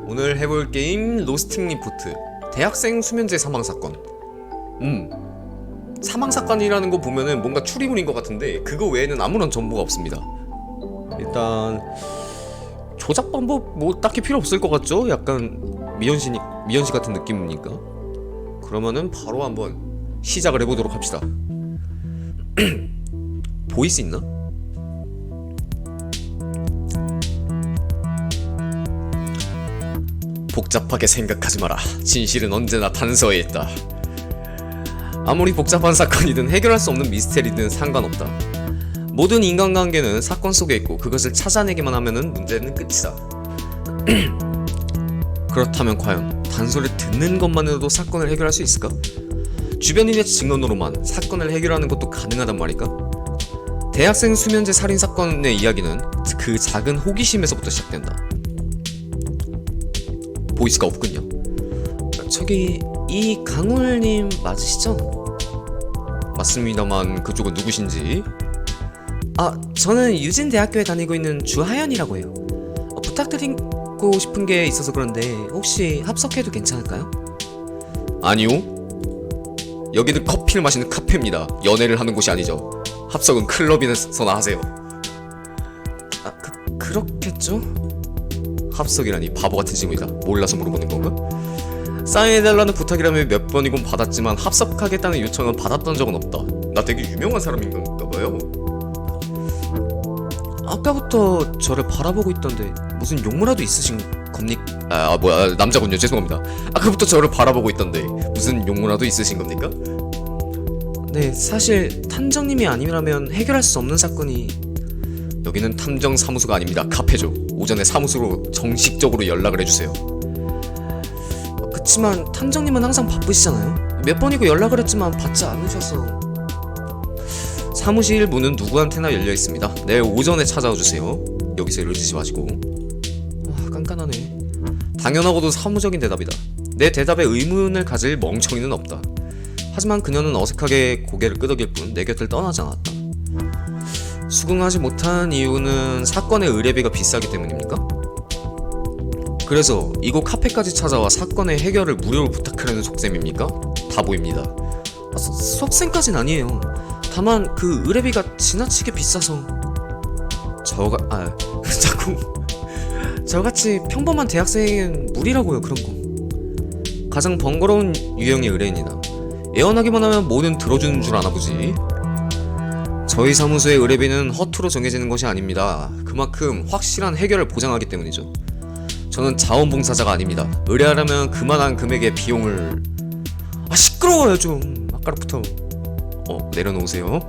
오늘 해볼 게임 로스팅 리포트. 대학생 수면제 사망사건. 사망사건이라는 거 보면은 뭔가 추리물인 것 같은데 그거 외에는 아무런 정보가 없습니다. 일단 조작 방법 뭐 딱히 필요 없을 것 같죠? 약간 미연시 같은 느낌이니까. 그러면은 바로 한번 시작을 해보도록 합시다. 보이스 있나? 복잡하게 생각하지 마라. 진실은 언제나 단서에 있다. 아무리 복잡한 사건이든 해결할 수 없는 미스테리든 상관없다. 모든 인간관계는 사건 속에 있고 그것을 찾아내기만 하면은 문제는 끝이다. 그렇다면 과연 단서를 듣는 것만으로도 사건을 해결할 수 있을까? 주변인의 증언으로만 사건을 해결하는 것도 가능하단 말일까? 대학생 수면제 살인 사건의 이야기는 그 작은 호기심에서부터 시작된다. 보이스가 없군요. 저기 이 강울님 맞으시죠? 맞습니다만 그쪽은 누구신지? 저는 유진대학교에 다니고 있는 주하연이라고 해요. 부탁드리고 싶은 게 있어서 그런데 혹시 합석해도 괜찮을까요? 아니요. 여기는 커피를 마시는 카페입니다. 연애를 하는 곳이 아니죠. 합석은 클럽에서나 하세요. 그렇겠죠? 합석이라니 바보같은 질문이다. 몰라서 물어보는 건가? 사인해달라는 부탁이라면 몇 번이곤 받았지만 합석하겠다는 요청은 받았던 적은 없다. 나 되게 유명한 사람인 건가봐요. 아까부터 저를 바라보고 있던데 무슨 용무라도 있으신 겁니까? 남자군요. 죄송합니다. 아까부터 저를 바라보고 있던데 무슨 용무라도 있으신 겁니까? 네, 사실 탐정님이 아니라면 해결할 수 없는 사건이. 여기는 탐정 사무소가 아닙니다. 카페죠. 오전에 사무소로 정식적으로 연락을 해주세요. 그치만 탐정님은 항상 바쁘시잖아요. 몇 번이고 연락을 했지만 받지 않으셔서. 사무실 문은 누구한테나 열려있습니다. 내일 오전에 찾아와주세요. 여기서 이러지 마시고. 깐깐하네. 당연하고도 사무적인 대답이다. 내 대답에 의문을 가질 멍청이는 없다. 하지만 그녀는 어색하게 고개를 끄덕일 뿐 내 곁을 떠나지 않았다. 수긍하지 못한 이유는 사건의 의뢰비가 비싸기 때문입니까? 그래서 이곳 카페까지 찾아와 사건의 해결을 무료로 부탁하려는 속셈입니까? 다 보입니다. 속셈까진 아니에요. 다만 그 의뢰비가 지나치게 비싸서. 자꾸 저같이 평범한 대학생에겐 무리라고요. 그런 거. 가장 번거로운 유형의 의뢰인이다. 애원하기만 하면 뭐든 들어주는 줄 아나보지. 저희 사무소의 의뢰비는 허투루 정해지는 것이 아닙니다. 그만큼 확실한 해결을 보장하기 때문이죠. 저는 자원봉사자가 아닙니다. 의뢰하려면 그만한 금액의 비용을. 시끄러워요 좀. 아까부터. 내려놓으세요.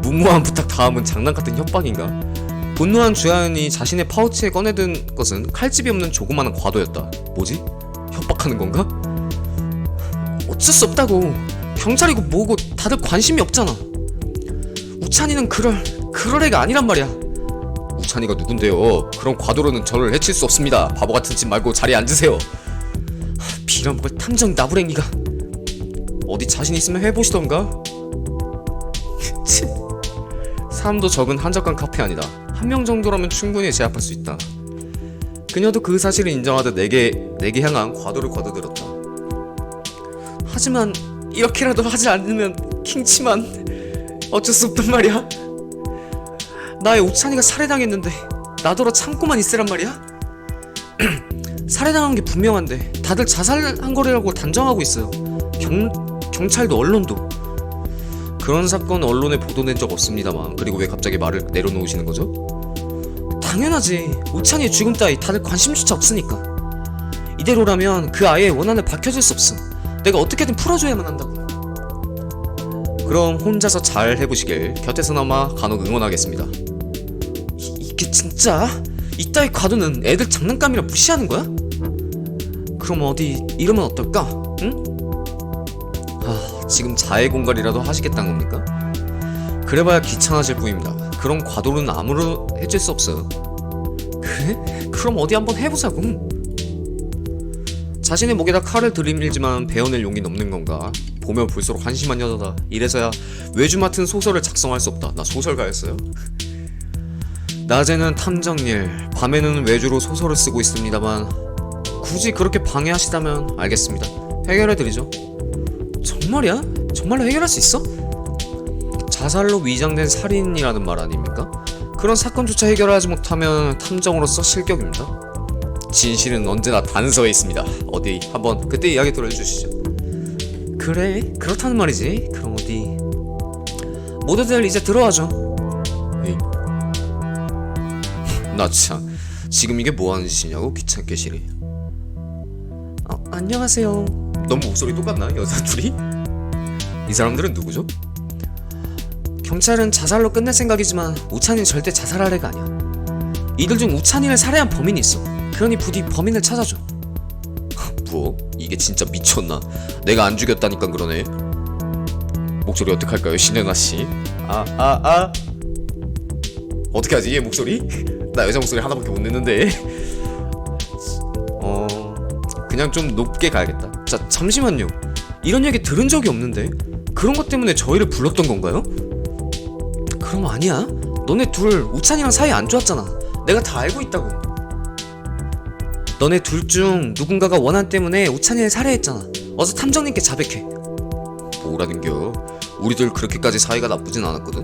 무모한 부탁 다음은 장난 같은 협박인가? 분노한 주하연이 자신의 파우치에 꺼내든 것은 칼집이 없는 조그마한 과도였다. 뭐지? 협박하는 건가? 어쩔 수 없다고. 경찰이고 뭐고 다들 관심이 없잖아. 우찬이는 그럴 애가 아니란 말이야. 우찬이가 누군데요? 그런 과도로는 저를 해칠 수 없습니다. 바보같은 짓 말고 자리에 앉으세요. 빌어먹을 탐정 나부랭이가. 어디 자신 있으면 해보시던가? 사람도 적은 한적한 카페 아니다. 한 명 정도라면 충분히 제압할 수 있다. 그녀도 그 사실을 인정하듯 내게 향한 과도를 거두들었다. 하지만 이렇게라도 하지 않으면 킹치만 어쩔 수 없단 말이야. 나의 우찬이가 살해당했는데 나더러 참고만 있으란 말이야? 살해당한 게 분명한데 다들 자살한 거라고 단정하고 있어요. 경찰도 언론도. 그런 사건 언론에 보도된 적 없습니다만. 그리고 왜 갑자기 말을 내려놓으시는 거죠? 당연하지. 우찬이의 죽음 따위 다들 관심조차 없으니까. 이대로라면 그 아이의 원한을 밝혀줄 수 없어. 내가 어떻게든 풀어줘야만 한다고. 그럼 혼자서 잘 해보시길 곁에서나마 간혹 응원하겠습니다. 이게 진짜? 이따위 과도는 애들 장난감이라 무시하는 거야? 그럼 어디 이러면 어떨까? 응? 지금 자해 공갈이라도 하시겠다는 겁니까? 그래봐야 귀찮아질 뿐입니다. 그런 과도는 아무로 해줄 수 없어요. 그래? 그럼 어디 한번 해보자고. 자신의 목에다 칼을 들이밀지만 베어낼 용기는 없는 건가? 보면 볼수록 한심한 여자다. 이래서야 외주 맡은 소설을 작성할 수 없다. 나 소설가였어요? 낮에는 탐정일, 밤에는 외주로 소설을 쓰고 있습니다만 굳이 그렇게 방해하시다면 알겠습니다. 해결해드리죠. 정말이야? 정말로 해결할 수 있어? 자살로 위장된 살인이라는 말 아닙니까? 그런 사건조차 해결하지 못하면 탐정으로서 실격입니다. 진실은 언제나 단서에 있습니다. 어디 한번 그때 이야기 들어주시죠. 그래, 그렇다는 말이지. 그럼 어디 모두들 이제 들어와줘. 에이. 나 참, 지금 이게 뭐하는 짓이냐고, 귀찮게 시리. 안녕하세요. 너무 목소리 똑같나, 여자 둘이? 이 사람들은 누구죠? 경찰은 자살로 끝낼 생각이지만 우찬이는 절대 자살할 애가 아니야. 이들 중 우찬이를 살해한 범인이 있어. 그러니 부디 범인을 찾아줘. 뭐? 이게 진짜 미쳤나? 내가 안 죽였다니까 그러네. 목소리 어떡할까요, 신현아씨? 어떻게 하지, 얘 목소리? 나 여자 목소리 하나밖에 못 내는데. 그냥 좀 높게 가야겠다. 자, 잠시만요. 이런 얘기 들은 적이 없는데 그런 것 때문에 저희를 불렀던 건가요? 그럼 아니야. 너네 둘 우찬이랑 사이 안 좋았잖아. 내가 다 알고 있다고. 너네 둘 중 누군가가 원한 때문에 우찬이를 살해했잖아. 어서 탐정님께 자백해. 뭐라는겨? 우리들 그렇게까지 사이가 나쁘진 않았거든.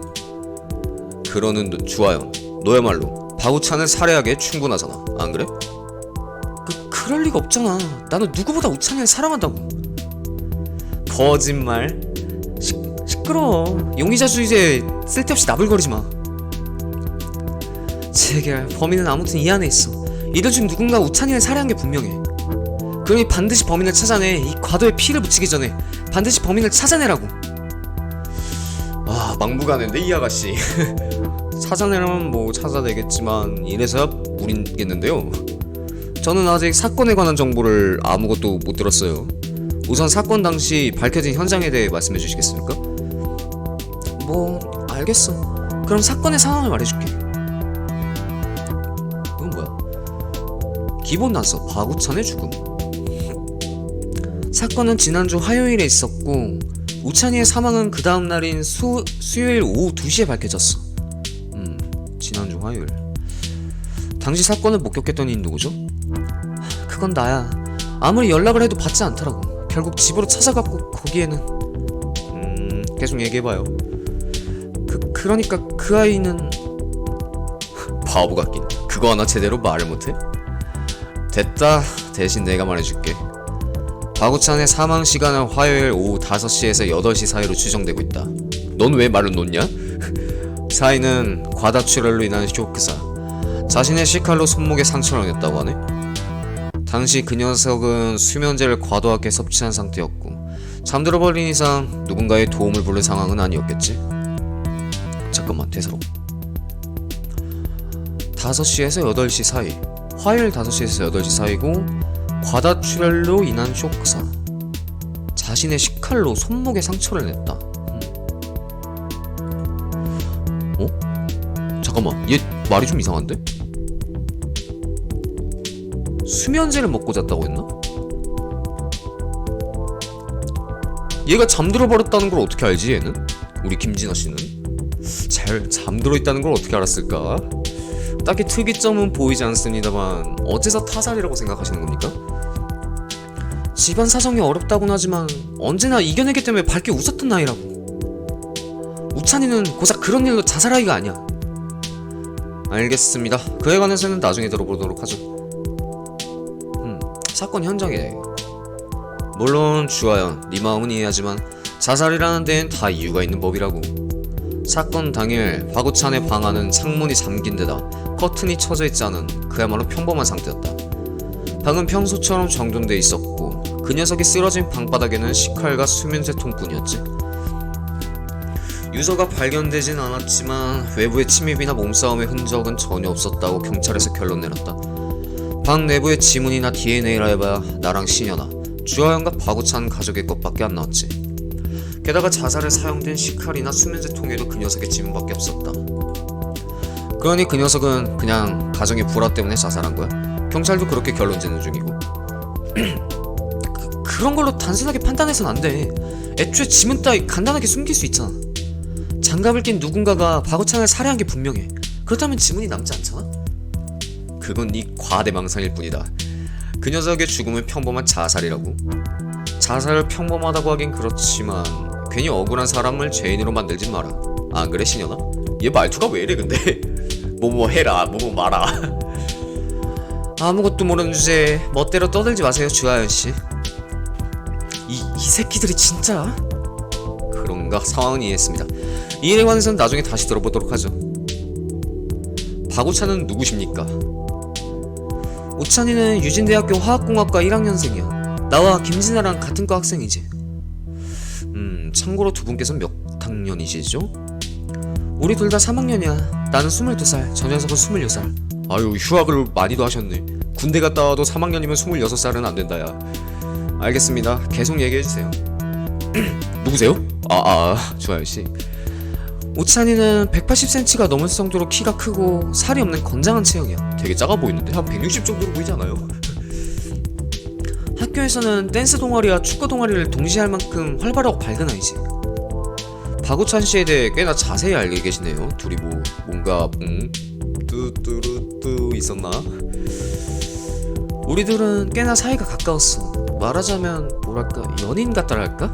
그러는 주하연, 너야말로 박우찬을 살해하기에 충분하잖아, 안 그래? 그럴 리가 없잖아. 나는 누구보다 우찬이를 사랑한다고. 거짓말. 시끄러워. 용의자주의제 쓸데없이 나불거리지마. 제길, 범인은 아무튼 이 안에 있어. 이들 중 누군가 우찬이를 살해한 게 분명해. 그러니 반드시 범인을 찾아내. 이 과도에 피를 묻히기 전에 반드시 범인을 찾아내라고. 막무가내인데 이 아가씨. 찾아내려면 뭐 찾아내겠지만 이래서야 무리겠는데요. 저는 아직 사건에 관한 정보를 아무것도 못 들었어요. 우선 사건 당시 밝혀진 현장에 대해 말씀해 주시겠습니까? 뭐 알겠어. 그럼 사건의 상황을 말해줄게. 이건 뭐야? 기본 단서 박우찬의 죽음. 사건은 지난주 화요일에 있었고 우찬이의 사망은 그 다음 날인 수요일 오후 2시에 밝혀졌어. 지난주 화요일. 당시 사건을 목격했던 이는 누구죠? 그건 나야. 아무리 연락을 해도 받지 않더라고. 결국 집으로 찾아갔고 거기에는 계속 얘기해봐요. 그러니까 그 아이는 바보 같긴. 그거 하나 제대로 말을 못해? 됐다. 대신 내가 말해줄게. 박우찬의 사망 시간은 화요일 오후 5시에서 8시 사이로 추정되고 있다. 넌 왜 말을 놓냐? 사인은 과다출혈로 인한 쇼크사. 자신의 시칼로 손목에 상처를 냈다고 하네. 당시 그 녀석은 수면제를 과도하게 섭취한 상태였고 잠들어 버린 이상 누군가의 도움을 부를 상황은 아니었겠지. 잠깐만, 대사로 5시에서 8시 사이. 화요일 5시에서 8시 사이고 과다출혈로 인한 쇼크사. 자신의 시칼로 손목에 상처를 냈다. 잠깐만, 얘 말이 좀 이상한데? 수면제를 먹고 잤다고 했나? 얘가 잠들어 버렸다는 걸 어떻게 알지, 얘는? 우리 김진아 씨는? 잘 잠들어 있다는 걸 어떻게 알았을까? 딱히 특이점은 보이지 않습니다만 어째서 타살이라고 생각하시는 겁니까? 집안 사정이 어렵다곤 하지만 언제나 이겨내기 때문에 밝게 웃었던 아이라고. 우찬이는 고작 그런 일로 자살하기가 아니야. 알겠습니다. 그에 관해서는 나중에 들어보도록 하죠. 사건 현장이네. 물론 주하연, 네 마음은 이해하지만 자살이라는 데엔 다 이유가 있는 법이라고. 사건 당일 박우찬의 방 안은 창문이 잠긴 데다 커튼이 쳐져 있지 않은 그야말로 평범한 상태였다. 방은 평소처럼 정돈돼 있었고 그 녀석이 쓰러진 방바닥에는 식칼과 수면제통뿐이었지. 유서가 발견되진 않았지만 외부의 침입이나 몸싸움의 흔적은 전혀 없었다고 경찰에서 결론 내렸다. 방 내부의 지문이나 DNA라 해봐야 나랑 신현아, 주하연과 박우찬 가족의 것밖에 안 나왔지. 게다가 자살에 사용된 식칼이나 수면제통에도 그 녀석의 지문밖에 없었다. 그러니 그 녀석은 그냥 가정의 불화 때문에 자살한 거야. 경찰도 그렇게 결론 짓는 중이고. 그런 걸로 단순하게 판단해선 안 돼. 애초에 지문 따위 간단하게 숨길 수 있잖아. 장갑을 낀 누군가가 박우찬을 살해한 게 분명해. 그렇다면 지문이 남지 않잖아? 그건 네 과대망상일 뿐이다. 그 녀석의 죽음은 평범한 자살이라고? 자살을 평범하다고 하긴 그렇지만 괜히 억울한 사람을 죄인으로 만들진 마라. 안 그래 신현아? 얘 말투가 왜 이래 근데? 뭐뭐 해라 뭐뭐 마라. 아무것도 모르는 주제에 멋대로 떠들지 마세요 주하연씨. 이 새끼들이 진짜? 그런가? 상황은 이해했습니다. 이 일에 관해서는 나중에 다시 들어보도록 하죠. 박우찬은 누구십니까? 우찬이는 유진대학교 화학공학과 1학년생이야. 나와 김진아랑 같은 과 학생이지. 참고로 두 분께서는 몇 학년이시죠? 우리 둘 다 3학년이야. 나는 22살, 저 녀석은 26살. 아유 휴학을 많이도 하셨네. 군대 갔다 와도 3학년이면 26살은 안 된다 야. 알겠습니다. 계속 얘기해주세요. 누구세요? 주하연씨. 우찬이는 180cm가 넘을 정도로 키가 크고 살이 없는 건장한 체형이야. 되게 작아 보이는데? 한 160 정도로 보이지 않아요? 학교에서는 댄스 동아리와 축구 동아리를 동시에 할 만큼 활발하고 밝은 아이지. 박우찬 씨에 대해 꽤나 자세히 알고 계시네요. 둘이 뭔가 뚜뚜루뚜 있었나? 우리들은 꽤나 사이가 가까웠어. 말하자면 뭐랄까 연인 같다랄까?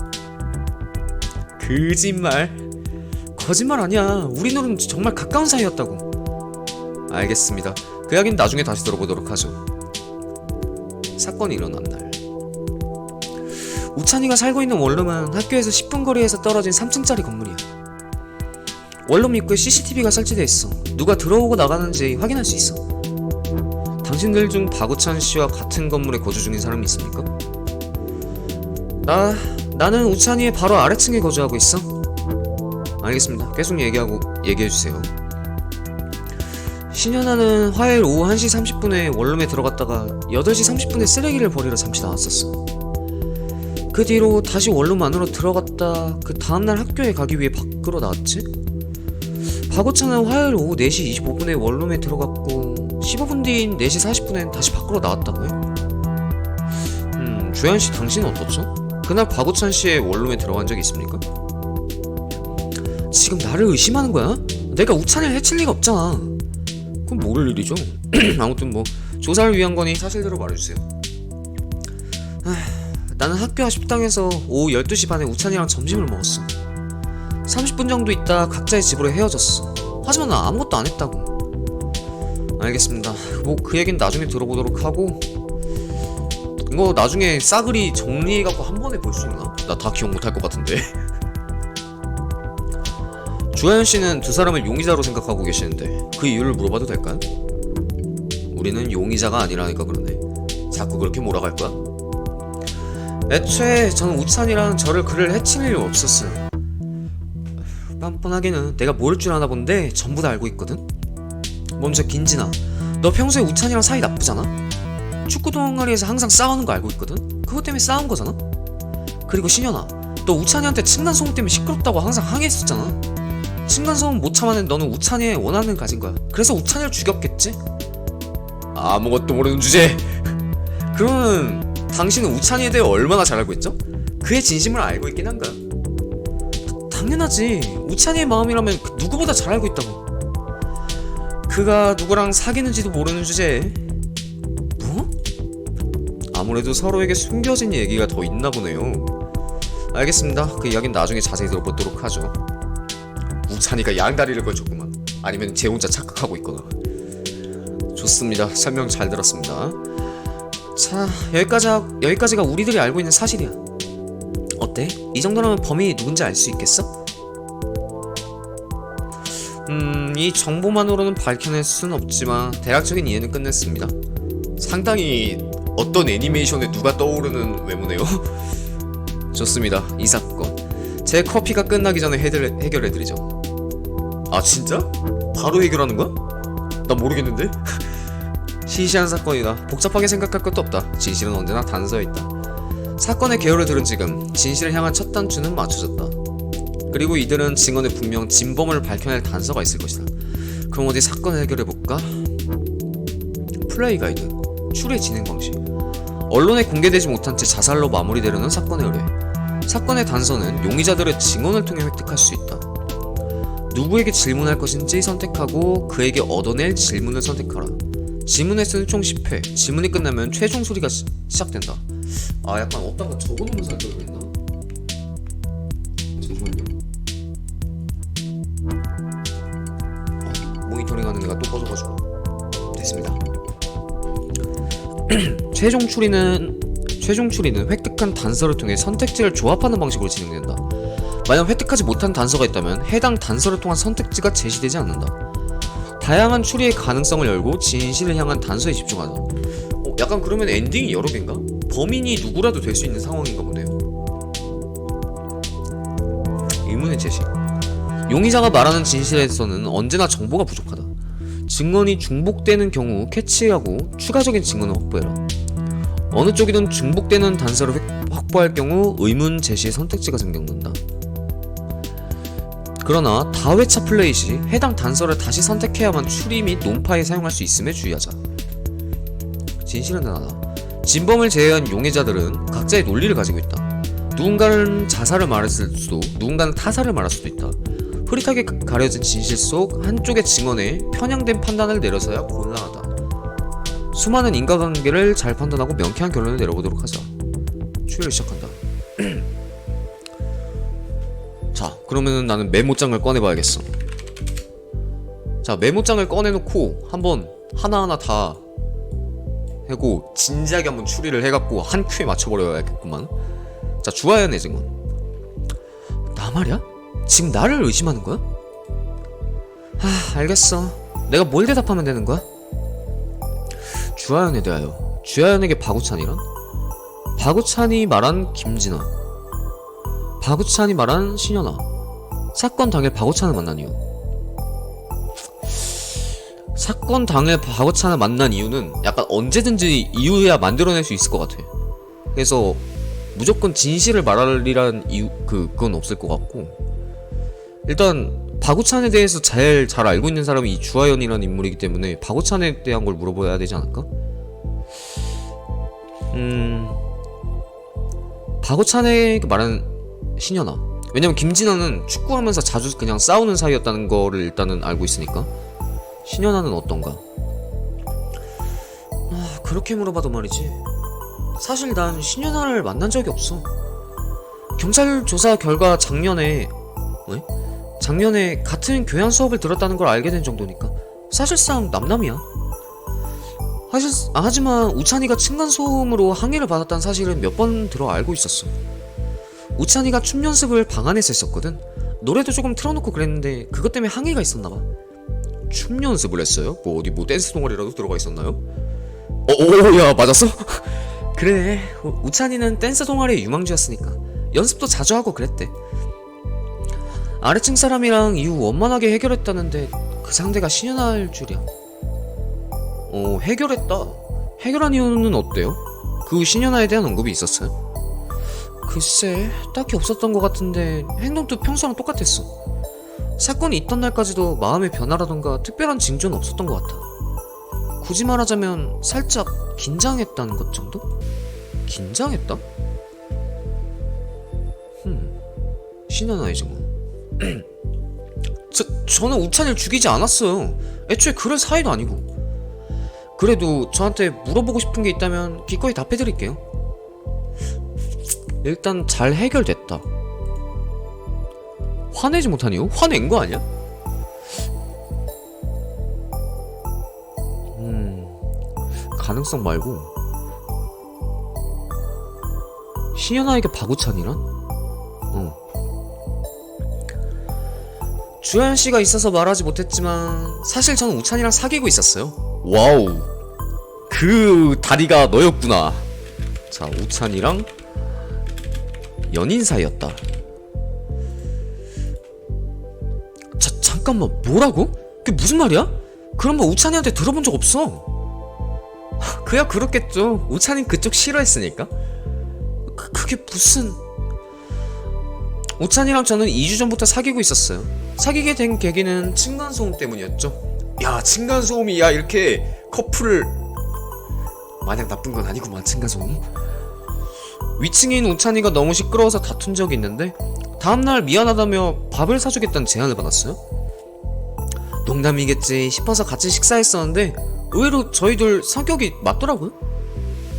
거짓말 아니야. 우리들은 정말 가까운 사이였다고. 알겠습니다. 그 이야기는 나중에 다시 들어보도록 하죠. 사건이 일어난 날, 우찬이가 살고 있는 원룸은 학교에서 10분 거리에서 떨어진 3층짜리 건물이야. 원룸 입구에 CCTV가 설치돼 있어. 누가 들어오고 나가는지 확인할 수 있어. 당신들 중 박우찬 씨와 같은 건물에 거주 중인 사람이 있습니까? 나는 우찬이의 바로 아래층에 거주하고 있어. 알겠습니다. 계속 얘기해주세요. 신현아는 화요일 오후 1시 30분에 원룸에 들어갔다가 8시 30분에 쓰레기를 버리러 잠시 나왔었어. 그 뒤로 다시 원룸 안으로 들어갔다 그 다음날 학교에 가기 위해 밖으로 나왔지? 박우찬은 화요일 오후 4시 25분에 원룸에 들어갔고 15분 뒤인 4시 40분엔 다시 밖으로 나왔다고 해. 주현씨 당신은 어떻죠? 그날 박우찬 씨의 원룸에 들어간 적이 있습니까? 지금 나를 의심하는 거야? 내가 우찬이를 해칠 리가 없잖아. 그럼 모를 일이죠. 아무튼 조사를 위한 거니 사실대로 말해주세요. 나는 학교 앞 식당에서 오후 12시 반에 우찬이랑 점심을 먹었어. 30분 정도 있다 각자의 집으로 헤어졌어. 하지만 난 아무것도 안 했다고. 알겠습니다. 그 얘기는 나중에 들어보도록 하고, 이거 나중에 싸그리 정리해갖고 한 번에 볼 수 있나? 나 다 기억 못할 것 같은데. 주하연씨는 두 사람을 용의자로 생각하고 계시는데 그 이유를 물어봐도 될까요? 우리는 용의자가 아니라니까 그러네. 자꾸 그렇게 몰아갈 거야? 애초에 저는 우찬이랑 저를 그를 해칠 일이 없었어요. 뻔뻔하게는 내가 모를 줄 아나 본데 전부 다 알고 있거든? 먼저 김진아, 너 평소에 우찬이랑 사이 나쁘잖아? 축구 동아리에서 항상 싸우는 거 알고 있거든? 그것 때문에 싸운 거잖아? 그리고 신현아, 너 우찬이한테 층간소음 때문에 시끄럽다고 항상 항의했었잖아? 층간소음 못 참아낸 너는 우찬이의 원한을 가진 거야. 그래서 우찬이를 죽였겠지? 아무것도 모르는 주제. 그러면 당신은 우찬이에 대해 얼마나 잘 알고 있죠? 그의 진심을 알고 있긴 한가? 당연하지. 우찬이의 마음이라면 누구보다 잘 알고 있다고. 그가 누구랑 사귀는지도 모르는 주제에 뭐? 아무래도 서로에게 숨겨진 얘기가 더 있나 보네요. 알겠습니다. 그 이야기는 나중에 자세히 들어보도록 하죠. 우찬이가 양다리를 걸쳤구만. 아니면 제 혼자 착각하고 있거나. 좋습니다. 설명 잘 들었습니다. 자, 여기까지가 우리들이 알고 있는 사실이야. 어때? 이 정도라면 범인이 누군지 알 수 있겠어? 이 정보만으로는 밝혀낼 수는 없지만 대략적인 이해는 끝냈습니다. 상당히 어떤 애니메이션에 누가 떠오르는 외모네요. 좋습니다. 이 사건 제 커피가 끝나기 전에 해결해드리죠. 아 진짜? 바로 해결하는 거야? 나 모르겠는데? 시시한 사건이다. 복잡하게 생각할 것도 없다. 진실은 언제나 단서에 있다. 사건의 개요를 들은 지금 진실을 향한 첫 단추는 맞춰졌다. 그리고 이들은 증언에 분명 진범을 밝혀낼 단서가 있을 것이다. 그럼 어디 사건을 해결해볼까? 플레이 가이드, 추리의 진행 방식, 언론에 공개되지 못한 채 자살로 마무리되려는 사건의 의뢰. 사건의 단서는 용의자들의 증언을 통해 획득할 수 있다. 누구에게 질문할 것인지 선택하고 그에게 얻어낼 질문을 선택하라. 지문에 쓰는 총 10회. 지문이 끝나면 최종 수리가 시작된다. 아, 약간 어디다가 적어놓으면서 할 걸 그랬나? 잠시만요. 모니터링 하는 애가 또 꺼져가지고. 됐습니다. 최종 추리는 획득한 단서를 통해 선택지를 조합하는 방식으로 진행된다. 만약 획득하지 못한 단서가 있다면 해당 단서를 통한 선택지가 제시되지 않는다. 다양한 추리의 가능성을 열고 진실을 향한 단서에 집중하다. 약간 그러면 엔딩이 여러 개인가? 범인이 누구라도 될 수 있는 상황인가 보네요. 의문의 제시. 용의자가 말하는 진실에서는 언제나 정보가 부족하다. 증언이 중복되는 경우 캐치하고 추가적인 증언을 확보해라. 어느 쪽이든 중복되는 단서를 확보할 경우 의문 제시의 선택지가 생겨난다. 그러나 다회차 플레이 시 해당 단서를 다시 선택해야만 추리 및 논파에 사용할 수 있음에 주의하자. 진실은 하나다. 진범을 제외한 용의자들은 각자의 논리를 가지고 있다. 누군가는 자살을 말했을 수도, 누군가는 타살을 말할 수도 있다. 흐릿하게 가려진 진실 속 한쪽의 증언에 편향된 판단을 내려서야 곤란하다. 수많은 인과관계를 잘 판단하고 명쾌한 결론을 내려보도록 하자. 추리를 시작한다. 자, 그러면은 나는 메모장을 꺼내봐야겠어. 자, 메모장을 꺼내놓고 한번 하나하나 다 하고 진지하게 한번 추리를 해갖고 한 큐에 맞춰버려야겠구만. 자, 주하연의 증언. 나 말이야? 지금 나를 의심하는 거야? 알겠어. 내가 뭘 대답하면 되는 거야? 주하연에 대하여. 주하연에게 박우찬이란? 박우찬이 말한 김진아, 박우찬이 말한 신현아. 사건 당일 박우찬을 만난 이유. 사건 당일 박우찬을 만난 이유는 약간 언제든지 이유야 만들어낼 수 있을 것 같아. 그래서 무조건 진실을 말하리란 이유 그건 없을 것 같고, 일단 박우찬에 대해서 잘 알고 있는 사람이 이 주하연이라는 인물이기 때문에 박우찬에 대한 걸 물어봐야 되지 않을까? 박우찬에게 말하는 신현아. 왜냐면 김진아는 축구하면서 자주 그냥 싸우는 사이였다는 거를 일단은 알고 있으니까. 신현아는 어떤가? 그렇게 물어봐도 말이지, 사실 난 신현아를 만난 적이 없어. 경찰 조사 결과 작년에 같은 교양 수업을 들었다는 걸 알게 된 정도니까 사실상 남남이야. 하지만 우찬이가 층간소음으로 항의를 받았다는 사실은 몇 번 들어 알고 있었어. 우찬이가 춤 연습을 방 안에서 했었거든. 노래도 조금 틀어놓고 그랬는데 그것 때문에 항의가 있었나봐. 춤 연습을 했어요? 뭐 어디 댄스 동아리라도 들어가 있었나요? 야, 맞았어? 그래, 우찬이는 댄스 동아리의 유망주였으니까 연습도 자주 하고 그랬대. 아래층 사람이랑 이후 원만하게 해결했다는데 그 상대가 신현아일 줄이야. 해결했다. 해결한 이유는 어때요? 그 신현아에 대한 언급이 있었어요? 글쎄, 딱히 없었던 것 같은데 행동도 평소랑 똑같았어. 사건이 있던 날까지도 마음의 변화라던가 특별한 징조는 없었던 것 같아. 굳이 말하자면 살짝 긴장했다는 것 정도? 긴장했다? 신현아의 증언. 저는 우찬이를 죽이지 않았어요. 애초에 그럴 사이도 아니고. 그래도 저한테 물어보고 싶은 게 있다면 기꺼이 답해드릴게요. 일단 잘 해결됐다. 화내지 못한 이유? 화낸 거 아니야? 가능성 말고 신현아에게 박우찬이란? 주하연씨가 있어서 말하지 못했지만 사실 저는 우찬이랑 사귀고 있었어요. 와우, 그 다리가 너였구나. 자, 우찬이랑 연인 사이였다. 잠깐만, 뭐라고? 그게 무슨 말이야? 그런 말 우찬이한테 들어본 적 없어. 그야 그렇겠죠. 우찬이 그쪽 싫어했으니까. 그게 무슨... 우찬이랑 저는 2주 전부터 사귀고 있었어요. 사귀게 된 계기는 층간소음 때문이었죠. 야, 층간소음이 이렇게 커플을... 마냥 나쁜 건 아니구만, 층간소음. 위층인 우찬이가 너무 시끄러워서 다툰 적이 있는데 다음날 미안하다며 밥을 사주겠다는 제안을 받았어요. 농담이겠지 싶어서 같이 식사했었는데 의외로 저희들 성격이 맞더라고요.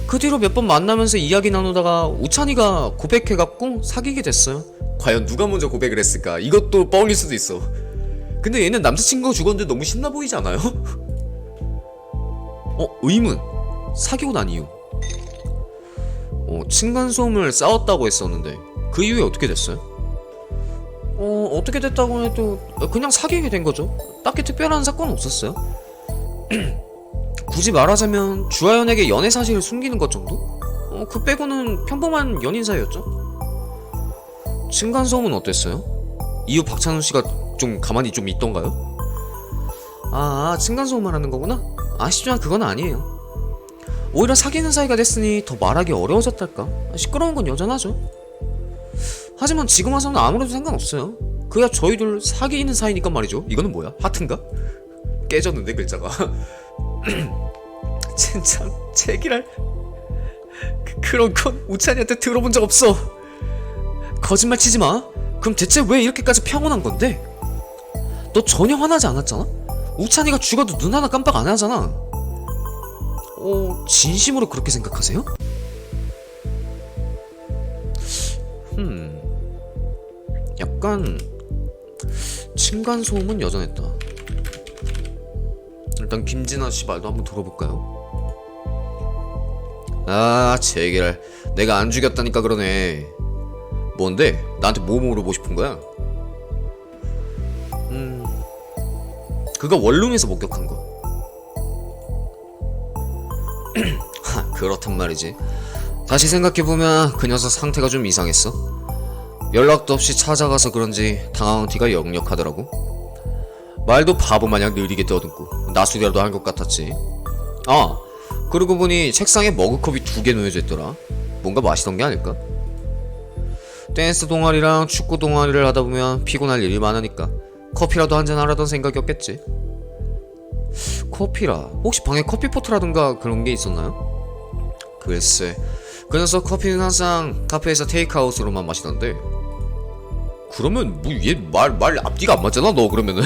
그 뒤로 몇 번 만나면서 이야기 나누다가 우찬이가 고백해갖고 사귀게 됐어요. 과연 누가 먼저 고백을 했을까? 이것도 뻥일 수도 있어. 근데 얘는 남자친구가 죽었는데 너무 신나 보이지 않아요? 의문. 사귀고 난 이유. 층간소음을 싸웠다고 했었는데 그 이후에 어떻게 됐어요? 어떻게 됐다고 해도 그냥 사귀게 된 거죠. 딱히 특별한 사건은 없었어요. 굳이 말하자면 주하연에게 연애 사실을 숨기는 것 정도? 그 빼고는 평범한 연인 사이였죠. 층간소음은 어땠어요? 이후 박찬호 씨가 좀 가만히 좀 있던가요? 층간소음 말하는 거구나? 아쉽지만 그건 아니에요. 오히려 사귀는 사이가 됐으니 더 말하기 어려워졌달까? 시끄러운 건 여전하죠. 하지만 지금 와서는 아무래도 상관없어요. 그야 저희들 사귀는 사이니까 말이죠. 이거는 뭐야? 하트인가? 깨졌는데 글자가. 젠장 제기랄. 그런 건 우찬이한테 들어본 적 없어. 거짓말 치지 마. 그럼 대체 왜 이렇게까지 평온한 건데? 너 전혀 화나지 않았잖아? 우찬이가 죽어도 눈 하나 깜빡 안 하잖아. 진심으로 그렇게 생각하세요? 약간 층간소음은 여전했다. 일단 김진아 씨 말도 한번 들어볼까요? 제기랄. 내가 안 죽였다니까 그러네. 뭔데? 나한테 뭐 물어보고 싶은 거야? 그가 원룸에서 목격한 거. 그렇단 말이지. 다시 생각해보면 그 녀석 상태가 좀 이상했어. 연락도 없이 찾아가서 그런지 당황한 티가 역력하더라고. 말도 바보마냥 느리게 떠듬고 나수리라도 한 것 같았지. 그러고 보니 책상에 머그컵이 2개 놓여져 있더라. 뭔가 마시던 게 아닐까? 댄스 동아리랑 축구 동아리를 하다 보면 피곤할 일이 많으니까 커피라도 한잔 하라던 생각이었겠지. 커피라. 혹시 방에 커피포트라든가 그런 게 있었나요? 글쎄, 그 녀석 커피는 항상 카페에서 테이크아웃으로만 마시던데. 그러면 뭐 얘 말 앞뒤가 안 맞잖아 너 그러면은.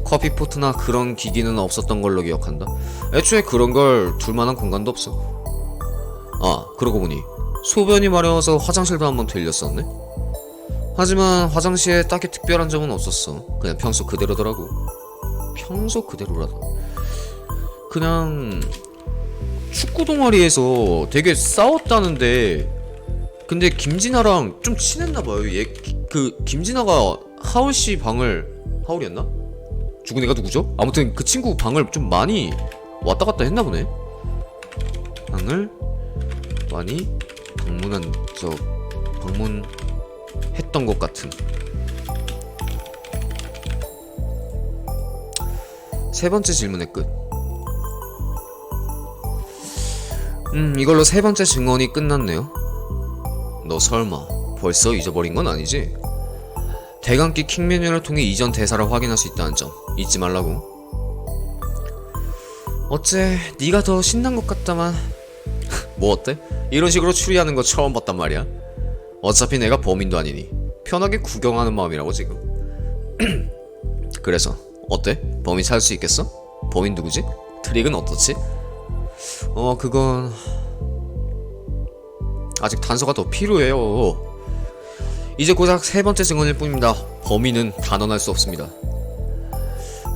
커피포트나 그런 기기는 없었던 걸로 기억한다. 애초에 그런 걸 둘만한 공간도 없어. 그러고 보니 소변이 마려워서 화장실도 한번 들렸었네. 하지만 화장실에 딱히 특별한 점은 없었어. 그냥 평소 그대로더라고. 평소 그대로라다. 그냥 축구 동아리에서 되게 싸웠다는데, 근데 김진아랑 좀 친했나봐요. 김진아가 하울씨 방을, 하울이었나? 죽은 애가 누구죠? 아무튼 그 친구 방을 좀 많이 왔다갔다 했나보네. 방을 많이 방문했던 것 같은. 세 번째 질문의 끝. 이걸로 세 번째 증언이 끝났네요. 너 설마 벌써 잊어버린 건 아니지? 대강기 킥 메뉴를 통해 이전 대사를 확인할 수 있다는 점 잊지 말라고. 어째 네가 더 신난 것 같다만. 뭐 어때? 이런 식으로 추리하는 거 처음 봤단 말이야. 어차피 내가 범인도 아니니 편하게 구경하는 마음이라고 지금. 그래서 어때? 범인 찾을 수 있겠어? 범인 누구지? 트릭은 어떻지? 그건 아직 단서가 더 필요해요. 이제 고작 세 번째 증언일 뿐입니다. 범인은 단언할 수 없습니다.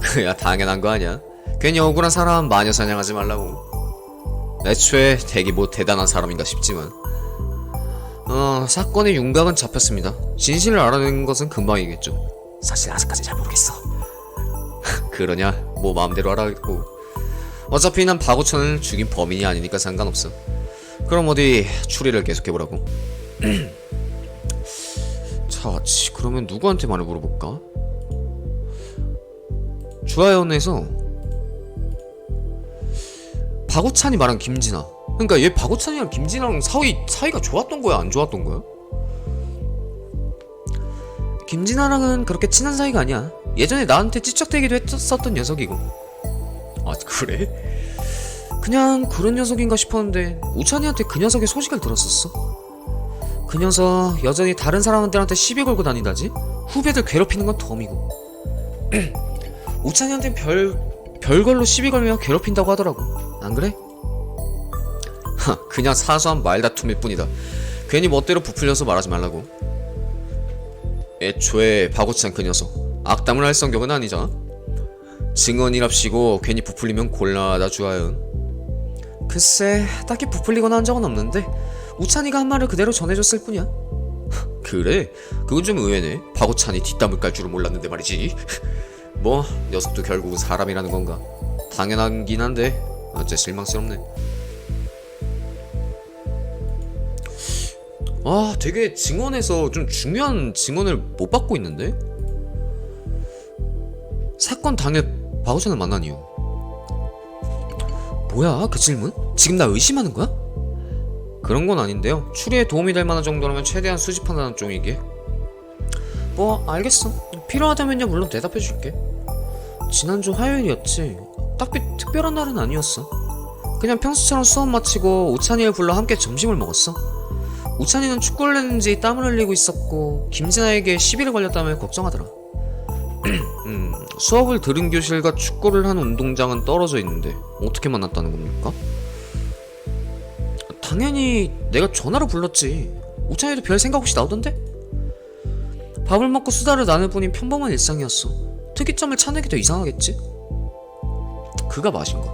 그야 당연한 거 아니야. 괜히 억울한 사람 마녀 사냥하지 말라고. 애초에 되게 뭐 대단한 사람인가 싶지만 사건의 윤곽은 잡혔습니다. 진실을 알아내는 것은 금방이겠죠. 사실 아직까지 잘 모르겠어. 그러냐? 뭐 마음대로 하라고. 어차피 난 박우천을 죽인 범인이 아니니까 상관없어. 그럼 어디 추리를 계속해보라고. 자, 그러면 누구한테 말을 물어볼까? 주하연에서 박우찬이 말한 김진아. 그러니까 얘 박우찬이랑 김진아랑 사이가 좋았던 거야, 안 좋았던 거야? 김진아랑은 그렇게 친한 사이가 아니야. 예전에 나한테 찌쩍대기도 했었던 녀석이고. 그래? 그냥 그런 녀석인가 싶었는데 우찬이한테 그 녀석의 소식을 들었었어. 그 녀석 여전히 다른 사람들한테 시비 걸고 다니다지. 후배들 괴롭히는 건 덤이고. 우찬이한텐 별걸로 시비 걸며 괴롭힌다고 하더라고. 안 그래? 그냥 사소한 말다툼일 뿐이다. 괜히 멋대로 부풀려서 말하지 말라고. 애초에 바고찬 그 녀석 악담을 할 성격은 아니잖아. 증언이랍시고 괜히 부풀리면 곤란하다 주하연. 글쎄 딱히 부풀리거나 한 적은 없는데 우찬이가 한 말을 그대로 전해줬을 뿐이야. 그래? 그건 좀 의외네. 바고찬이 뒷담을 깔 줄은 몰랐는데 말이지. 뭐 녀석도 결국은 사람이라는 건가. 당연하긴 한데 어째 실망스럽네. 아 되게 증언에서 좀 중요한 증언을 못 받고 있는데? 사건 당일 바고찬을 만난 이유. 뭐야 그 질문? 지금 나 의심하는 거야? 그런 건 아닌데요. 추리에 도움이 될 만한 정도라면 최대한 수집한다는 쪽이기에. 뭐 알겠어. 필요하다면요 물론 대답해줄게. 지난주 화요일이었지. 딱히 특별한 날은 아니었어. 그냥 평소처럼 수업 마치고 우찬이를 불러 함께 점심을 먹었어. 우찬이는 축구를 했는지 땀을 흘리고 있었고 김진아에게 시비를 걸렸다며 걱정하더라. 수업을 들은 교실과 축구를 하는 운동장은 떨어져 있는데 어떻게 만났다는 겁니까? 당연히 내가 전화로 불렀지. 우찬이도 별 생각 없이 나오던데? 밥을 먹고 수다를 나눌 뿐인 평범한 일상이었어. 특이점을 찾는게 이상하겠지? 그가 마신 것.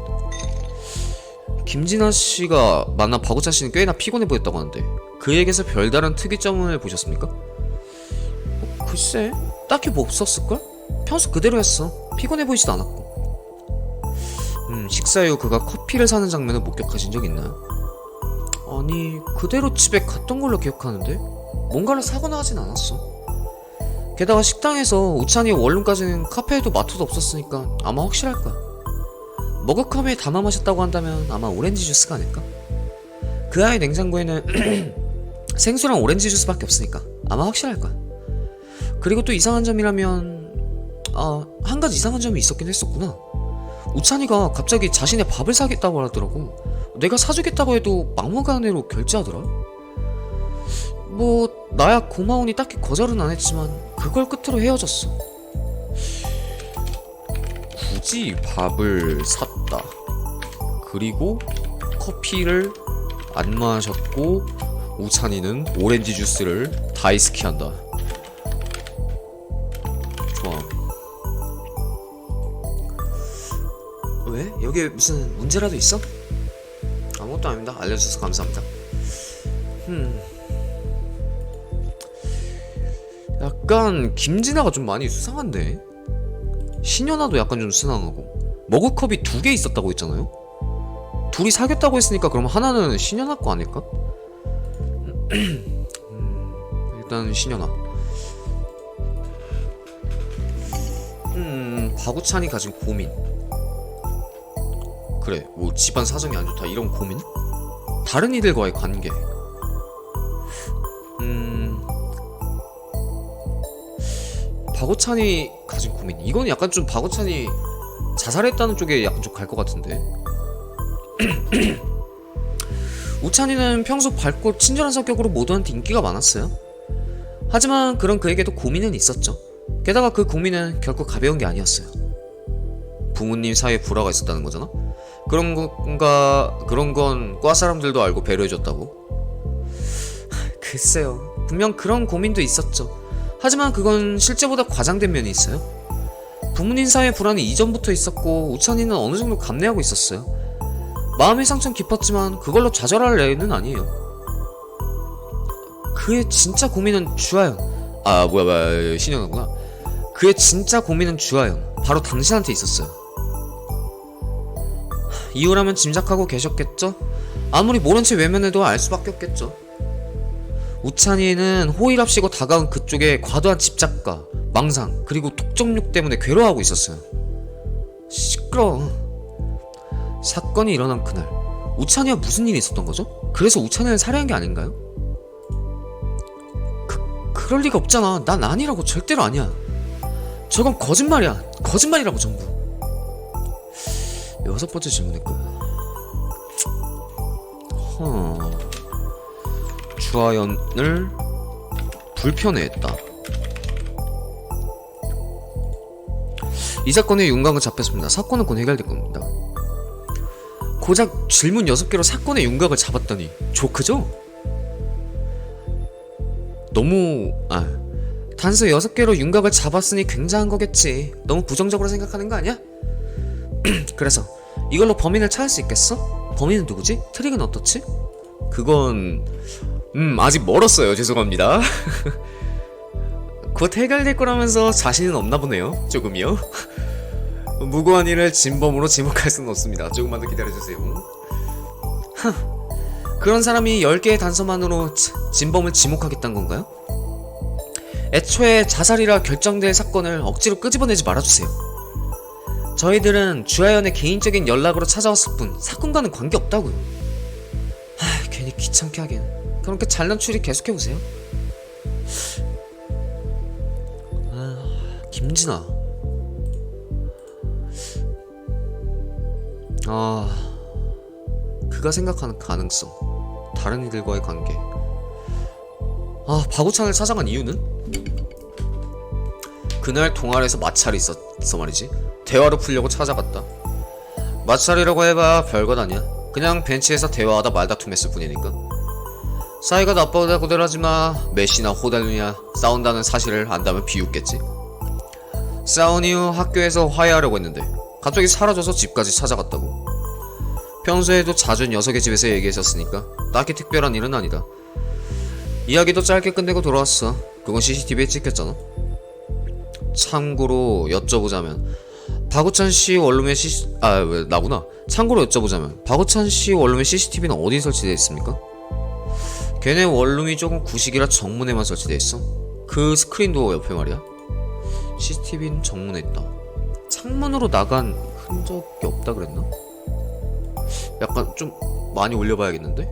김진아 씨가 만나 바고찬 씨는 꽤나 피곤해 보였다고 하는데 그에게서 별다른 특이점을 보셨습니까? 글쎄 딱히 뭐 없었을걸? 평소 그대로였어. 피곤해 보이지도 않았고. 식사 후 그가 커피를 사는 장면을 목격하신 적 있나요? 아니 그대로 집에 갔던 걸로 기억하는데 뭔가를 사거나 하진 않았어. 게다가 식당에서 우찬이 원룸까지는 카페에도 마트도 없었으니까 아마 확실할 거야. 머그컵에 담아 마셨다고 한다면 아마 오렌지 주스가 아닐까? 그 아이 냉장고에는 생수랑 오렌지 주스밖에 없으니까 아마 확실할 거야. 그리고 또 이상한 점이라면 한 가지 이상한 점이 있었긴 했었구나. 우찬이가 갑자기 자신의 밥을 사겠다고 하더라고. 내가 사주겠다고 해도 막무가내로 결제하더라. 뭐 나야 고마우니 딱히 거절은 안 했지만 그걸 끝으로 헤어졌어. 굳이 밥을 샀다. 그리고 커피를 안 마셨고 우찬이는 오렌지 주스를 다이스키한다. 좋아. 왜? 여기에 무슨 문제라도 있어? 아무것도 아닙니다. 알려줘서 감사합니다. 약간 김진아가 좀 많이 수상한데? 신현아도 약간 좀 수상하고. 머그컵이 2개 있었다고 했잖아요? 둘이 사귀었다고 했으니까 그럼 하나는 신현아 거 아닐까? 일단 신현아. 바구찬이 가진 고민. 그래 뭐 집안 사정이 안 좋다 이런 고민? 다른 이들과의 관계. 바고찬이 가진 고민. 이건 약간 좀 바고찬이 자살했다는 쪽에 약간 좀 갈 것 같은데. 우찬이는 평소 밝고 친절한 성격으로 모두한테 인기가 많았어요. 하지만 그런 그에게도 고민은 있었죠. 게다가 그 고민은 결코 가벼운 게 아니었어요. 부모님 사이에 불화가 있었다는 거잖아? 그런 건 과 사람들도 알고 배려해줬다고? 글쎄요. 분명 그런 고민도 있었죠. 하지만 그건 실제보다 과장된 면이 있어요. 부모님 사이의 불안이 이전부터 있었고 우찬이는 어느 정도 감내하고 있었어요. 마음의 상처는 깊었지만 그걸로 좌절할 애는 아니에요. 그의 진짜 고민은 주하연. 뭐야 신현아구나. 그의 진짜 고민은 주하연. 바로 당신한테 있었어요. 이유라면 짐작하고 계셨겠죠? 아무리 모른 채 외면해도 알 수밖에 없겠죠. 우찬이는 호의랍시고 다가온 그쪽에 과도한 집착과 망상 그리고 독점욕 때문에 괴로워하고 있었어요. 시끄러워. 사건이 일어난 그날 우찬이와 무슨 일이 있었던 거죠? 그래서 우찬이를 살해한 게 아닌가요? 그럴 리가 없잖아. 난 아니라고. 절대로 아니야. 저건 거짓말이야. 거짓말이라고 전부. 6번째 질문일 거야. 주하연을 불편해했다. 이 사건의 윤곽은 잡혔습니다. 사건은 곧 해결될 겁니다. 고작 질문 6개로 사건의 윤곽을 잡았다니 조크죠? 너무 단서 6개로 윤곽을 잡았으니 굉장한 거겠지. 너무 부정적으로 생각하는 거 아니야? 그래서 이걸로 범인을 찾을 수 있겠어? 범인은 누구지? 트릭은 어떻지? 그건 아직 멀었어요. 죄송합니다. 곧 해결될 거라면서 자신은 없나 보네요. 조금이요. 무고한 일을 진범으로 지목할 수는 없습니다. 조금만 더 기다려주세요. 그런 사람이 10개의 단서만으로 진범을 지목하겠다는 건가요? 애초에 자살이라 결정될 사건을 억지로 끄집어내지 말아주세요. 저희들은 주하연의 개인적인 연락으로 찾아왔을 뿐 사건과는 관계없다고요. 괜히 귀찮게 하긴. 그렇게 잘난 추리 계속해보세요. 김진아. 그가 생각하는 가능성, 다른 이들과의 관계. 박우찬을 찾아간 이유는? 그날 동아리에서 마찰이 있었어 말이지. 대화로 풀려고 찾아갔다. 마찰이라고 해봐 별것 아니야. 그냥 벤치에서 대화하다 말다툼했을 뿐이니까. 사이가 나쁘다고들 하지마. 메시나 호달루냐 싸운다는 사실을 안다면 비웃겠지. 싸운 이후 학교에서 화해하려고 했는데 갑자기 사라져서 집까지 찾아갔다고. 평소에도 자주 녀석의 집에서 얘기했었으니까 딱히 특별한 일은 아니다. 이야기도 짧게 끝내고 돌아왔어. 그건 CCTV에 찍혔잖아. 참고로 여쭤보자면 박우찬 씨 원룸의 나구나. 참고로 여쭤보자면 박우찬 씨 원룸의 CCTV는 어디 설치되어 있습니까? 걔네 원룸이 조금 구식이라 정문에만 설치되어 있어. 그 스크린도 옆에 말이야. CCTV는 정문에 있다. 창문으로 나간 흔적이 없다 그랬나? 약간 좀 많이 올려봐야겠는데?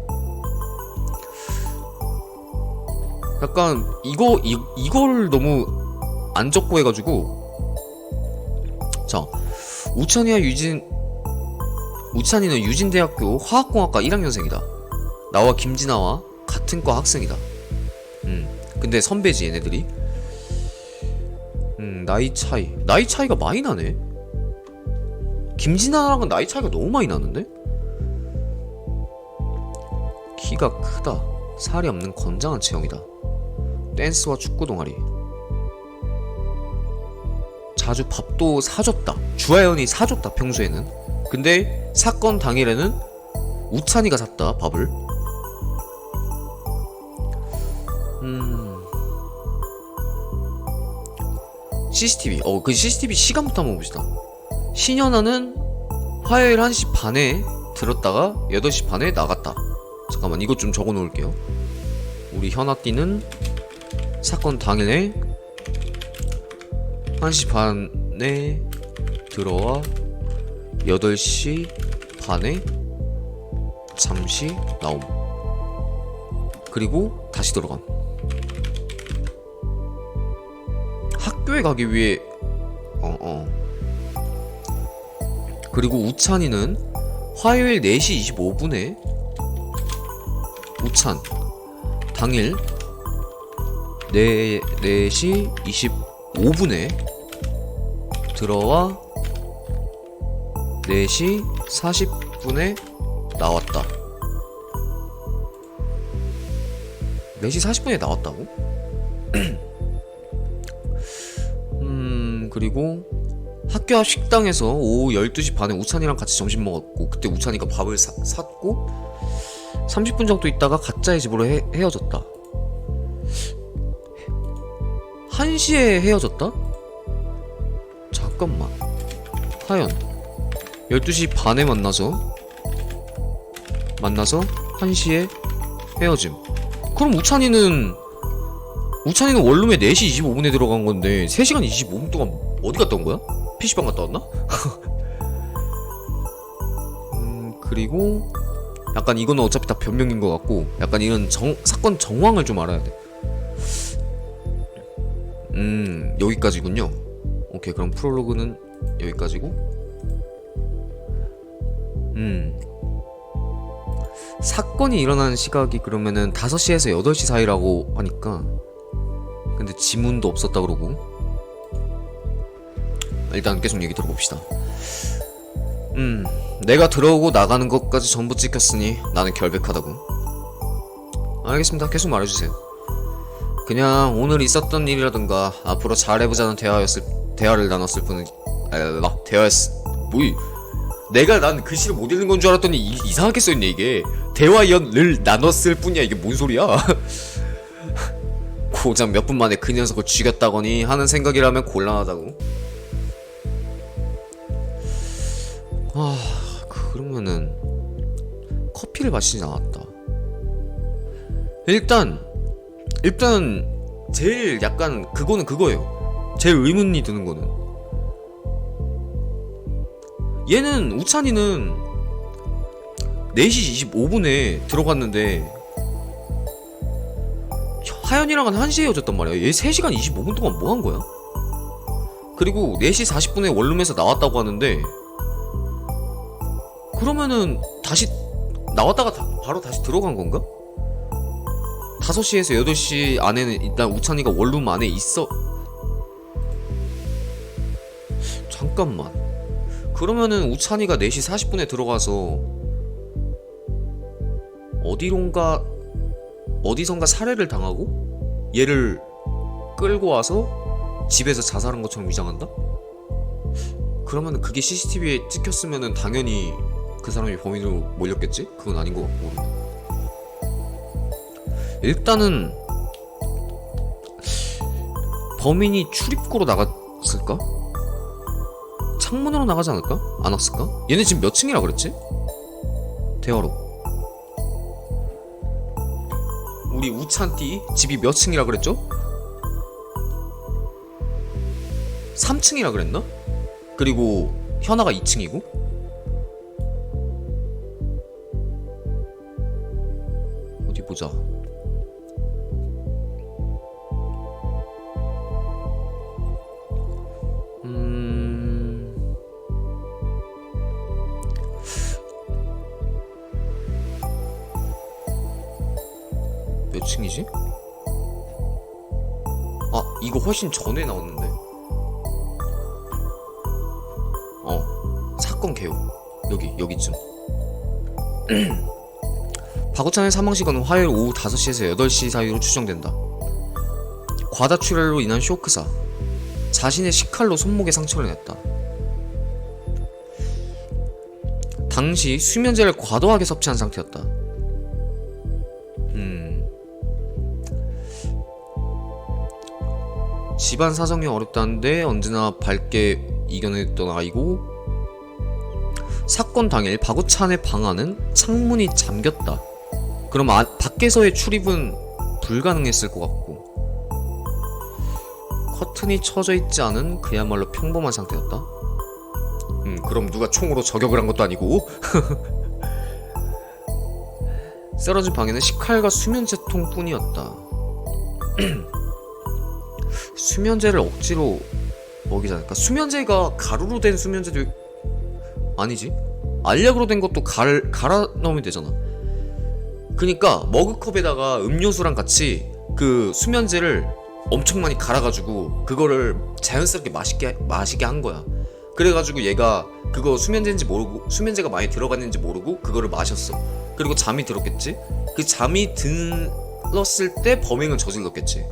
약간 이걸 너무 안 적고 해가지고. 자, 우찬이는 유진대학교 화학공학과 1학년생이다. 나와 김진아와 같은 과 학생이다. 근데 선배지 얘네들이. 나이 차이가 많이 나네. 김진아랑은 나이 차이가 너무 많이 나는데? 키가 크다. 살이 없는 건장한 체형이다. 댄스와 축구 동아리. 자주 밥도 사줬다. 주하연이 사줬다 평소에는. 근데 사건 당일에는 우찬이가 샀다 밥을. CCTV. 그 CCTV 시간부터 한번 봅시다. 신현아는 화요일 1시 반에 들었다가 8시 반에 나갔다. 잠깐만 이것 좀 적어 놓을게요. 우리 현아띠는 사건 당일에 1시 반에 들어와 8시 반에 잠시 나옴. 그리고 다시 들어감. 학교에 가기 위해 그리고 우찬이는 화요일 4시 25분에 우찬 당일 4시 25분에 들어와 4시 40분에 나왔다. 4시 40분에 나왔다고? 그리고 학교 앞 식당에서 오후 12시 반에 우찬이랑 같이 점심 먹었고, 그때 우찬이가 밥을 샀고 30분 정도 있다가 가짜의 집으로 헤어졌다. 1시에 헤어졌다? 잠깐만. 하연 12시 반에 만나서 1시에 헤어짐. 그럼 우찬이는 원룸에 4시 25분에 들어간 건데 3시간 25분 동안 어디 갔다 온 거야? PC방 갔다 왔나? 그리고 약간 이거는 어차피 다 변명인 것 같고, 약간 이런 사건 정황을 좀 알아야 돼. 여기까지군요. 오케이, 그럼 프롤로그는 여기까지고. 사건이 일어난 시각이 그러면은 5시에서 8시 사이라고 하니까, 근데 지문도 없었다 그러고, 일단 계속 얘기 들어봅시다. 내가 들어오고 나가는 것까지 전부 찍혔으니 나는 결백하다고. 알겠습니다. 계속 말해주세요. 그냥 오늘 있었던 일이라든가 앞으로 잘해보자는 대화를 나눴을 뿐. 내가 난 글씨를 못 읽는 건 줄 알았더니 이상하게 써있네 이게. 대화를 나눴을 뿐이야. 이게 뭔 소리야? 고작 몇 분 만에 그 녀석을 죽였다거니 하는 생각이라면 곤란하다고. 그러면은 커피를 마시지 않았다. 일단 제일 약간 그거는 그거예요. 제일 의문이 드는 거는 얘는 우찬이는 4시 25분에 들어갔는데 하연이랑은 1시에 헤어졌단 말이야. 얘 3시간 25분 동안 뭐 한 거야? 그리고 4시 40분에 원룸에서 나왔다고 하는데 그러면은 다시 나왔다가 바로 다시 들어간 건가? 5시에서 8시 안에는 일단 우찬이가 원룸 안에 있어. 잠깐만. 그러면은 우찬이가 4시 40분에 들어가서 어디선가 살해를 당하고 얘를 끌고 와서 집에서 자살한 것처럼 위장한다? 그러면은 그게 CCTV에 찍혔으면은 당연히 그 사람이 범인으로 몰렸겠지? 그건 아닌 것 같고. 일단은 범인이 출입구로 나갔을까? 창문으로 나가지 않을까? 안 왔을까? 얘네 지금 몇 층이라 그랬지? 대화로 우리 우찬띠 집이 몇 층이라 그랬죠? 3층이라 그랬나? 그리고 현아가 2층이고 어디 보자. 몇 층이지? 이거 훨씬 전에 나왔는데? 사건 개요. 여기쯤. 박우찬의 사망 시간은 화요일 오후 5시에서 8시 사이로 추정된다. 과다출혈로 인한 쇼크사. 자신의 식칼로 손목에 상처를 냈다. 당시 수면제를 과도하게 섭취한 상태였다. 집안 사정이 어렵다는데 언제나 밝게 이겨냈던 아이고, 사건 당일 박우찬의 방 안은 창문이 잠겼다. 그럼 밖에서의 출입은 불가능했을 것 같고, 커튼이 쳐져 있지 않은 그야말로 평범한 상태였다. 그럼 누가 총으로 저격을 한 것도 아니고. 쓰러진 방에는 식칼과 수면제통 뿐이었다. 수면제를 억지로 먹이지 않을까? 수면제가 가루로 된 수면제도 아니지? 알약으로 된 것도 갈아 넣으면 되잖아. 그니까 머그컵에다가 음료수랑 같이 그 수면제를 엄청 많이 갈아가지고 그거를 자연스럽게 마시게 한 거야. 그래가지고 얘가 그거 수면제인지 모르고, 수면제가 많이 들어갔는지 모르고 그거를 마셨어. 그리고 잠이 들었겠지? 그 잠이 들었을 때 범행을 저질렀겠지.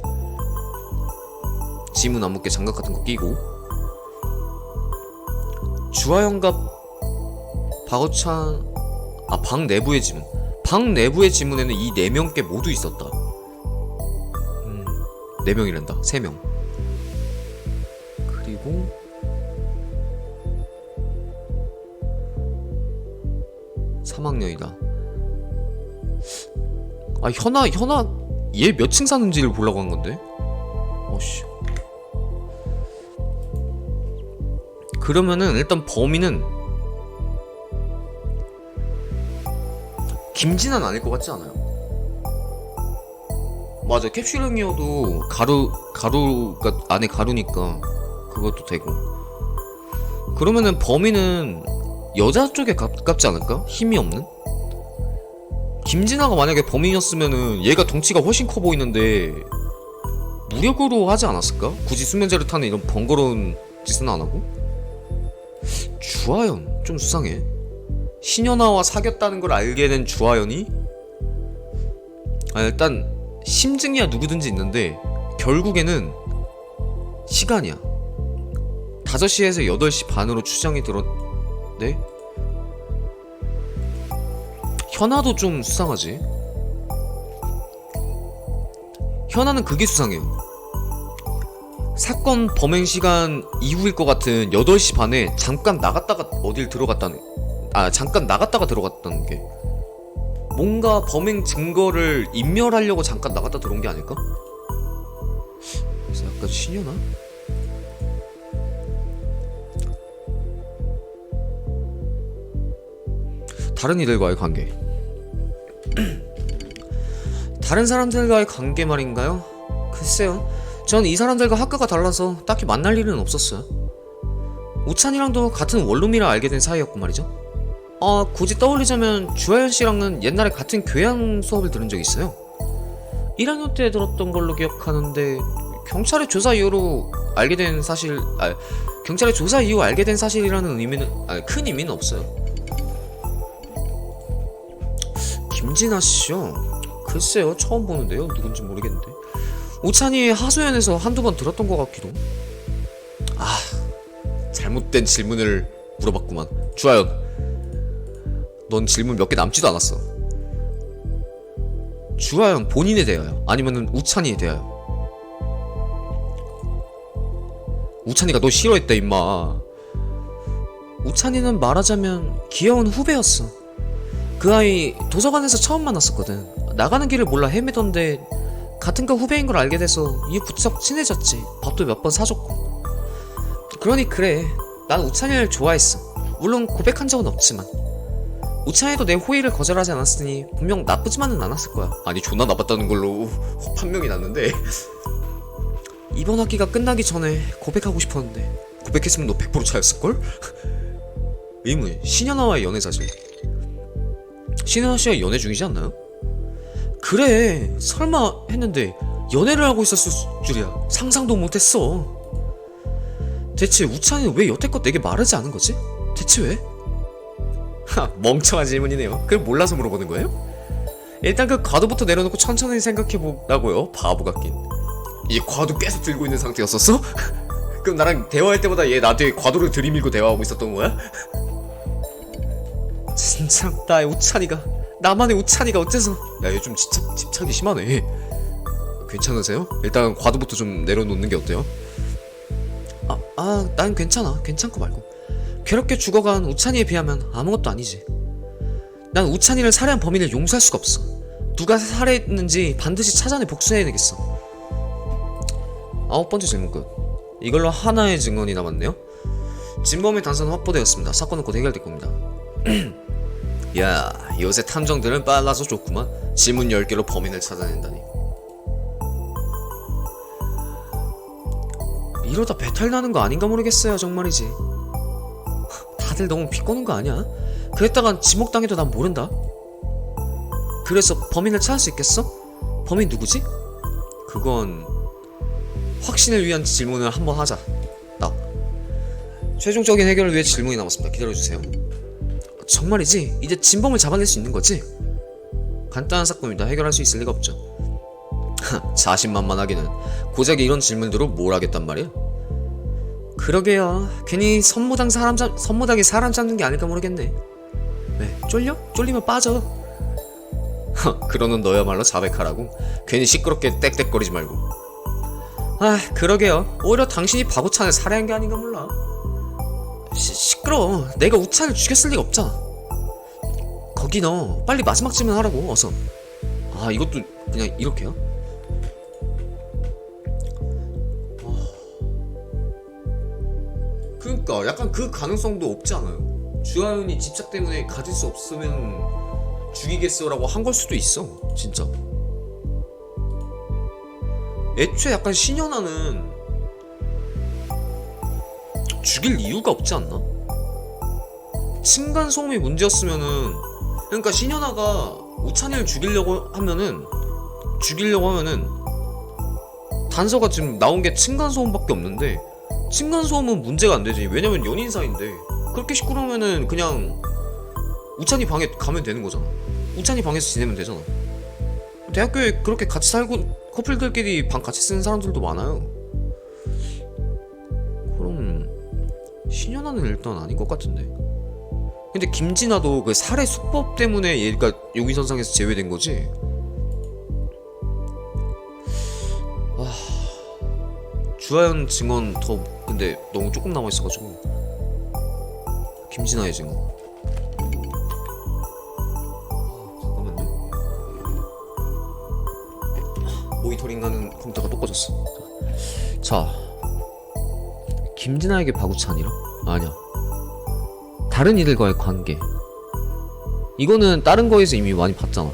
지문 안 묻게 장갑 같은 거 끼고. 주하영과 박우찬, 방 내부의 지문. 방 내부의 지문에는 이 4명께 모두 있었다. 4명이란다. 3명. 그리고 사망년이다. 현아 얘 몇 층 사는지를 보려고 한 건데. 어씨. 그러면은 일단 범인은 김진아는 아닐 것 같지 않아요? 맞아, 캡슐형이어도 가루가 안에 가루니까 그것도 되고. 그러면은 범인은 여자 쪽에 가깝지 않을까? 힘이 없는? 김진아가 만약에 범인이었으면은 얘가 덩치가 훨씬 커 보이는데 무력으로 하지 않았을까? 굳이 수면제를 타는 이런 번거로운 짓은 안 하고? 주하연 좀 수상해. 신현아와 사귀었다는 걸 알게 된 주하연이 일단 심증이야 누구든지 있는데 결국에는 시간이야. 5시에서 8시 반으로 추정이 들었네? 현아도 좀 수상하지. 현아는 그게 수상해요. 사건 범행 시간 이후일 것 같은 8시 반에 잠깐 나갔다가 어딜 들어갔다는 잠깐 나갔다가 들어갔다는 게 뭔가 범행 증거를 인멸하려고 잠깐 나갔다 들어온 게 아닐까? 그래서 약간 신현아? 다른 이들과의 관계 다른 사람들과의 관계 말인가요? 글쎄요, 전 이 사람들과 학교가 달라서 딱히 만날 일은 없었어요. 우찬이랑도 같은 원룸이라 알게 된 사이였고 말이죠. 굳이 떠올리자면 주하연 씨랑은 옛날에 같은 교양 수업을 들은 적이 있어요. 1학년 때 들었던 걸로 기억하는데 경찰의 조사 이후 알게 된 사실이라는 의미는 큰 의미는 없어요. 김진아 씨요? 글쎄요, 처음 보는데요. 누군지 모르겠는데. 우찬이 하소연에서 한두 번 들었던 것 같기도. 잘못된 질문을 물어봤구만. 주하연, 넌 질문 몇 개 남지도 않았어. 주하연 본인에 대하여 아니면은 우찬이에 대하여. 우찬이가 너 싫어했대 임마. 우찬이는 말하자면 귀여운 후배였어. 그 아이 도서관에서 처음 만났었거든. 나가는 길을 몰라 헤매던데 같은 과 후배인 걸 알게 돼서 이후 부쩍 친해졌지. 밥도 몇 번 사줬고. 그러니 그래, 난 우찬이를 좋아했어. 물론 고백한 적은 없지만. 우찬이도 내 호의를 거절하지 않았으니 분명 나쁘지만은 않았을 거야. 아니 존나 나빴다는 걸로 판명이 났는데 이번 학기가 끝나기 전에 고백하고 싶었는데 고백했으면 너 100% 차였을걸? 의문, 신현아와의 연애 사실. 신현아 씨가 연애 중이지 않나요? 그래, 설마 했는데 연애를 하고 있었을 줄이야. 상상도 못했어. 대체 우찬이는 왜 여태껏 내게 말하지 않은 거지? 대체 왜? 멍청한 질문이네요. 그걸 몰라서 물어보는 거예요? 일단 그 과도부터 내려놓고 천천히 생각해보라고요. 바보 같긴. 이 과도 계속 들고 있는 상태였었어? 그럼 나랑 대화할 때마다 얘 나한테 과도를 들이밀고 대화하고 있었던 거야? 진짜 나의 우찬이가, 나만의 우찬이가 어째서. 야, 얘 좀 집착이 심하네. 괜찮으세요? 일단 과도부터 좀 내려놓는 게 어때요? 난 괜찮아. 괜찮고 말고. 괴롭게 죽어간 우찬이에 비하면 아무것도 아니지. 난 우찬이를 살해한 범인을 용서할 수가 없어. 누가 살해했는지 반드시 찾아내 복수해야 되겠어. 9번째 질문 끝. 이걸로 하나의 증언이 남았네요. 진범의 단서는 확보되었습니다. 사건은 곧 해결될 겁니다. 야, 요새 탐정들은 빨라서 좋구만. 지문 10개로 범인을 찾아낸다니. 이러다 배탈 나는 거 아닌가 모르겠어요. 정말이지. 다들 너무 비꼬는 거 아니야? 그랬다간 지목당해도 난 모른다. 그래서 범인을 찾을 수 있겠어? 범인 누구지? 그건 확신을 위한 질문을 한번 하자. 최종적인 해결을 위해 질문이 남았습니다. 기다려주세요. 정말이지? 이제 진범을 잡아낼 수 있는 거지? 간단한 사건입니다. 해결할 수 있을 리가 없죠. 자신만만하기는. 고작 이런 질문으로 뭘 하겠단 말이야? 그러게요. 괜히 선무당이 사람 잡는 게 아닐까 모르겠네. 왜? 쫄려? 쫄리면 빠져. 그러는 너야말로 자백하라고. 괜히 시끄럽게 떽떽거리지 말고. 그러게요. 오히려 당신이 바보찬을 살해한 게 아닌가 몰라. 시끄러워. 내가 우찬을 죽였을 리가 없잖아. 거기 너 빨리 마지막 질문 하라고. 어서. 이것도 그냥 이렇게요? 그러니까 약간 그 가능성도 없지 않아요? 주하연이 집착 때문에 가질 수 없으면 죽이겠어라고 한 걸 수도 있어. 진짜. 애초에 약간 신현아는 죽일 이유가 없지 않나? 층간소음이 문제였으면은, 그러니까 신현아가 우찬이를 죽이려고 하면은 단서가 지금 나온 게 층간소음밖에 없는데 층간소음은 문제가 안 되지. 왜냐면 연인 사이인데 그렇게 시끄러우면은 그냥 우찬이 방에 가면 되는 거잖아. 우찬이 방에서 지내면 되잖아. 대학교에 그렇게 같이 살고 커플들끼리 방 같이 쓰는 사람들도 많아요. 그럼 신현아는 일단 아닌 것 같은데. 근데 김진아도 그 살해 수법 때문에 얘가 용의선상에서 제외된 거지. 주하연 증언 더 근데 너무 조금 남아있어가지고. 김진아의 증언. 잠깐만요. 모니터링하는 컴퓨터가 또 꺼졌어. 자, 김진아에게 박우찬이라? 아니야. 다른 이들과의 관계. 이거는 다른 거에서 이미 많이 봤잖아.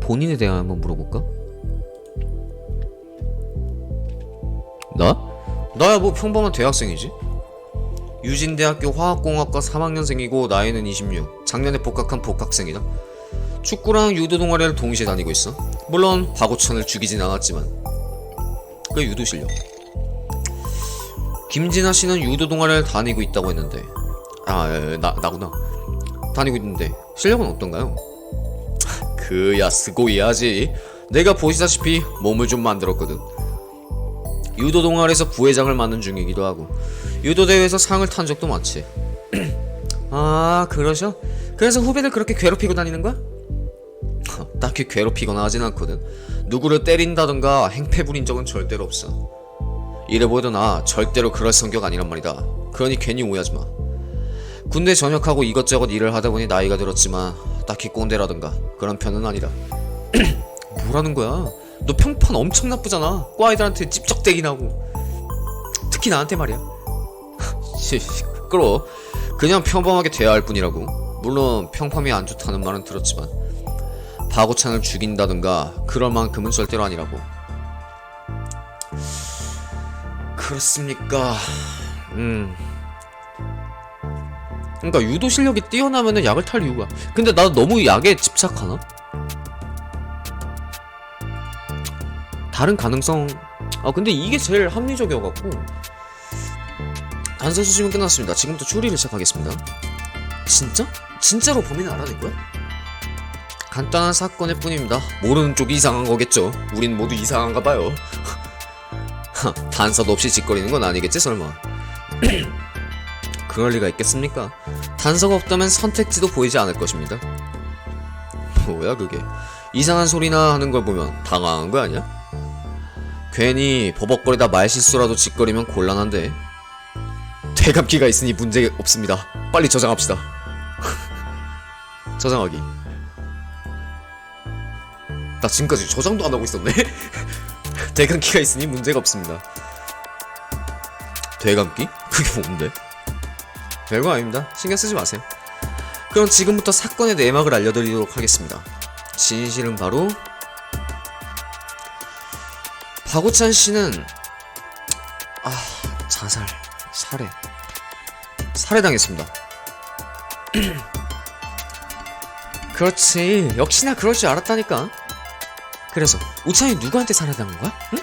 본인에 대해 한번 물어볼까? 나? 나야 뭐 평범한 대학생이지. 유진대학교 화학공학과 3학년생이고 나이는 26. 작년에 복학한 복학생이다. 축구랑 유도 동아리를 동시에 다니고 있어. 물론 박우천을 죽이진 않았지만 그 유도 실력. 김진아 씨는 유도 동아리를 다니고 있다고 했는데 나구나. 다니고 있는데 실력은 어떤가요? 그야 스고이하지. 내가 보시다시피 몸을 좀 만들었거든. 유도 동아리에서 부회장을 맡는 중이기도 하고 유도 대회에서 상을 탄 적도 많지. 아 그러셔? 그래서 후배들 그렇게 괴롭히고 다니는 거야? 딱히 괴롭히거나 하진 않거든. 누구를 때린다던가 행패 부린 적은 절대로 없어. 이래 보여도 나 절대로 그럴 성격 아니란 말이다. 그러니 괜히 오해하지 마. 군대 전역하고 이것저것 일을 하다 보니 나이가 들었지만 딱히 꼰대라던가 그런 편은 아니다. 뭐라는 거야? 너 평판 엄청 나쁘잖아. 과 애들한테 찝쩍대기 나고. 특히 나한테 말이야. 시끄러워. 그냥 평범하게 대화할 뿐이라고. 물론 평판이 안 좋다는 말은 들었지만 박우찬을 죽인다던가 그럴 만큼은 절대로 아니라고. 그렇습니까? 그러니까 유도 실력이 뛰어나면은 약을 탈 이유가. 근데 나도 너무 약에 집착하나? 다른 가능성. 근데 이게 제일 합리적이어갖고. 단서 수집은 끝났습니다. 지금부터 추리를 시작하겠습니다. 진짜? 진짜로 범인을 알아낸 거야? 간단한 사건일 뿐입니다. 모르는 쪽이 이상한 거겠죠. 우린 모두 이상한가 봐요. 단서도 없이 짓거리는 건 아니겠지 설마. 그럴 리가 있겠습니까? 단서가 없다면 선택지도 보이지 않을 것입니다. 뭐야 그게? 이상한 소리나 하는 걸 보면 당황한 거 아니야? 괜히 버벅거리다 말실수라도 짓거리면 곤란한데. 대감기가 있으니 문제 없습니다. 빨리 저장합시다. 저장하기. 나 지금까지 저장도 안 하고 있었네. 대감기가 있으니 문제가 없습니다. 대감기? 그게 뭔데? 별거 아닙니다. 신경 쓰지 마세요. 그럼 지금부터 사건의 내막을 알려드리도록 하겠습니다. 진실은 바로 박우찬 씨는 살해당했습니다. 그렇지. 역시나 그럴 줄 알았다니까. 그래서 우찬이 누구한테 살해당한 거야? 응?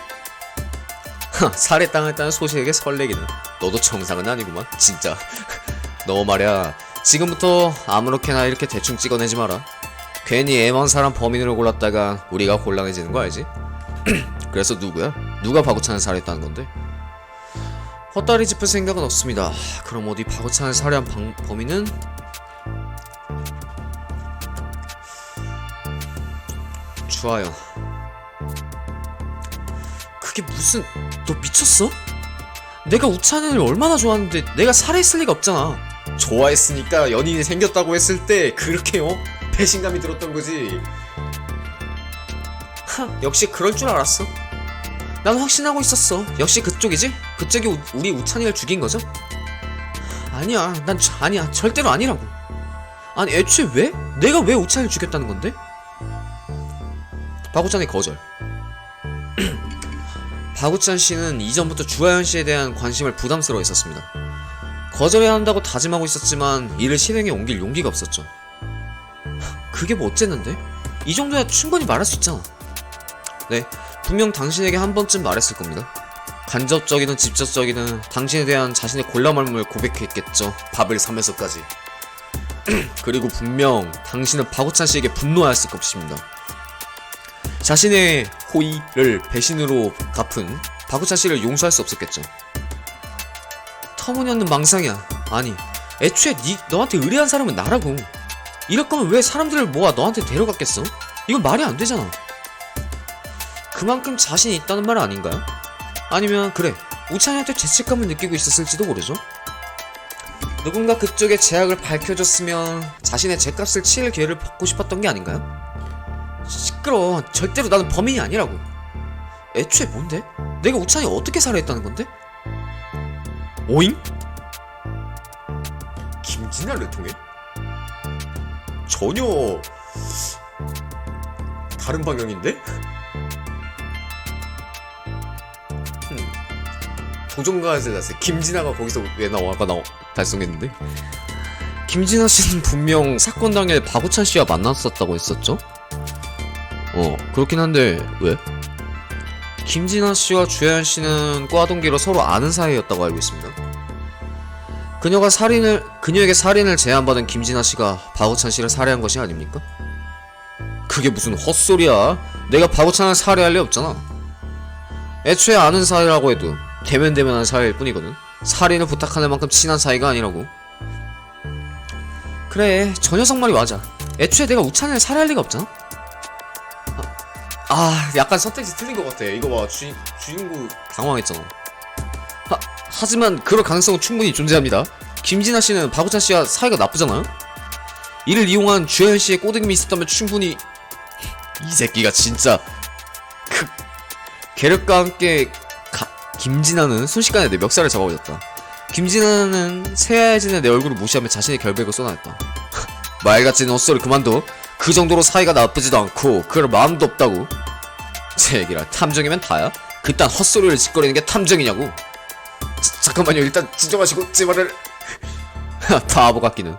살해당했다는 소식에 설레기는. 너도 정상은 아니구만 진짜. 너 말야 지금부터 아무렇게나 이렇게 대충 찍어내지 마라. 괜히 애먼 사람 범인으로 골랐다가 우리가 곤란해지는 거 알지? 그래서 누구야? 누가 박우찬을 살해했다는 건데? 헛다리 짚을 생각은 없습니다. 그럼 어디 박우찬을 살해한 범인은? 주하연. 그게 무슨... 너 미쳤어? 내가 우찬을 얼마나 좋아하는데 내가 살해했을 리가 없잖아. 좋아했으니까 연인이 생겼다고 했을 때 그렇게 배신감이 들었던 거지. 역시 그럴 줄 알았어. 난 확신하고 있었어. 역시 그쪽이지? 그쪽이 우리 우찬이를 죽인 거죠? 아니야. 아니야. 절대로 아니라고. 아니 애초에 왜? 내가 왜 우찬이를 죽였다는 건데? 박우찬의 거절. 박우찬 씨는 이전부터 주하연 씨에 대한 관심을 부담스러워 했었습니다. 거절해야 한다고 다짐하고 있었지만 이를 실행에 옮길 용기가 없었죠. 그게 뭐 어쨌는데? 이 정도야 충분히 말할 수 있잖아. 네, 분명 당신에게 한 번쯤 말했을 겁니다. 간접적이든 직접적이든 당신에 대한 자신의 골라말음을 고백했겠죠. 밥을 사면서까지. 그리고 분명 당신은 바구찬 씨에게 분노하였을 것입니다. 자신의 호의를 배신으로 갚은 바구찬 씨를 용서할 수 없었겠죠. 터무니없는 망상이야. 아니, 애초에 너한테 의뢰한 사람은 나라고. 이럴 거면 왜 사람들을 모아 너한테 데려갔겠어? 이건 말이 안 되잖아. 그만큼 자신이 있다는 말 아닌가요? 아니면 그래, 우찬이한테 죄책감을 느끼고 있었을지도 모르죠. 누군가 그쪽의 제약을 밝혀줬으면 자신의 죄값을 치를 기회를 받고 싶었던 게 아닌가요? 시끄러워. 절대로 나는 범인이 아니라고. 애초에 뭔데? 내가 우찬이 어떻게 살해했다는 건데? 오잉? 김진아를 통해? 전혀 다른 방향인데? 도전가에서 났어요. 김진아가 거기서 왜 나와가 달성했는데? 김진아 씨는 분명 사건 당일 바구찬 씨와 만났었다고 했었죠? 그렇긴 한데 왜? 김진아 씨와 주혜연 씨는 과 동기로 서로 아는 사이였다고 알고 있습니다. 그녀에게 살인을 제안받은 김진아 씨가 바구찬 씨를 살해한 것이 아닙니까? 그게 무슨 헛소리야. 내가 바구찬을 살해할 리 없잖아. 애초에 아는 사이라고 해도 대면대면한 사이일 뿐이거든. 살인을 부탁하는 만큼 친한 사이가 아니라고. 그래, 저 녀석 말이 맞아. 애초에 내가 우찬이를 살해할 리가 없잖아. 약간 선택지 틀린 것 같아. 이거 봐, 주인공 당황했잖아. 하지만 그럴 가능성은 충분히 존재합니다. 김진아 씨는 바구찬 씨와 사이가 나쁘잖아요? 이를 이용한 주현 씨의 꼬드김이 있었다면 충분히. 이 새끼가 진짜 계력과 함께 김진아는 순식간에 내 멱살을 잡아버렸다. 김진아는 새하얘진 내 얼굴을 무시하며 자신의 결백을 쏟아냈다. 말 같지는 헛소리 그만둬. 그 정도로 사이가 나쁘지도 않고 그럴 마음도 없다고. 제 얘기라 탐정이면 다야? 그딴 헛소리를 짓거리는 게 탐정이냐고. 잠깐만요. 일단 진정하시고 제 말을. 바보 같기는.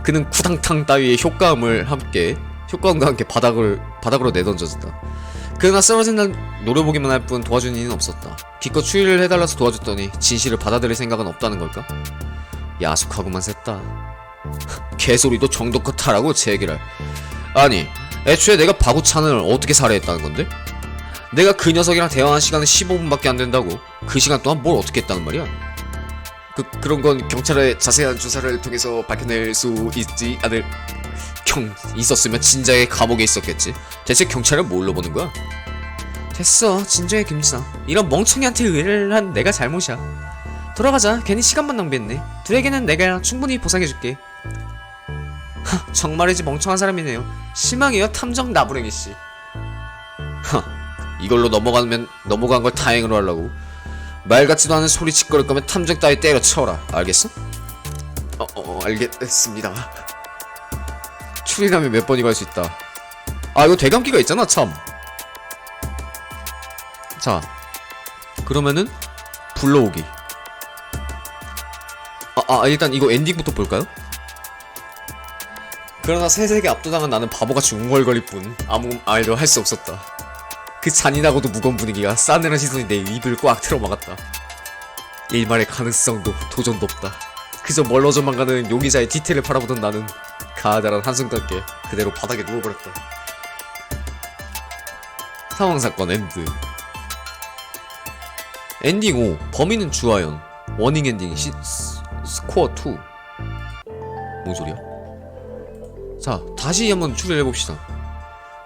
그는 쿠당탕 따위의 효과음과 함께 바닥으로 내던져졌다. 그러나 쓰러진 날 노려보기만 할 뿐 도와주는 이는 없었다. 기껏 추리를 해달라서 도와줬더니 진실을 받아들일 생각은 없다는 걸까? 야속하고만 셌다. 개소리도 정도껏 하라고 제 얘기를. 아니, 애초에 내가 바구찬을 어떻게 살해했다는 건데? 내가 그 녀석이랑 대화한 시간은 15분밖에 안 된다고. 그 시간 동안 뭘 어떻게 했다는 말이야? 그런 건 경찰의 자세한 조사를 통해서 밝혀낼 수 있지 않을. 있었으면 진작에 감옥에 있었겠지. 대체 경찰을 뭘로 보는 거야? 됐어, 진정해 김진아. 이런 멍청이한테 의뢰를 한 내가 잘못이야. 돌아가자. 괜히 시간만 낭비했네. 둘에게는 내가 충분히 보상해줄게. 정말이지 멍청한 사람이네요. 실망이에요, 탐정 나부랭이씨. 이걸로 넘어간 걸 다행으로 하려고. 말 같지도 않은 소리 짓거릴 거면 탐정 따위 때려쳐라. 알겠어? 알겠습니다. 추리라면 몇 번이 갈 수 있다. 이거 대감기가 있잖아, 참. 자, 그러면은 불러오기. 일단 이거 엔딩부터 볼까요? 그러나 세세게 압도당한 나는 바보같이 웅얼거릴 뿐 아무 말도 할 수 없었다. 그 잔인하고도 무거운 분위기가 싸늘한 시선이 내 입을 꽉 틀어막았다. 일말의 가능성도 도전도 없다. 그저 멀어져만 가는 용의자의 디테일을 바라보던 나는 가다란 한순간께 그대로 바닥에 누워버렸다. 상황사건 엔드. 엔딩 5. 범인은 주하연. 워닝 엔딩 스코어 2. 뭔 소리야? 자, 다시 한번 추리를 해봅시다.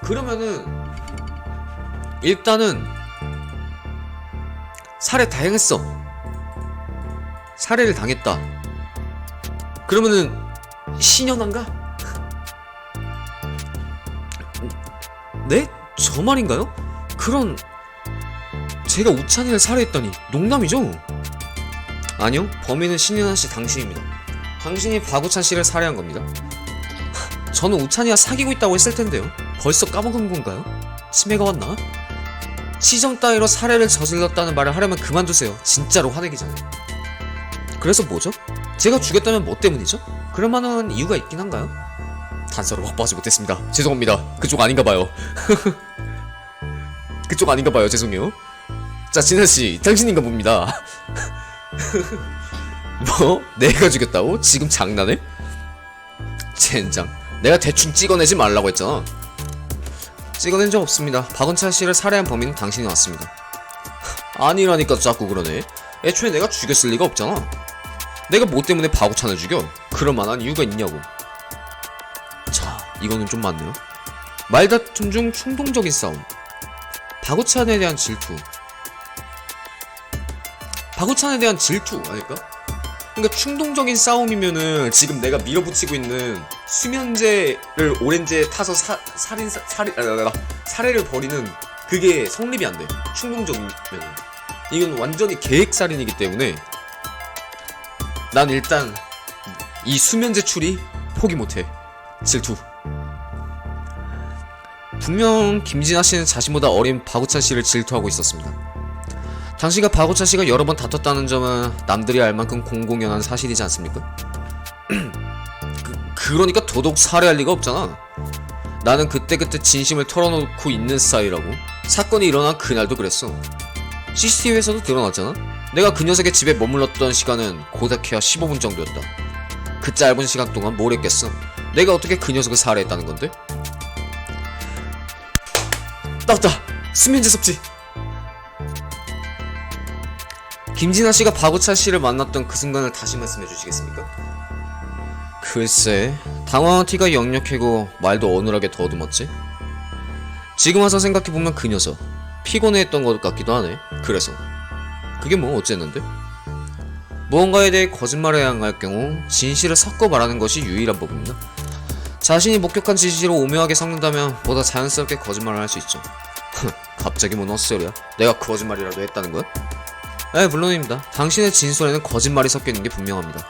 그러면은 일단은 살해 당했어. 살해를 당했다. 그러면은 신현아인가? 네? 저 말인가요? 그런 제가 우찬이를 살해했다니 농담이죠? 아니요, 범인은 신현아씨 당신입니다. 당신이 바구찬씨를 살해한 겁니다. 저는 우찬이와 사귀고 있다고 했을텐데요. 벌써 까먹은 건가요? 치매가 왔나? 시정 따위로 살해를 저질렀다는 말을 하려면 그만두세요. 진짜로 화내기 전에. 그래서 뭐죠? 제가 죽였다면 뭐 때문이죠? 그럴 만한 이유가 있긴 한가요? 단서를 확보하지 못했습니다. 죄송합니다. 그쪽 아닌가봐요. 그쪽 아닌가봐요. 죄송해요. 자, 진아씨, 당신인가 봅니다. 뭐? 내가 죽였다고? 지금 장난해? 젠장, 내가 대충 찍어내지 말라고 했잖아. 찍어낸 적 없습니다. 박은찬 씨를 살해한 범인은 당신이 맞습니다. 아니라니까 자꾸 그러네. 애초에 내가 죽였을 리가 없잖아. 내가 뭐 때문에 박우찬을 죽여? 그럴 만한 이유가 있냐고. 자, 이거는 좀 많네요. 말다툼 중 충동적인 싸움. 박우찬에 대한 질투. 박우찬에 대한 질투 아닐까? 그러니까 충동적인 싸움이면은 지금 내가 밀어붙이고 있는 수면제를 오렌지에 타서 살해를 벌이는 그게 성립이 안 돼. 충동적이면. 이건 완전히 계획살인이기 때문에 난 일단 이 수면제 추리 포기 못해. 질투. 분명 김진아 씨는 자신보다 어린 박우찬 씨를 질투하고 있었습니다. 당시가 박우찬 씨가 여러 번 다퉜다는 점은 남들이 알 만큼 공공연한 사실이지 않습니까? 그러니까 도덕 살해할 리가 없잖아. 나는 그때그때 진심을 털어놓고 있는 스타일이라고. 사건이 일어난 그날도 그랬어. CCTV에서도 드러났잖아. 내가 그 녀석의 집에 머물렀던 시간은 고작해야 15분 정도였다. 그 짧은 시간 동안 뭘 했겠어? 내가 어떻게 그 녀석을 살해했다는 건데? 나왔다! 수면제 섭취! 김진아 씨가 박우찬 씨를 만났던 그 순간을 다시 말씀해 주시겠습니까? 글쎄, 당황한 티가 역력하고 말도 어눌하게 더듬었지? 지금 와서 생각해보면 그 녀석 피곤해했던 것 같기도 하네. 그래서 그게 뭐 어쨌는데? 무언가에 대해 거짓말해야 할 경우 진실을 섞어 말하는 것이 유일한 법입니다. 자신이 목격한 진실을 오묘하게 섞는다면 보다 자연스럽게 거짓말을 할 수 있죠. 갑자기 뭔 헛소리야? 내가 거짓말이라도 했다는 거야? 네, 물론입니다. 당신의 진술에는 거짓말이 섞여있는 게 분명합니다.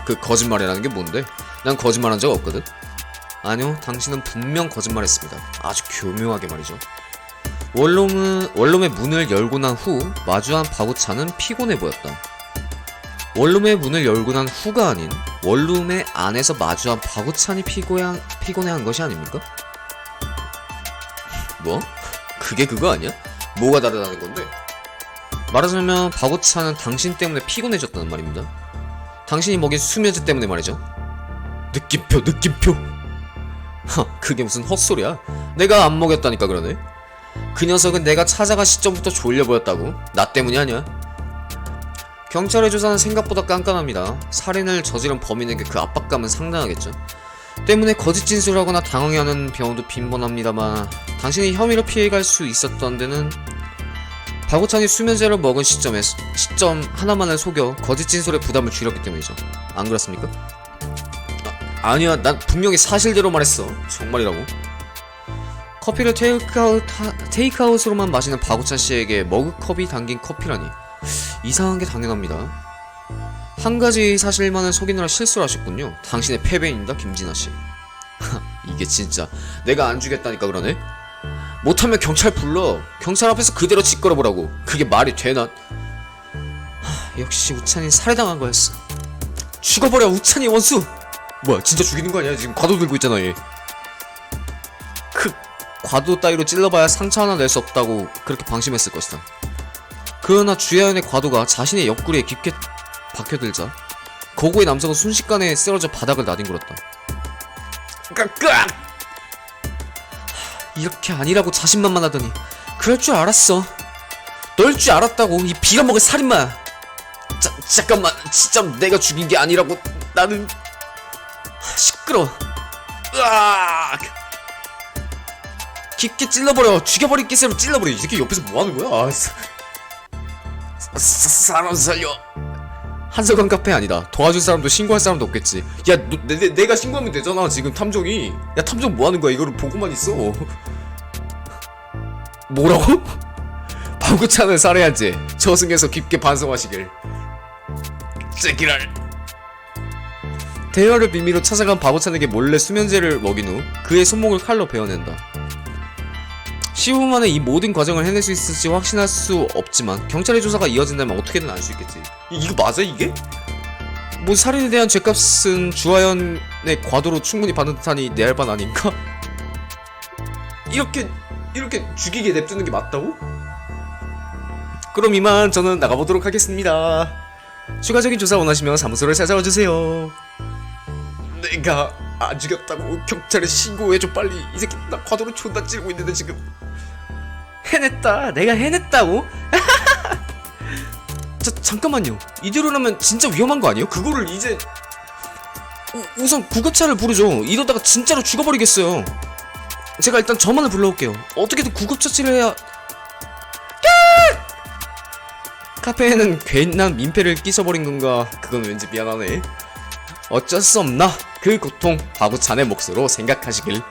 그 거짓말이라는 게 뭔데? 난 거짓말한 적 없거든? 아니요, 당신은 분명 거짓말했습니다. 아주 교묘하게 말이죠. 원룸의 문을 열고 난 후 마주한 박우찬은 피곤해 보였다. 원룸의 문을 열고 난 후가 아닌 원룸의 안에서 마주한 박우찬이 피곤해한 것이 아닙니까? 뭐? 그게 그거 아니야? 뭐가 다르다는 건데? 말하자면 박우찬은 당신 때문에 피곤해졌다는 말입니다. 당신이 먹인 수면제 때문에 말이죠. 느낌표. 그게 무슨 헛소리야. 내가 안 먹였다니까 그러네. 그 녀석은 내가 찾아간 시점부터 졸려 보였다고. 나 때문이 아니야. 경찰의 조사는 생각보다 깐깐합니다. 살인을 저지른 범인에게 그 압박감은 상당하겠죠. 때문에 거짓 진술하거나 당황해하는 경우도 빈번합니다만 당신이 혐의를 피해갈 수 있었던 데는 박우찬이 수면제를 먹은 시점 하나만을 속여 거짓 진술의 부담을 줄였기 때문이죠. 안 그렇습니까? 아니야, 난 분명히 사실대로 말했어. 정말이라고. 커피를 테이크아웃으로만 마시는 박우찬 씨에게 머그컵이 담긴 커피라니 이상한 게 당연합니다. 한 가지 사실만을 속이느라 실수를 하셨군요. 당신의 패배입니다, 김진아 씨. 이게 진짜 내가 안 죽였다니까 그러네. 못하면 경찰 불러. 경찰 앞에서 그대로 짓걸어보라고. 그게 말이 되나? 역시 우찬이 살해당한 거였어. 죽어버려, 우찬이 원수. 뭐야, 진짜 죽이는 거 아니야? 지금 과도 들고 있잖아 얘. 과도 따위로 찔러봐야 상처 하나 낼 수 없다고 그렇게 방심했을 것이다. 그러나 주야연의 과도가 자신의 옆구리에 깊게 박혀들자 거구의 남성은 순식간에 쓰러져 바닥을 나뒹굴었다. 이렇게 아니라고 자신만만하더니 그럴 줄 알았어. 널 줄 알았다고, 이 빌어먹을 살인마. 잠깐만, 진짜 내가 죽인 게 아니라고. 나는 시끄러. 으악! 깊게 찔러버려. 죽여버릴 기세로 찔러버려. 이 새끼 옆에서 뭐하는 거야? 사람 살려. 한석원 카페 아니다. 도와줄 사람도 신고할 사람도 없겠지. 야, 내가 신고하면 되잖아. 지금 탐정이. 야, 탐정 뭐하는 거야? 이거를 보고만 있어. 뭐라고? 박우찬을 살해한지 저승에서 깊게 반성하시길. 새끼랄. 대여를 비밀로 찾아간 박우찬에게 몰래 수면제를 먹인 후 그의 손목을 칼로 베어낸다. 15분 만에 이 모든 과정을 해낼 수 있을지 확신할 수 없지만 경찰의 조사가 이어진다면 어떻게든 알 수 있겠지. 이거 맞아 이게? 뭐 살인에 대한 죗값은 주하연의 과도로 충분히 받는 듯하니 내 할 바 아닌가? 이렇게 이렇게 죽이게 냅두는 게 맞다고? 그럼 이만 저는 나가보도록 하겠습니다. 추가적인 조사 원하시면 사무소를 찾아와 주세요. 내가 안 죽였다고 경찰에 신고해줘 빨리. 이 새끼 나 과도로 존나 찌르고 있는데 지금. 해냈다. 내가 해냈다고? 잠깐만요. 이대로라면 진짜 위험한 거 아니에요? 그거를 이제 우선 구급차를 부르죠. 이러다가 진짜로 죽어버리겠어요. 제가 일단 저만을 불러올게요. 어떻게든 구급처치를 해야. 카페에는 괜한 민폐를 끼쳐버린 건가? 그건 왠지 미안하네. 어쩔 수 없나? 그 고통 바구찬의 몫으로 생각하시길.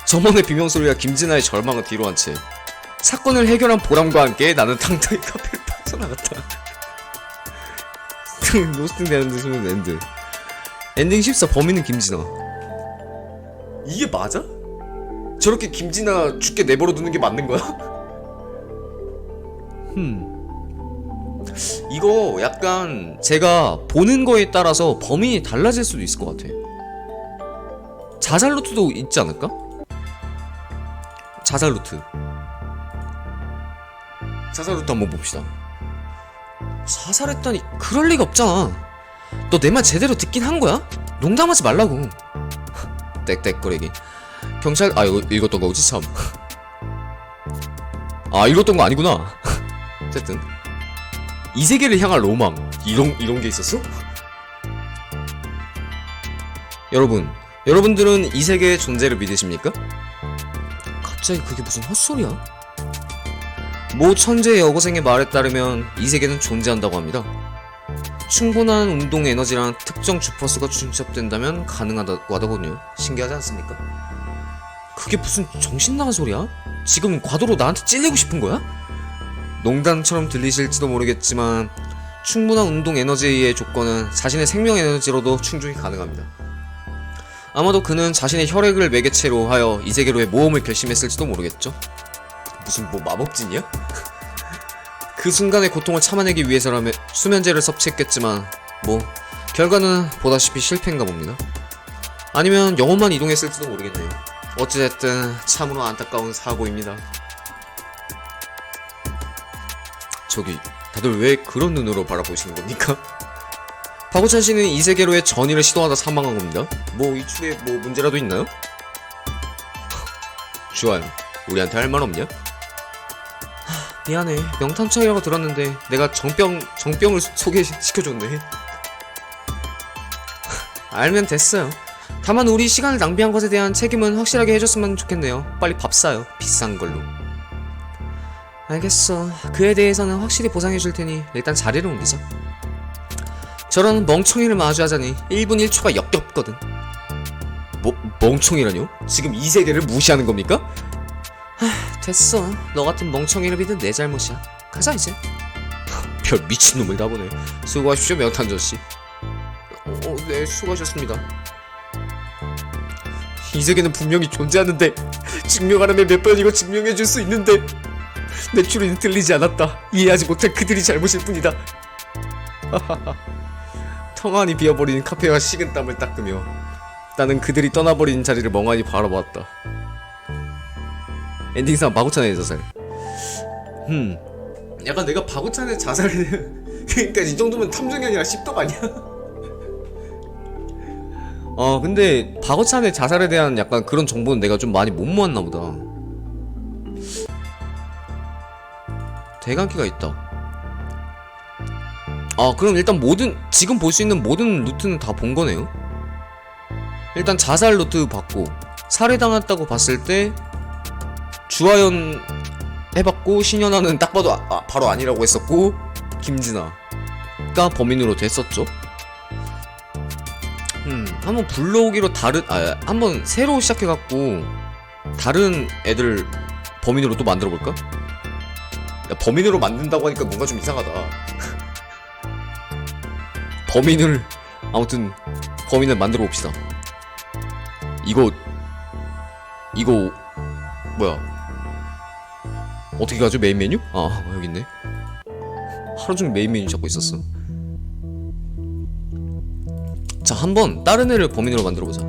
저만의 비명소리와 김진아의 절망을 뒤로 한 채 사건을 해결한 보람과 함께 나는 당당히 카페를 빠져나갔다. 로스팅 되는 듯은 엔드. 엔딩 14 범인은 김진아. 이게 맞아? 저렇게 김진아 죽게 내버려 두는 게 맞는 거야? 이거 약간 제가 보는 거에 따라서 범인이 달라질 수도 있을 것 같아. 자살 루트도 있지 않을까? 자살 루트 한번 봅시다. 자살했다니 그럴 리가 없잖아. 너 내 말 제대로 듣긴 한 거야? 농담하지 말라고. 땡땡거리기. 경찰 이거 읽었던 거지 참. 읽었던 거 아니구나. 어쨌든 이 세계를 향한 로망 이런 게 있었어? 여러분들은 이 세계의 존재를 믿으십니까? 갑자기 그게 무슨 헛소리야? 모 천재의 여고생의 말에 따르면 이 세계는 존재한다고 합니다. 충분한 운동 에너지랑 특정 주파수가 중첩된다면 가능하다고 하더군요. 신기하지 않습니까? 그게 무슨 정신 나간 소리야? 지금 과도로 나한테 찔리고 싶은 거야? 농담처럼 들리실지도 모르겠지만 충분한 운동 에너지의 조건은 자신의 생명 에너지로도 충족이 가능합니다. 아마도 그는 자신의 혈액을 매개체로 하여 이 세계로의 모험을 결심했을지도 모르겠죠. 무슨 마법진이야? 그 순간의 고통을 참아내기 위해서라면 수면제를 섭취했겠지만 결과는 보다시피 실패인가 봅니다. 아니면 영혼만 이동했을지도 모르겠네요. 어찌됐든 참으로 안타까운 사고입니다. 저기 다들 왜 그런 눈으로 바라보시는 겁니까? 박우찬 씨는 이 세계로의 전이를 시도하다 사망한 겁니다. 이 축에 문제라도 있나요? 주아야, 우리한테 할 말 없냐? 미안해. 명탐정이라고 들었는데 내가 정병을 소개시켜줬네. 알면 됐어요. 다만 우리 시간을 낭비한 것에 대한 책임은 확실하게 해줬으면 좋겠네요. 빨리 밥 사요. 비싼 걸로. 알겠어. 그에 대해서는 확실히 보상해줄 테니 일단 자리를 옮기자. 저런 멍청이를 마주하자니 1분 1초가 역겹거든. 멍청이라뇨? 지금 이 세계를 무시하는 겁니까? 됐어. 너 같은 멍청이를 믿은 내 잘못이야. 가자 이제. 별 미친놈을 다 보네. 수고하십시오 명탄저씨. 네 수고하셨습니다. 이 세계는 분명히 존재하는데 증명하려면 몇 번이고 증명해줄 수 있는데 내 추리는 들리지 않았다. 이해하지 못할 그들이 잘못일 뿐이다. 텅하니 비어버린 카페와 식은땀을 닦으며 나는 그들이 떠나버린 자리를 멍하니 바라보았다. 엔딩상 바구찬의 자살. 약간 내가 바구찬의 자살을 그러니까 이 정도면 탐정이 아니라 씹덕 아니야? 근데 바구찬의 자살에 대한 약간 그런 정보는 내가 좀 많이 못 모았나 보다. 대강기가 있다. 그럼 일단 지금 볼 수 있는 모든 루트는 다 본 거네요. 일단 자살 루트 봤고 살해당했다고 봤을 때 주하연 해봤고 신현아는 딱 봐도 바로 아니라고 했었고 김진아가 범인으로 됐었죠. 한번 불러오기로 한번 새로 시작해갖고 다른 애들 범인으로 또 만들어볼까? 야, 범인으로 만든다고 하니까 뭔가 좀 이상하다. 범인을 만들어봅시다. 이거 뭐야 어떻게 가죠? 메인 메뉴? 여기 있네. 하루 종일 메인 메뉴 잡고 있었어. 자, 한번 다른 애를 범인으로 만들어보자.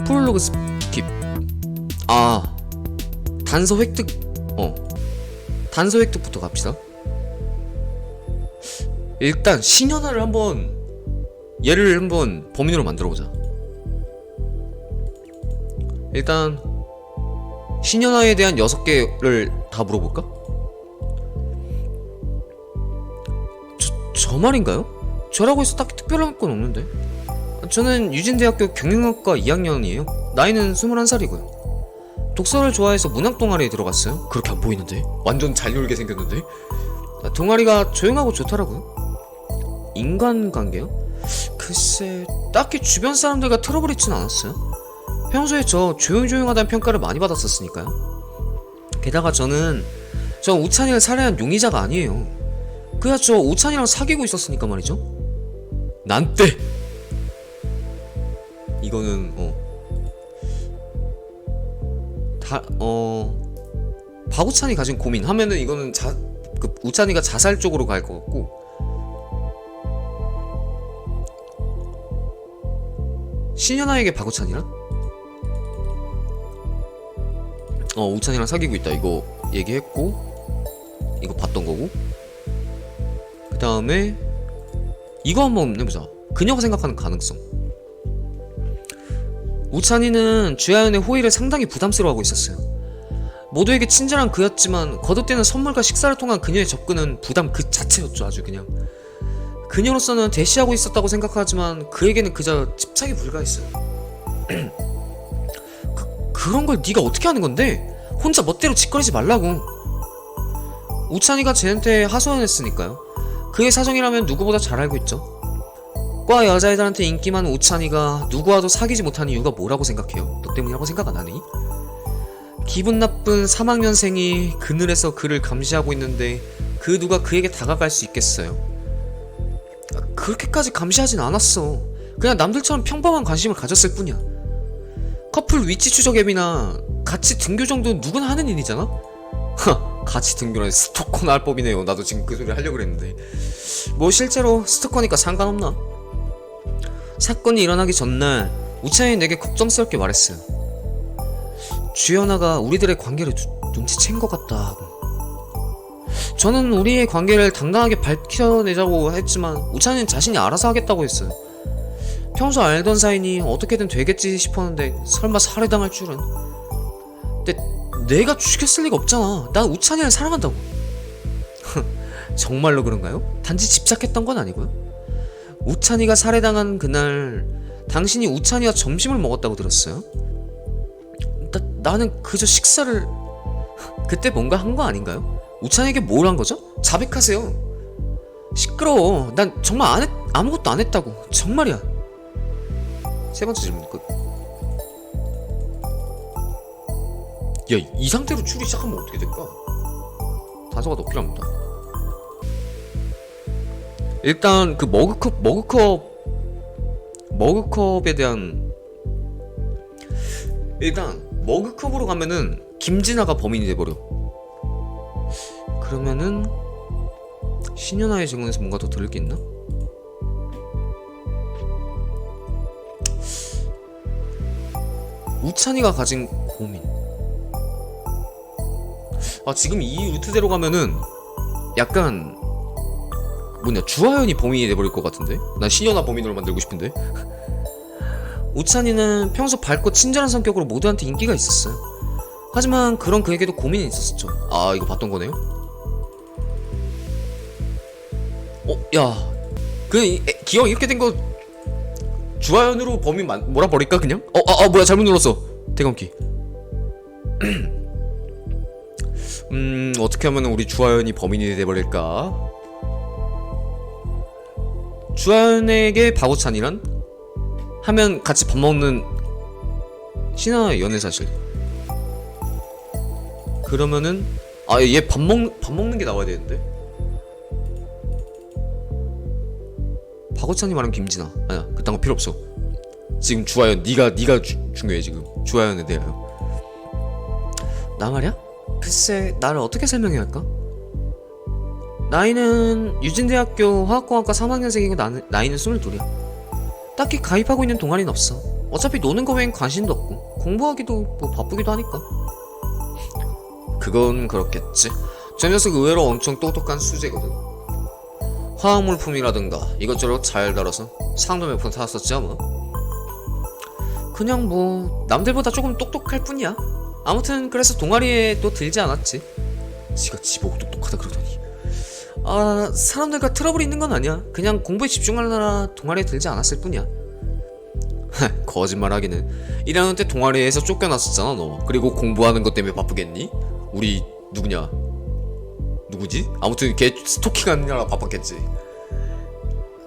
프롤로그 스킵. 아, 단서 획득. 단서 획득부터 갑시다. 일단 신현아를 한번, 얘를 한번 범인으로 만들어보자. 일단 신현아에 대한 6개를 다 물어볼까? 저 말인가요? 저라고 해서 딱히 특별한 건 없는데. 저는 유진대학교 경영학과 2학년이에요. 나이는 21살이고요. 독서를 좋아해서 문학 동아리에 들어갔어요. 그렇게 안 보이는데? 완전 잘 놀게 생겼는데? 동아리가 조용하고 좋더라고요. 인간관계요? 글쎄, 딱히 주변 사람들과 트러블 있진 않았어요. 평소에 저 조용조용하다는 평가를 많이 받았었으니까요. 게다가 저 우찬이를 살해한 용의자가 아니에요. 그야 저 우찬이랑 사귀고 있었으니까 말이죠. 난때 이거는 박우찬이 가진 고민 하면은 이거는 우찬이가 자살 쪽으로 갈 것 같고, 신현아에게 박우찬이랑? 우찬이랑 사귀고 있다 이거 얘기했고, 이거 봤던 거고, 그 다음에 이거 한번 해보자. 그녀가 생각하는 가능성. 우찬이는 주하연의 호의를 상당히 부담스러워하고 있었어요. 모두에게 친절한 그였지만 거듭되는 선물과 식사를 통한 그녀의 접근은 부담 그 자체였죠. 아주 그냥 그녀로서는 대시하고 있었다고 생각하지만 그에게는 그저 집착이 불과했어요. 그런 걸 네가 어떻게 하는 건데? 혼자 멋대로 짓거리지 말라고. 우찬이가 쟤한테 하소연했으니까요. 그의 사정이라면 누구보다 잘 알고 있죠. 과 여자애들한테 인기 많은 우찬이가 누구와도 사귀지 못하는 이유가 뭐라고 생각해요? 너 때문이라고 생각 안 하니? 기분 나쁜 3학년생이 그늘에서 그를 감시하고 있는데 그 누가 그에게 다가갈 수 있겠어요? 그렇게까지 감시하진 않았어. 그냥 남들처럼 평범한 관심을 가졌을 뿐이야. 커플 위치 추적 앱이나 같이 등교 정도는 누구나 하는 일이잖아? 같이 등교라니 스토커나 할 법이네요. 나도 지금 그 소리 하려고 그랬는데 뭐 실제로 스토커니까 상관없나? 사건이 일어나기 전날 우찬이 내게 걱정스럽게 말했어요. 주연아가 우리들의 관계를 눈치챈 것 같다고. 저는 우리의 관계를 당당하게 밝혀내자고 했지만 우찬이는 자신이 알아서 하겠다고 했어요. 평소 알던 사이니 어떻게든 되겠지 싶었는데 설마 살해당할 줄은. 근데 내가 죽였을 리가 없잖아. 난 우찬이를 사랑한다고. 정말로 그런가요? 단지 집착했던 건 아니고요. 우찬이가 살해당한 그날 당신이 우찬이와 점심을 먹었다고 들었어요. 나는 그저 식사를... 그때 뭔가 한 거 아닌가요? 우찬이에게 뭘 한 거죠? 자백하세요. 시끄러워. 난 정말 아무것도 안 했다고. 정말이야. 세 번째 질문 끝. 야, 이 상태로 추리 시작하면 어떻게 될까? 단서가 더 필요합니다. 일단 그 머그컵에 대한, 일단 머그컵으로 가면은 김진아가 범인이 돼버려. 그러면은 신현아의 증언에서 뭔가 더 들을 게 있나? 우찬이가 가진 고민. 지금 이 루트대로 가면은 약간 주하연이 범인이 돼버릴 것 같은데? 난 신현아 범인으로 만들고 싶은데? 우찬이는 평소 밝고 친절한 성격으로 모두한테 인기가 있었어요. 하지만 그런 그에게도 고민이 있었죠. 이거 봤던 거네요? 야, 기왕 이렇게 된 거 주하연으로 범인 몰아버릴까 그냥? 뭐야, 잘못 눌렀어. 대감기. 어떻게 하면 우리 주하연이 범인이 돼버릴까? 주하연에게 박우찬이란? 하면 같이 밥 먹는 신하의 연애 사실. 그러면은 얘 밥 먹는 게 나와야 되는데. 박우찬이 말한 김진아. 아니야, 그딴 거 필요 없어. 지금 주하연, 네가 중요해. 지금 주하연에 대하여. 나 말이야? 글쎄, 나를 어떻게 설명해야 할까? 나이는 유진대학교 화학공학과 3학년생이고 나이는 22이야. 딱히 가입하고 있는 동아리는 없어. 어차피 노는 거 외엔 관심도 없고. 공부하기도 뭐 바쁘기도 하니까. 그건 그렇겠지. 저 녀석 의외로 엄청 똑똑한 수재거든. 화학물품이라든가 이것저것 잘 다뤄서 상도 몇 번 타왔었지 아마. 그냥 뭐 남들보다 조금 똑똑할 뿐이야. 아무튼 그래서 동아리에 또 들지 않았지. 지가 지보고 똑똑하다 그러더니. 아, 사람들과 트러블이 있는 건 아니야. 그냥 공부에 집중하느라 동아리에 들지 않았을 뿐이야. 거짓말 하기는 1학년 때 동아리에서 쫓겨났었잖아 너. 그리고 공부하는 것 때문에 바쁘겠니? 우리 누구냐? 누구지? 아무튼 걔 스토킹하느라 바빴겠지.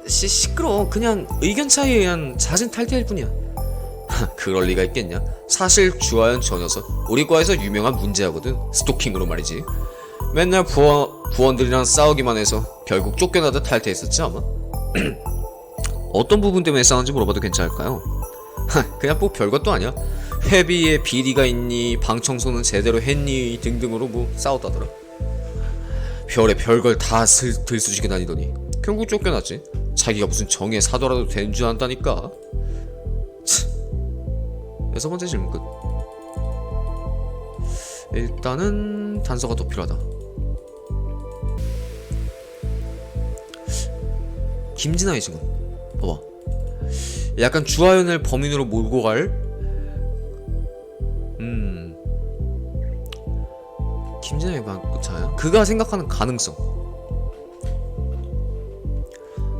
시끄러워. 그냥 의견 차이에 의한 잦은 탈퇴일 뿐이야. 그럴 리가 있겠냐? 사실 주하연 저 녀석 우리 과에서 유명한 문제하거든. 스토킹으로 말이지. 맨날 부원들이랑 싸우기만 해서 결국 쫓겨나다 탈퇴했었지 아마. 어떤 부분 때문에 싸웠는지 물어봐도 괜찮을까요? 그냥 뭐 별것도 아니야. 회비에 비리가 있니, 방 청소는 제대로 했니 등등으로 뭐 싸웠다더라. 별의 별걸 다 들쑤시게 다니더니 결국 쫓겨났지. 자기가 무슨 정의 사도라도 된 줄 안다니까. 6번째 질문 끝. 일단은 단서가 더 필요하다. 김진아의 증언 봐봐. 약간 주하연을 범인으로 몰고 갈 김진아의 반구차야? 그가 생각하는 가능성.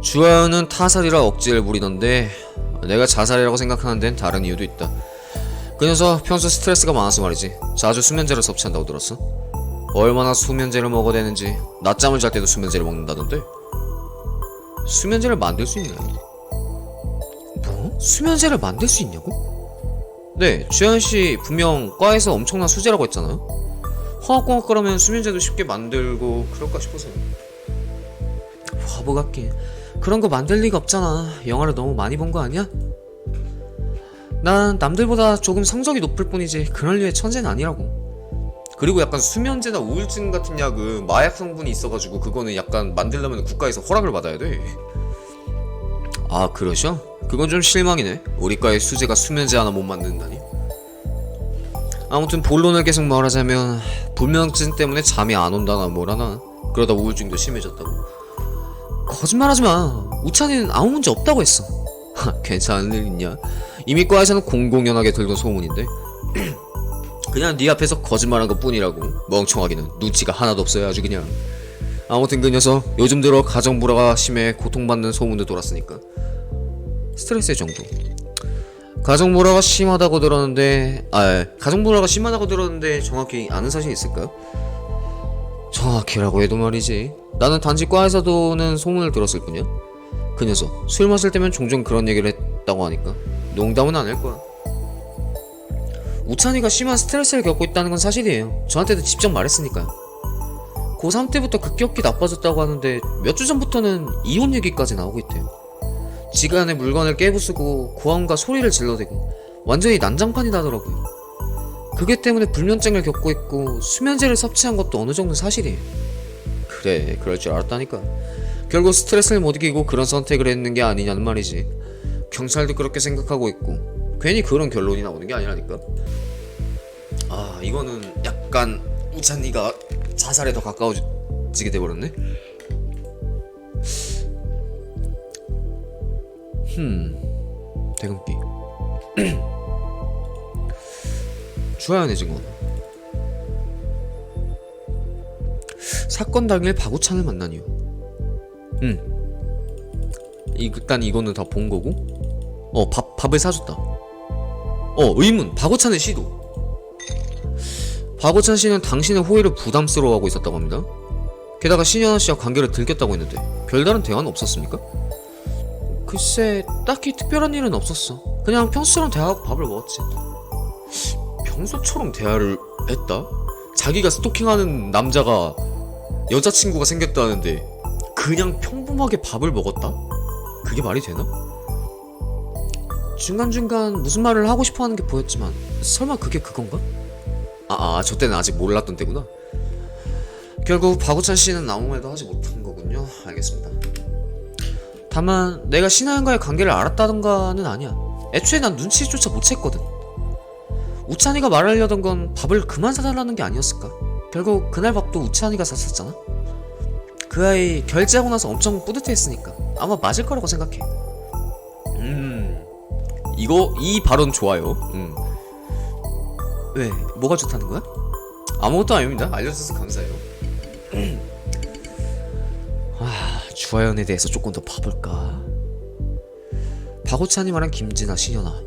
주하연은 타살이라 억지를 부리던데 내가 자살이라고 생각하는 데는 다른 이유도 있다. 그 녀석 평소 스트레스가 많아서 말이지. 자주 수면제를 섭취한다고 들었어. 얼마나 수면제를 먹어대는지 낮잠을 잘 때도 수면제를 먹는다던데. 수면제를 만들 수 있나요? 뭐? 수면제를 만들 수 있냐고? 네, 주하연씨 분명 과에서 엄청난 수제라고 했잖아요. 화학공학과라면 수면제도 쉽게 만들고 그럴까 싶어서. 바보 같게. 그런 거 만들 리가 없잖아. 영화를 너무 많이 본 거 아니야? 난 남들보다 조금 성적이 높을 뿐이지 그럴 류의 천재는 아니라고. 그리고 약간 수면제나 우울증 같은 약은 마약 성분이 있어가지고 그거는 약간 만들려면 국가에서 허락을 받아야 돼. 아, 그러셔? 그건 좀 실망이네. 우리 과의 수제가 수면제 하나 못 만든다니. 아무튼 본론을 계속 말하자면 불면증 때문에 잠이 안 온다나 뭐라나 그러다 우울증도 심해졌다고. 거짓말하지마. 우찬이는 아무 문제 없다고 했어. 괜찮은 일 있냐? 이미 과에서는 공공연하게 들던 소문인데. 그냥 네 앞에서 거짓말한 것 뿐이라고. 멍청하기는 눈치가 하나도 없어요 아주 그냥. 아무튼 그 녀석 요즘 들어 가정 불화가 심해 고통받는 소문도 돌았으니까. 스트레스의 정도. 가정 불화가 심하다고 들었는데 가정 불화가 심하다고 들었는데 정확히 아는 사실이 있을까요? 정확히라고 해도 말이지. 나는 단지 과에서도는 소문을 들었을 뿐이야. 그 녀석 술 마실 때면 종종 그런 얘기를 했다고 하니까 농담은 안 할 거야. 우찬이가 심한 스트레스를 겪고 있다는 건 사실이에요. 저한테도 직접 말했으니까요. 고3 때부터 급격히 나빠졌다고 하는데 몇 주 전부터는 이혼 얘기까지 나오고 있대요. 지가 안에 물건을 깨부수고 고함과 소리를 질러대고 완전히 난장판이 나더라고요. 그게 때문에 불면증을 겪고 있고 수면제를 섭취한 것도 어느 정도 사실이에요. 그래, 그럴 줄 알았다니까. 결국 스트레스를 못 이기고 그런 선택을 했는 게 아니냐는 말이지. 경찰도 그렇게 생각하고 있고 괜히 그런 결론이 나오는 게 아니라니까. 아, 이거는 약간 우찬이가 자살에 더 가까워지게 돼버렸네. 대금기. 주하연의 증언. 사건 당일 박우찬을 만난 이유. 일단 이거는 다 본 거고. 밥을 사줬다. 의문. 박우찬의 시도. 박우찬 씨는 당신의 호의를 부담스러워하고 있었다고 합니다. 게다가 신현아 씨와 관계를 들켰다고 했는데 별다른 대화는 없었습니까? 글쎄, 딱히 특별한 일은 없었어. 그냥 평소처럼 대화하고 밥을 먹었지. 평소처럼 대화를 했다? 자기가 스토킹하는 남자가 여자친구가 생겼다는데 그냥 평범하게 밥을 먹었다? 그게 말이 되나? 중간중간 무슨 말을 하고 싶어하는 게 보였지만 설마 그게 그건가? 저 때는 아직 몰랐던 때구나. 결국 박우찬 씨는 아무 말도 하지 못한 거군요. 알겠습니다. 다만 내가 신하연과의 관계를 알았다던가는 아니야. 애초에 난 눈치조차 못 챘거든. 우찬이가 말하려던 건 밥을 그만 사달라는 게 아니었을까? 결국 그날 밥도 우찬이가 샀었잖아. 그 아이 결제하고 나서 엄청 뿌듯해했으니까 아마 맞을 거라고 생각해. 이 발언 좋아요. 왜? 뭐가 좋다는 거야? 아무것도 아닙니다. 알려줘서 감사해요. 주하연에 대해서 조금 더 봐볼까? 박우찬이 말한 김진아, 신현아.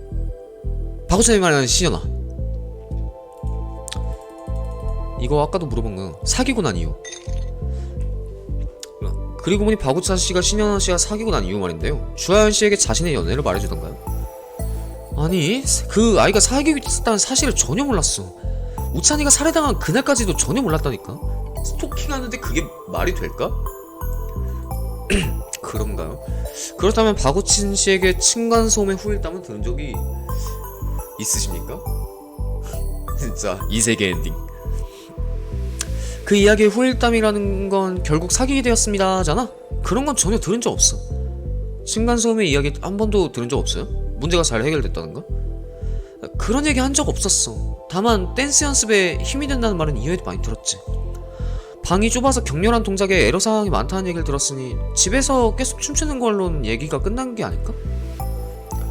박우찬이 말한 신현아. 이거 아까도 물어본 거 사귀고 난 이유. 그리고 보니 박우찬 씨가 신현아 씨가 사귀고 난 이유 말인데요. 주하연 씨에게 자신의 연애를 말해주던가요? 아니, 그 아이가 사귀고 있었다는 사실을 전혀 몰랐어. 우찬이가 살해당한 그날까지도 전혀 몰랐다니까. 스토킹하는데 그게 말이 될까? 그런가요? 그렇다면 박우찬 씨에게 층간소음의 후일담은 들은 적이 있으십니까? 진짜 이 세계 엔딩. 그 이야기의 후일담이라는 건 결국 사귀게 되었습니다 잖아? 그런 건 전혀 들은 적 없어. 층간소음의 이야기 한 번도 들은 적 없어요? 문제가 잘 해결됐다는가? 그런 얘기 한 적 없었어. 다만 댄스 연습에 힘이 된다는 말은 이외에도 많이 들었지. 방이 좁아서 격렬한 동작에 애로사항이 많다는 얘기를 들었으니 집에서 계속 춤추는 걸로는 얘기가 끝난 게 아닐까?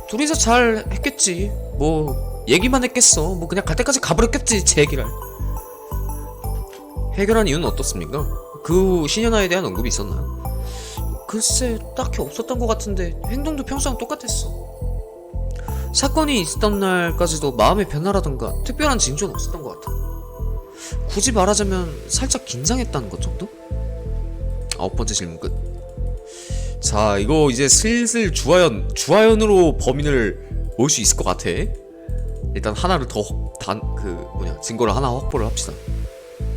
둘이서 잘 했겠지. 뭐 얘기만 했겠어. 뭐 그냥 갈 때까지 가버렸겠지. 제 얘기를. 해결한 이유는 어떻습니까? 그 후 신현아에 대한 언급이 있었나요? 글쎄 딱히 없었던 것 같은데 행동도 평소랑 똑같았어. 사건이 있었던 날까지도 마음의 변화라던가 특별한 징조는 없었던 것 같아. 굳이 말하자면 살짝 긴장했다는 것 정도? 9번째 질문 끝. 자, 이거 이제 슬슬 주하연으로 범인을 모을 수 있을 것 같아. 일단 하나를 더 증거를 하나 확보를 합시다.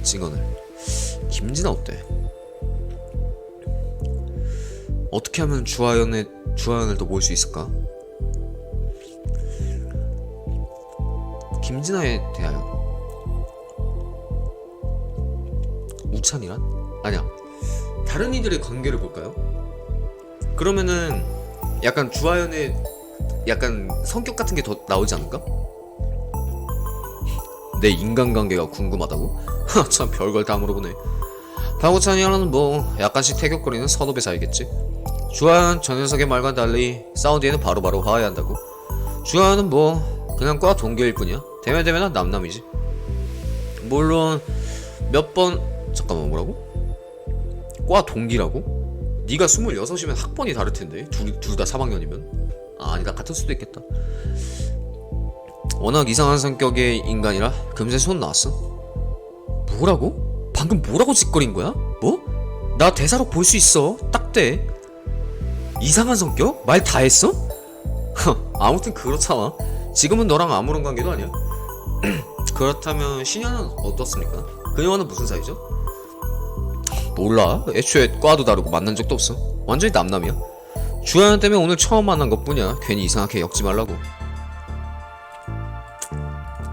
증언을. 김진아 어때? 어떻게 하면 주하연을 더 모을 수 있을까? 김진아에 대하여. 우찬이란? 아니야. 다른 이들의 관계를 볼까요? 그러면은 약간 주하연의 약간 성격 같은 게 더 나오지 않을까? 내 인간관계가 궁금하다고? 참 별걸 다 물어보네. 박우찬이랑은 뭐 약간씩 태격거리는 선후배 사이겠지. 주하연 저 녀석의 말과 달리 싸운 뒤에는 바로바로 화해한다고. 주하연은 뭐 그냥 과 동기일 뿐이야. 대면대면한 남남이지. 물론 몇 번 잠깐만 뭐라고? 과 동기라고? 네가 26이면 학번이 다를텐데 둘 다 3학년이면? 아니다 같을 수도 있겠다. 워낙 이상한 성격의 인간이라 금세 손 놨어. 뭐라고? 방금 뭐라고 짓거린 거야? 뭐? 나 대사로 볼 수 있어. 딱 돼. 이상한 성격? 말 다 했어? 아무튼 그렇잖아. 지금은 너랑 아무런 관계도 아니야. 그렇다면 신현은 어떻습니까? 그녀와는 무슨 사이죠? 몰라. 애초에 과도 다르고 만난 적도 없어. 완전히 남남이야. 주하연 때문에 오늘 처음 만난 것뿐이야. 괜히 이상하게 엮지 말라고.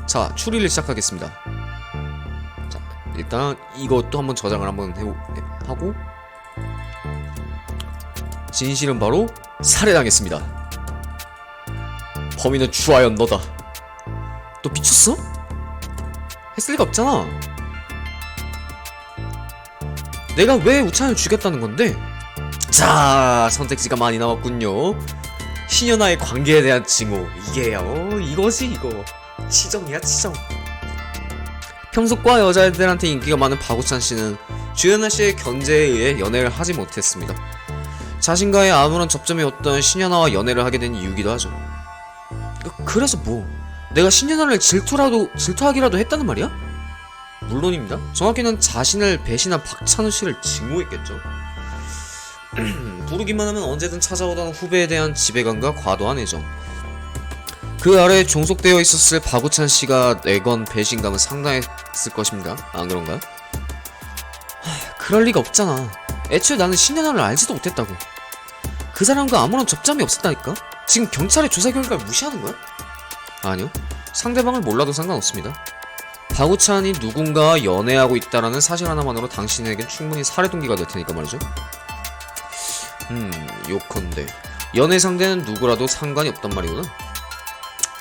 자, 추리를 시작하겠습니다. 자, 일단 이것도 한번 저장을 한번 하고. 진실은 바로 살해당했습니다. 범인은 주하연 너다. 너 미쳤어? 했을 리가 없잖아. 내가 왜 우찬을 죽였다는 건데? 자, 선택지가 많이 나왔군요. 신현아의 관계에 대한 징후. 이게요. 이거지 이거. 치정이야 치정. 평소 과 여자애들한테 인기가 많은 박우찬 씨는 주연아 씨의 견제에 의해 연애를 하지 못했습니다. 자신과의 아무런 접점이 없던 신현아와 연애를 하게 된 이유기도 하죠. 그래서 뭐? 내가 신현아를 질투하기라도 했다는 말이야? 물론입니다. 정확히는 자신을 배신한 박찬우 씨를 증오했겠죠. 부르기만 하면 언제든 찾아오던 후배에 대한 지배감과 과도한 애정. 그 아래에 종속되어 있었을 박우찬 씨가 내건 배신감은 상당했을 것입니다. 안 그런가요? 그럴 리가 없잖아. 애초에 나는 신현아를 알지도 못했다고. 그 사람과 아무런 접점이 없었다니까? 지금 경찰의 조사 결과를 무시하는 거야? 아니요. 상대방을 몰라도 상관없습니다. 박우찬이 누군가와 연애하고 있다라는 사실 하나만으로 당신에겐 충분히 살해 동기가 될 테니까 말이죠. 요컨대 연애 상대는 누구라도 상관이 없단 말이구나.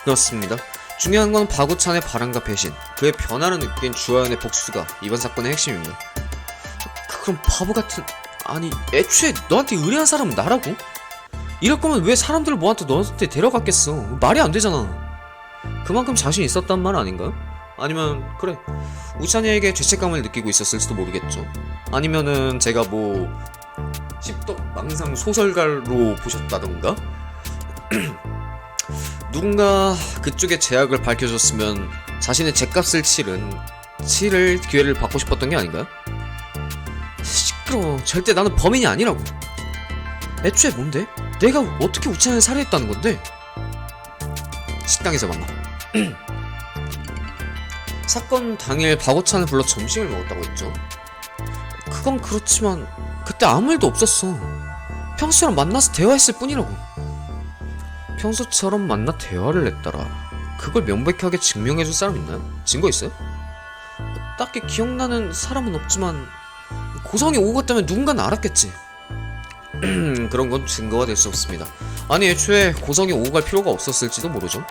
그렇습니다. 중요한 건 바구찬의 바람과 배신, 그의 변화를 느낀 주하연의 복수가 이번 사건의 핵심입니다. 그럼 바보같은... 아니 애초에 너한테 의뢰한 사람은 나라고? 이럴 거면 왜 사람들을 모아서 너한테 데려갔겠어. 말이 안 되잖아. 그만큼 자신 있었단 말 아닌가요? 아니면 그래 우찬이에게 죄책감을 느끼고 있었을지도 모르겠죠. 아니면은 제가 뭐 십덕 망상 소설가로 보셨다던가 누군가 그쪽의 제약을 밝혀줬으면 자신의 죗값을 치를 기회를 받고 싶었던 게 아닌가요? 시끄러워. 절대 나는 범인이 아니라고. 애초에 뭔데? 내가 어떻게 우찬이를 살해했다는 건데? 식당에서 만나. 사건 당일 박오찬을 불러 점심을 먹었다고 했죠. 그건 그렇지만 그때 아무 일도 없었어. 평소처럼 만나서 대화했을 뿐이라고. 평소처럼 만나 대화를 했더라. 그걸 명백하게 증명해줄 사람 있나요? 증거 있어요? 딱히 기억나는 사람은 없지만 고성이 오고 갔다면 누군가는 알았겠지. 그런 건 증거가 될 수 없습니다. 아니 애초에 고성이 오고 갈 필요가 없었을지도 모르죠.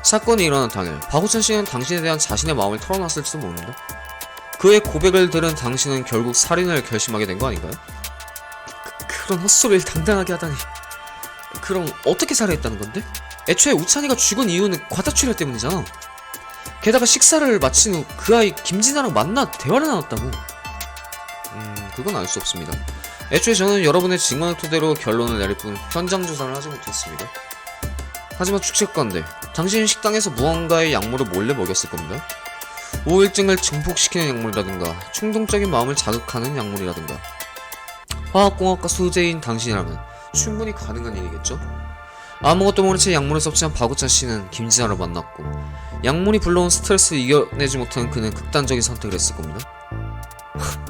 사건이 일어난 당일 박우찬 씨는 당신에 대한 자신의 마음을 털어놨을지도 모릅니다. 그의 고백을 들은 당신은 결국 살인을 결심하게 된 거 아닌가요? 그런 헛소리를 당당하게 하다니. 그럼 어떻게 살해했다는 건데? 애초에 우찬이가 죽은 이유는 과다출혈 때문이잖아. 게다가 식사를 마친 후 그 아이 김진아랑 만나 대화를 나눴다고. 그건 알 수 없습니다. 애초에 저는 여러분의 증언을 토대로 결론을 내릴 뿐 현장 조사를 하지 못했습니다. 하지만 추측건데 당신은 식당에서 무언가의 약물을 몰래 먹였을 겁니다. 우울증을 증폭시키는 약물이라든가 충동적인 마음을 자극하는 약물이라든가. 화학공학과 소재인 당신이라면 충분히 가능한 일이겠죠? 아무것도 모른 채 약물을 섭취한 박우찬 씨는 김진아를 만났고 약물이 불러온 스트레스를 이겨내지 못한 그는 극단적인 선택을 했을 겁니다.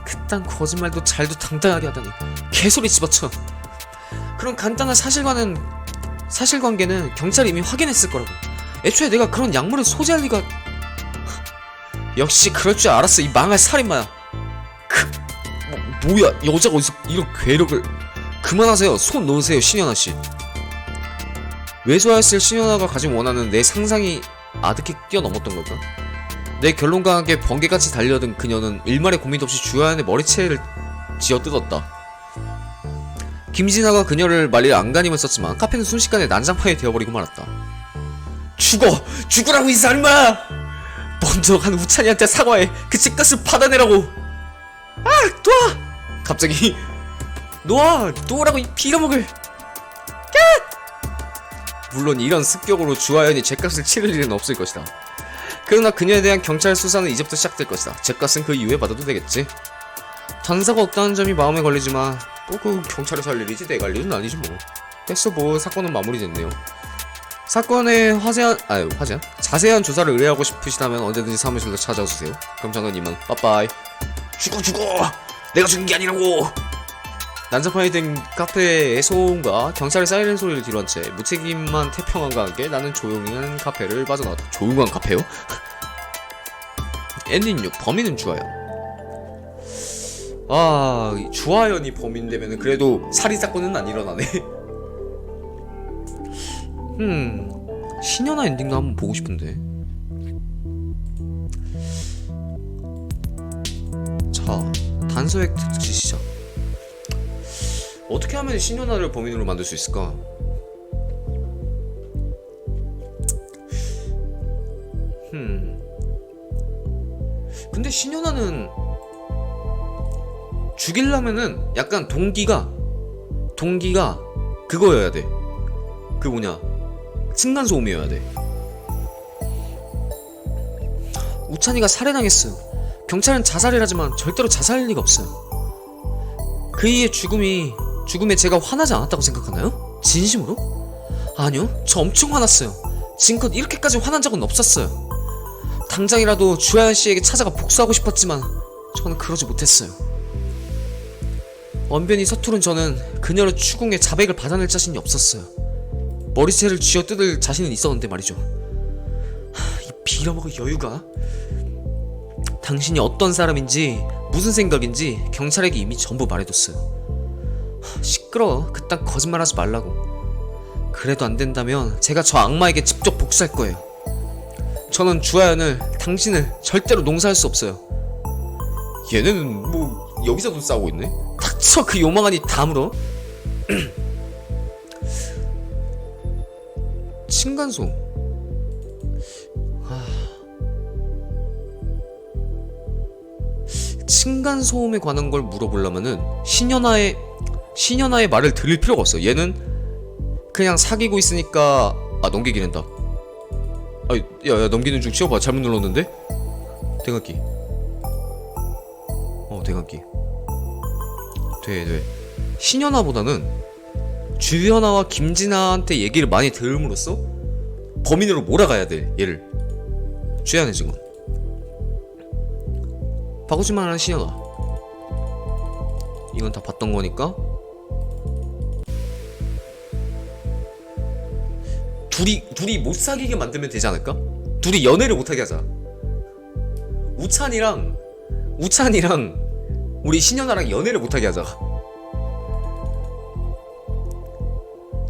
그딴 거짓말도 잘도 당당하게 하다니. 개소리 집어쳐. 그런 간단한 사실관계는 경찰이 이미 확인했을 거라고. 애초에 내가 그런 약물을 소지할 리가... 역시 그럴 줄 알았어, 이 망할 살인마야. 뭐야, 여자가 어디서 이런 괴력을... 그만하세요. 손 놓으세요, 신현아씨. 외소하였을 신현아가 가진 원한은 내 상상이 아득히 뛰어넘었던 걸까? 내 결론과 함께 번개같이 달려든 그녀는 일말의 고민도 없이 주하연의 머리채를 쥐어뜯었다. 김진아가 그녀를 말릴 안간힘을 썼지만 카페는 순식간에 난장판이 되어버리고 말았다. 죽으라고 이 살인마! 먼저 간 우찬이한테 사과해. 그 죗값을 받아내라고. 놔! 갑자기 놓으라고 이 빌어먹을. 물론 이런 습격으로 주하연이 죗값을 치를 일은 없을 것이다. 그러나 그녀에 대한 경찰 수사는 이제부터 시작될 것이다. 죗값은 그 이후에 받아도 되겠지. 단서가 없다는 점이 마음에 걸리지만 또 그 경찰에서 할 일이지 내가 할 일은 아니지 뭐. 됐어 뭐. 사건은 마무리됐네요. 사건의 자세한 조사를 의뢰하고 싶으시다면 언제든지 사무실로 찾아주세요. 그럼 저는 이만 빠빠이. 죽어! 내가 죽은 게 아니라고! 난장판이 된 카페의 소음과 경찰의 사이렌 소리를 뒤로한 채 무책임한 태평함과 함께 나는 조용한 카페를 빠져나왔다. 조용한 카페요? 엔딩 6. 범인은 주하연. 주하연이 범인 되면은 그래도 살인사건은 안 일어나네. 신현아 엔딩도 한번 보고 싶은데. 자, 단서 획득 시작. 어떻게 하면 신현아를 범인으로 만들 수 있을까? 근데 신현아는 죽이려면은 약간 동기가 그거여야 돼. 그 뭐냐, 층간소음이어야 돼. 우찬이가 살해당했어요. 경찰은 자살이라지만 절대로 자살일 리가 없어요. 그이의 죽음에 제가 화나지 않았다고 생각하나요? 진심으로? 아니요, 저 엄청 화났어요. 지금껏 이렇게까지 화난 적은 없었어요. 당장이라도 주하연 씨에게 찾아가 복수하고 싶었지만 저는 그러지 못했어요. 언변이 서투른 저는 그녀를 추궁해 자백을 받아낼 자신이 없었어요. 머리채를 쥐어뜯을 자신은 있었는데 말이죠. 이 빌어먹을 여유가. 당신이 어떤 사람인지 무슨 생각인지 경찰에게 이미 전부 말해뒀어요. 시끄러워. 그딴 거짓말하지 말라고. 그래도 안 된다면 제가 저 악마에게 직접 복수할 거예요. 저는 주하연을, 당신을 절대로 농사할 수 없어요. 얘네는 뭐 여기서도 싸우고 있네. 닥쳐, 그 요망한 입 다물어. 층간소. 층간소음에 관한 걸 물어보려면은 신현아의 말을 들을 필요가 없어. 얘는 그냥 사귀고 있으니까. 아, 넘기기랜다. 아, 야, 넘기는 중. 치워봐. 잘못 눌렀는데? 대각기. 대각기. 돼. 신현아보다는 주현아와 김진아한테 얘기를 많이 들음으로써 범인으로 몰아가야 돼, 얘를. 주현아의 증언. 바꾸지만 하는 신현아. 이건 다 봤던 거니까. 둘이 못 사귀게 만들면 되지 않을까? 둘이 연애를 못하게 하자. 우찬이랑 우리 신현아랑 연애를 못하게 하자.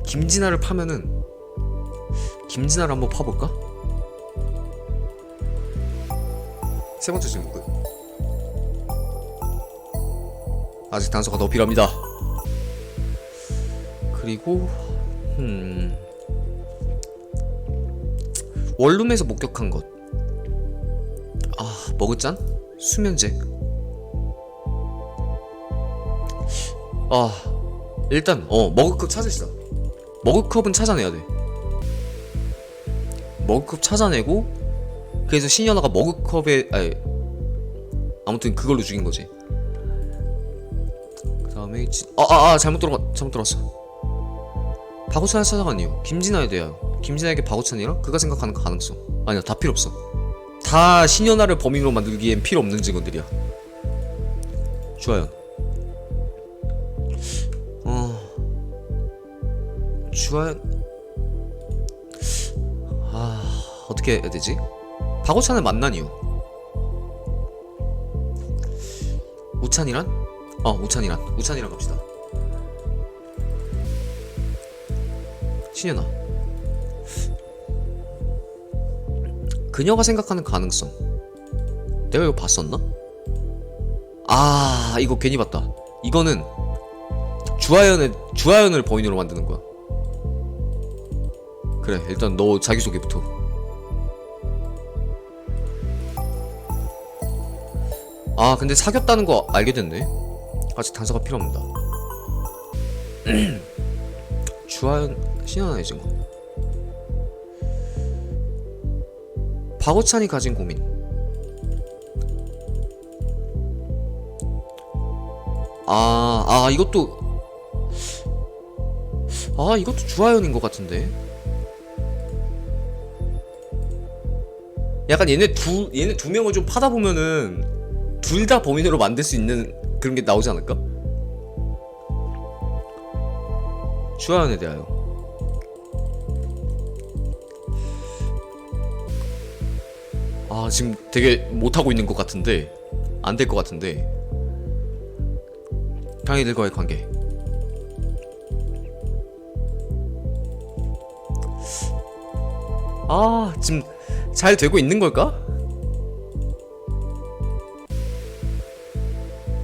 김진아를 파면은 김진아를 한번 파볼까? 세 번째 질문 끝. 아직 단서가 더 필요합니다. 그리고 원룸에서 목격한 것. 아, 머그잔? 수면제. 아, 일단 머그컵 찾으시다. 머그컵은 찾아내야 돼. 머그컵 찾아내고, 그래서 신현아가 머그컵에, 아무튼 그걸로 죽인 거지. 그 다음에 잘못 들어갔어. 박우찬을 찾아간 이유. 김진아에 대하여. 김진아에게 박우찬이랑 그가 생각하는 가능성. 아니야, 다 필요 없어. 다 신현아를 범인으로 만들기엔 필요 없는 증언들이야. 주하연. 주하연. 어떻게 해야 되지? 박우찬을 만난 이유. 우찬이란 갑시다. 신현아. 그녀가 생각하는 가능성. 내가 이거 봤었나? 이거 괜히 봤다. 이거는 주하연을 범인으로 만드는 거야. 그래, 일단 너 자기소개부터. 근데 사귀었다는 거 알게 됐네. 아직 단서가 필요 없다. 주하연, 신현아의 증거. 박우찬이 가진 고민. 이것도 주하연인 것 같은데. 약간 얘네 두 명을 좀 파다 보면은 둘 다 범인으로 만들 수 있는 그런 게 나오지 않을까? 주하연에 대하여. 지금 되게 못하고 있는 것 같은데, 안 될 것 같은데. 강의들과의 관계. 지금 잘 되고 있는 걸까?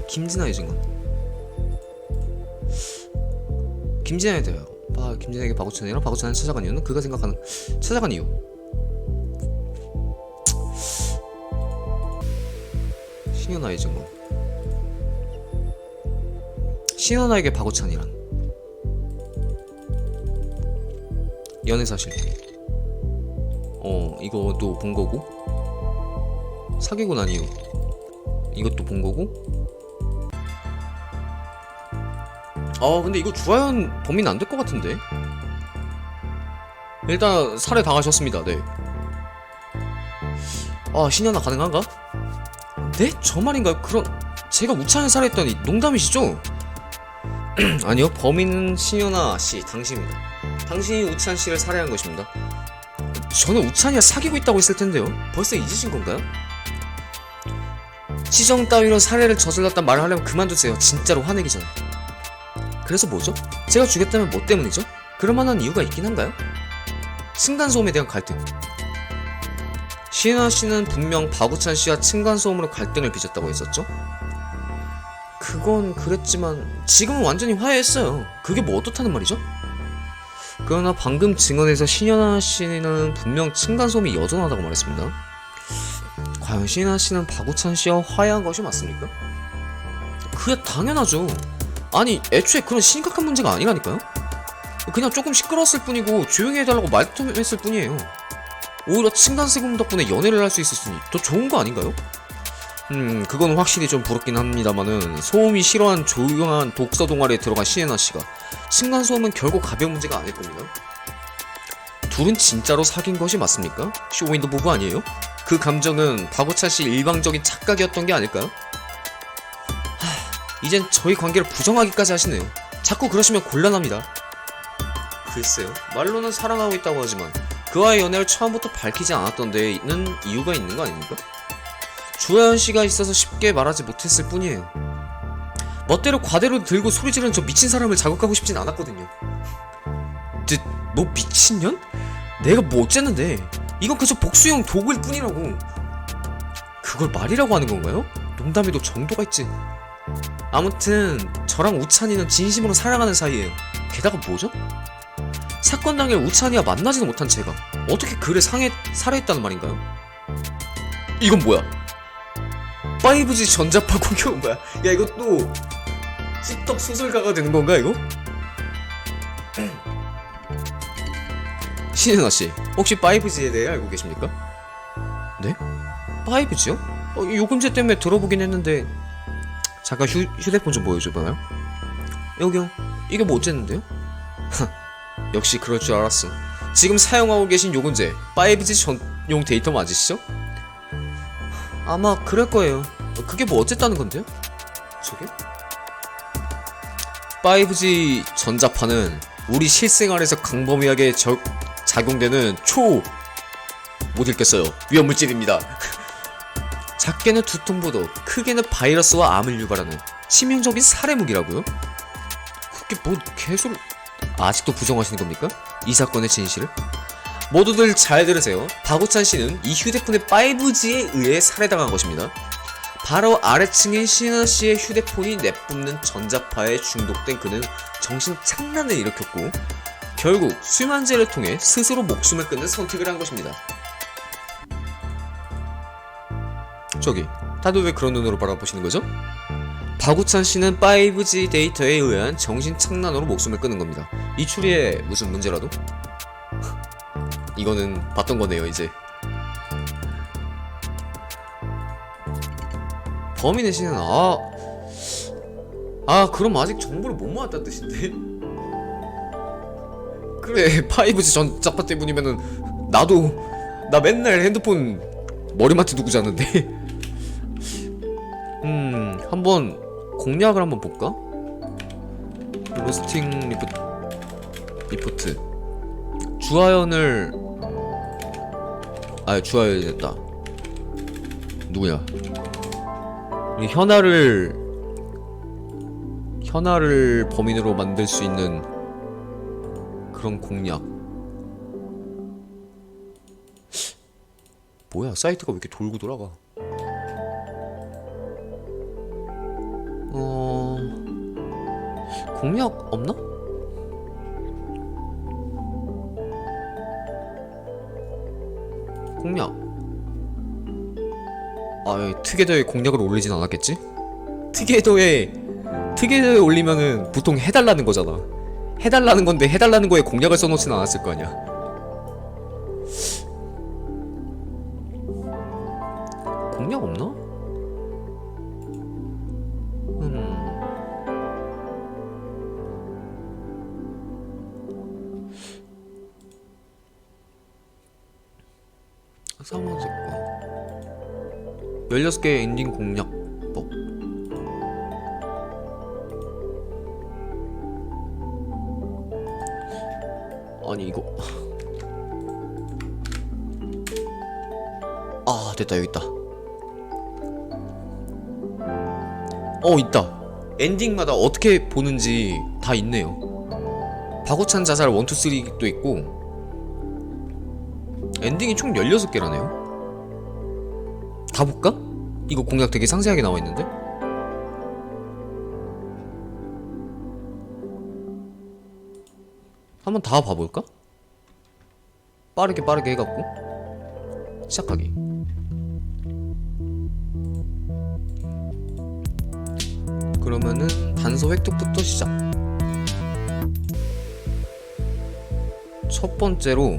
김진아의 증언. 김진아에 대하여. 김진아에게 박우찬이랑 박우찬을 찾아간 이유는 그가 생각하는 찾아간 이유. 신현아의 증언. 신현아에게 박우찬이란 연애 사실. 이것도 본 거고, 사귀고 난 이유 이것도 본 거고. 근데 이거 주하연 범인 안 될 것 같은데. 일단 살해 당하셨습니다. 네. 신현아 가능한가? 네? 저 말인가요? 그럼 제가 우찬을 살해했더니 농담이시죠? 아니요, 범인은 신현아 씨, 당신입니다. 당신이 우찬 씨를 살해한 것입니다. 저는 우찬이와 사귀고 있다고 했을 텐데요. 벌써 잊으신 건가요? 시정 따위로 살해를 저질렀단 말을 하려면 그만두세요. 진짜로 화내기 전에. 그래서 뭐죠? 제가 죽였다면 뭐 때문이죠? 그럴만한 이유가 있긴 한가요? 층간소음에 대한 갈등. 신현아 씨는 분명 박우찬 씨와 층간소음으로 갈등을 빚었다고 했었죠? 그건 그랬지만 지금은 완전히 화해했어요. 그게 뭐 어떻다는 말이죠? 그러나 방금 증언에서 신현아 씨는 분명 층간소음이 여전하다고 말했습니다. 과연 신현아 씨는 박우찬 씨와 화해한 것이 맞습니까? 그게 당연하죠. 아니 애초에 그런 심각한 문제가 아니라니까요? 그냥 조금 시끄러웠을 뿐이고 조용히 해달라고 말 좀 했을 뿐이에요. 오히려 층간소음 덕분에 연애를 할 수 있었으니 더 좋은 거 아닌가요? 그건 확실히 좀 부럽긴 합니다만은 소음이 싫어한 조용한 독서 동아리에 들어간 신혜나씨가 층간소음은 결국 가벼운 문제가 아닐 겁니다. 둘은 진짜로 사귄 것이 맞습니까? 쇼윈도 부부 아니에요? 그 감정은 박우찬씨 일방적인 착각이었던 게 아닐까요? 이젠 저희 관계를 부정하기까지 하시네요. 자꾸 그러시면 곤란합니다. 글쎄요, 말로는 사랑하고 있다고 하지만 그와의 연애를 처음부터 밝히지 않았던 데에는 이유가 있는 거 아닙니까? 주하연 씨가 있어서 쉽게 말하지 못했을 뿐이에요. 멋대로 과대로 들고 소리 지르는 저 미친 사람을 자극하고 싶진 않았거든요. 너 미친년? 내가 뭐 어쨌는데? 이건 그저 복수용 도구일 뿐이라고. 그걸 말이라고 하는 건가요? 농담에도 정도가 있지. 아무튼 저랑 우찬이는 진심으로 사랑하는 사이예요. 게다가 뭐죠? 사건 당일 우찬이와 만나지도 못한 제가 어떻게 그를 살해했다는 말인가요? 이건 뭐야? 5G 전자파 공격은 뭐야? 야 이거 또 찌떡 소설가가 되는 건가 이거? 신은아씨 혹시 5G에 대해 알고 계십니까? 네? 5G요? 요금제 때문에 들어보긴 했는데 잠깐 휴대폰 좀 보여줘봐요. 여기요. 이게 뭐 어쨌는데요? 역시 그럴 줄 알았어. 지금 사용하고 계신 요금제 5G 전용 데이터 맞으시죠? 아마 그럴 거예요. 그게 뭐 어쨌다는 건데요? 저게? 5G 전자파는 우리 실생활에서 광범위하게 작용되는 못 읽겠어요. 위험물질입니다. 작게는 두통보도, 크게는 바이러스와 암을 유발하는 치명적인 살해무기라고요? 그게 뭐 개소리... 아직도 부정하시는 겁니까? 이 사건의 진실을? 모두들 잘 들으세요. 박우찬 씨는 이 휴대폰의 5G에 의해 살해당한 것입니다. 바로 아래층인 신은아 씨의 휴대폰이 내뿜는 전자파에 중독된 그는 정신 착란을 일으켰고 결국 수면제를 통해 스스로 목숨을 끊는 선택을 한 것입니다. 저기, 다들 왜 그런 눈으로 바라보시는 거죠? 박우찬 씨는 5G 데이터에 의한 정신 착란으로 목숨을 끊은 겁니다. 이 추리에 무슨 문제라도? 이거는 봤던 거네요, 이제. 범인의 신은 그럼 아직 정보를 못 모았다는 뜻인데? 그래, 5G 전자파 때문이면은 나 맨날 핸드폰 머리맡에 두고 자는데. 한번 공략을 한번 볼까? 로스팅 리포트. 주하연을 주하연이 됐다. 누구야? 우리 현아를 범인으로 만들 수 있는 그런 공략. 뭐야, 사이트가 왜 이렇게 돌고 돌아가? 공략 없나? 공략. 투게더에 공략을 올리진 않았겠지? 투게더에 올리면은 보통 해달라는 거잖아. 해달라는 건데 해달라는 거에 공략을 써놓진 않았을 거 아니야. 공략 없나? 사마제과 16개의 엔딩 공략법. 아니 이거 됐다. 여기 있다. 있다. 엔딩마다 어떻게 보는지 다 있네요. 박우찬 자살 1, 2, 3도 있고 엔딩이 총 16개라네요 다 볼까? 이거 공략 되게 상세하게 나와 있는데? 한번 다 봐볼까? 빠르게 해갖고 시작하기. 그러면은 단서 획득부터 시작. 첫 번째로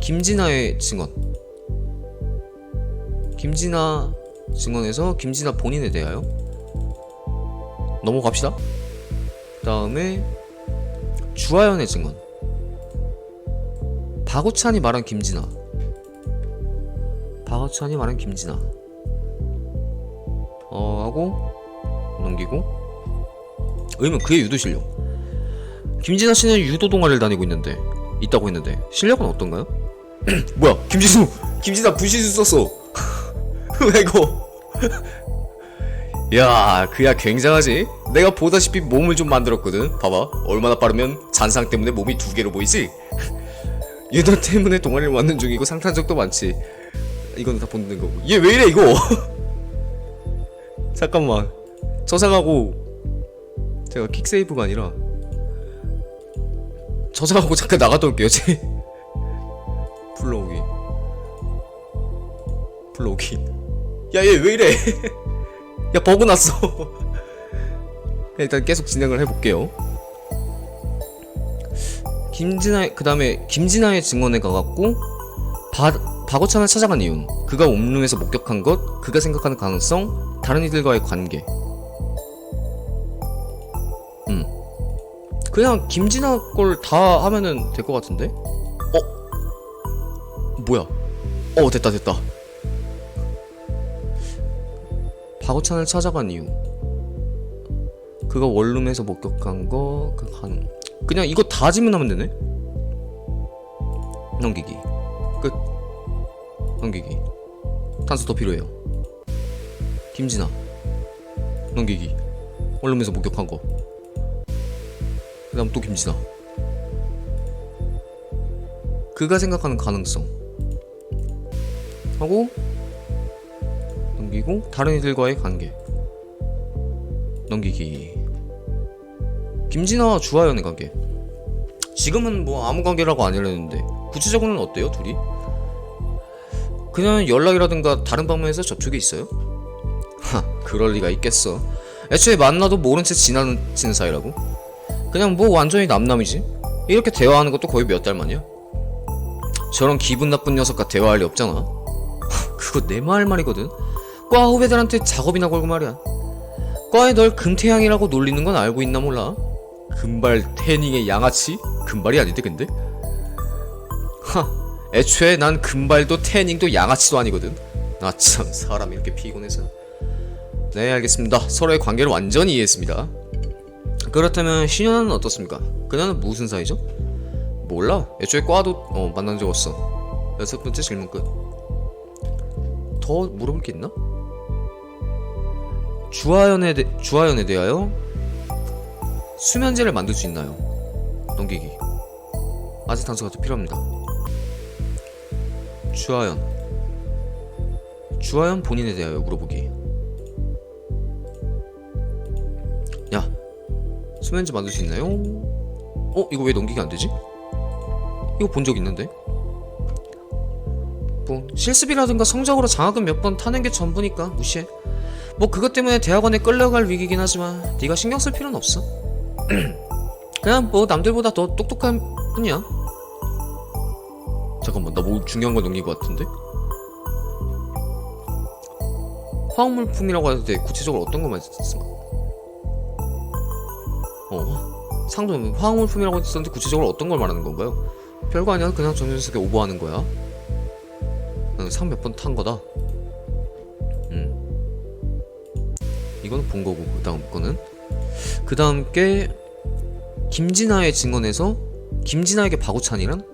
김진아의 증언. 김진아 증언에서 김진아 본인에 대하여 넘어갑시다. 그 다음에 주하연의 증언. 박우찬이 말한 김진아. 박우찬이 말한 김진아. 하고 넘기고. 의문 그의 유도 실력. 김진아 씨는 유도 동아리를 다니고 있다고 했는데 실력은 어떤가요? 뭐야, 김진아 분신술 썼어. 왜 이거? 야, 그야 굉장하지? 내가 보다시피 몸을 좀 만들었거든. 봐봐, 얼마나 빠르면 잔상 때문에 몸이 2개로 보이지? 유도 때문에 동아리를 만든 중이고 상탄 적도 많지. 이거는 다 보는 거고. 얘 왜 이래 이거? 잠깐만, 저장하고 제가 킥세이브가 아니라 저장하고 잠깐 나갔다 올게요. 불러오기. 야, 얘 왜 이래? 야, 버그 났어. 일단 계속 진행을 해볼게요. 그 다음에 김진아의 증언에 가갖고 박어찬을 찾아간 이유, 그가 원룸에서 목격한 것, 그가 생각하는 가능성, 다른 이들과의 관계. 그냥 김진아 걸 다 하면은 될 것 같은데? 뭐야? 됐다. 박어찬을 찾아간 이유, 그가 원룸에서 목격한 거, 그냥 이거 다 질문하면 되네? 넘기기. 끝. 넘기기. 단서 더 필요해요. 김진아. 넘기기. 원룸에서 목격한 거. 그 다음 또 김진아. 그가 생각하는 가능성 하고 넘기고, 다른 이들과의 관계. 넘기기. 김진아와 주하연의 관계. 지금은 뭐 아무 관계라고 안 이랬는데 구체적으로는 어때요, 둘이? 그냥 연락이라든가 다른 방면에서 접촉이 있어요? 그럴 리가 있겠어. 애초에 만나도 모른 채 지나치는 사이라고? 그냥 뭐 완전히 남남이지. 이렇게 대화하는 것도 거의 몇 달 만이야. 저런 기분 나쁜 녀석과 대화할 리 없잖아. 그거 내 말이거든. 과 후배들한테 작업이나 걸고 말이야. 과에 널 금태양이라고 놀리는 건 알고 있나 몰라. 금발 태닝의 양아치? 금발이 아닌데 근데? 애초에 난 금발도 태닝도 양아치도 아니거든. 아 참, 사람이 이렇게 피곤해서. 네, 알겠습니다. 서로의 관계를 완전히 이해했습니다. 그렇다면 신현아는 어떻습니까? 그녀는 무슨 사이죠? 몰라. 애초에 과도 만난 적 없어. 6번째 질문 끝. 더 물어볼 게 있나? 주하연에 대하여 수면제를 만들 수 있나요? 넘기기. 아직 단서가 더 필요합니다. 주하연 본인에 대하여 물어보기. 야, 수면제 만들 수 있나요? 이거 왜 넘기기 안 되지? 이거 본 적 있는데? 뭐 실습이라든가 성적으로 장학금 몇 번 타는 게 전부니까 무시해. 뭐 그것 때문에 대학원에 끌려갈 위기긴 하지만 네가 신경 쓸 필요는 없어. 그냥 뭐 남들보다 더 똑똑한 뿐이야. 잠깐만, 나 뭐 중요한 거 넘긴 것 같은데? 화학물품이라고 할 때 구체적으로 어떤 것만 있었어? 상도 화학물품이라고 했었는데 구체적으로 어떤 걸 말하는 건가요? 별거 아니야. 그냥 정준석에 오버하는 거야. 상 몇 번 탄 거다. 이거는 본 거고, 그 다음 게 김진아의 증언에서 김진아에게 박우찬이랑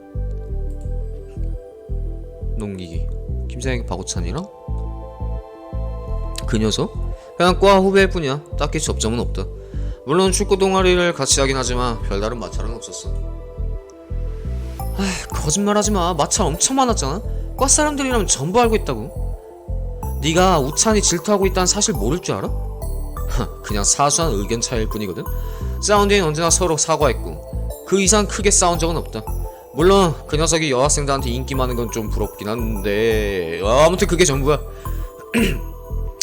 넘기기. 김진아에게 박우찬이랑 그 녀석? 그냥 과 후배일 뿐이야. 딱히 접점은 없다. 물론 축구 동아리를 같이 하긴 하지만 별다른 마찰은 없었어. 거짓말하지마. 마찰 엄청 많았잖아. 과 사람들이라면 전부 알고 있다고. 네가 우찬이 질투하고 있다는 사실 모를 줄 알아? 그냥 사소한 의견 차이일 뿐이거든. 싸운 뒤엔 언제나 서로 사과했고 그 이상 크게 싸운 적은 없다. 물론 그 녀석이 여학생들한테 인기 많은 건 좀 부럽긴 한데 아무튼 그게 전부야.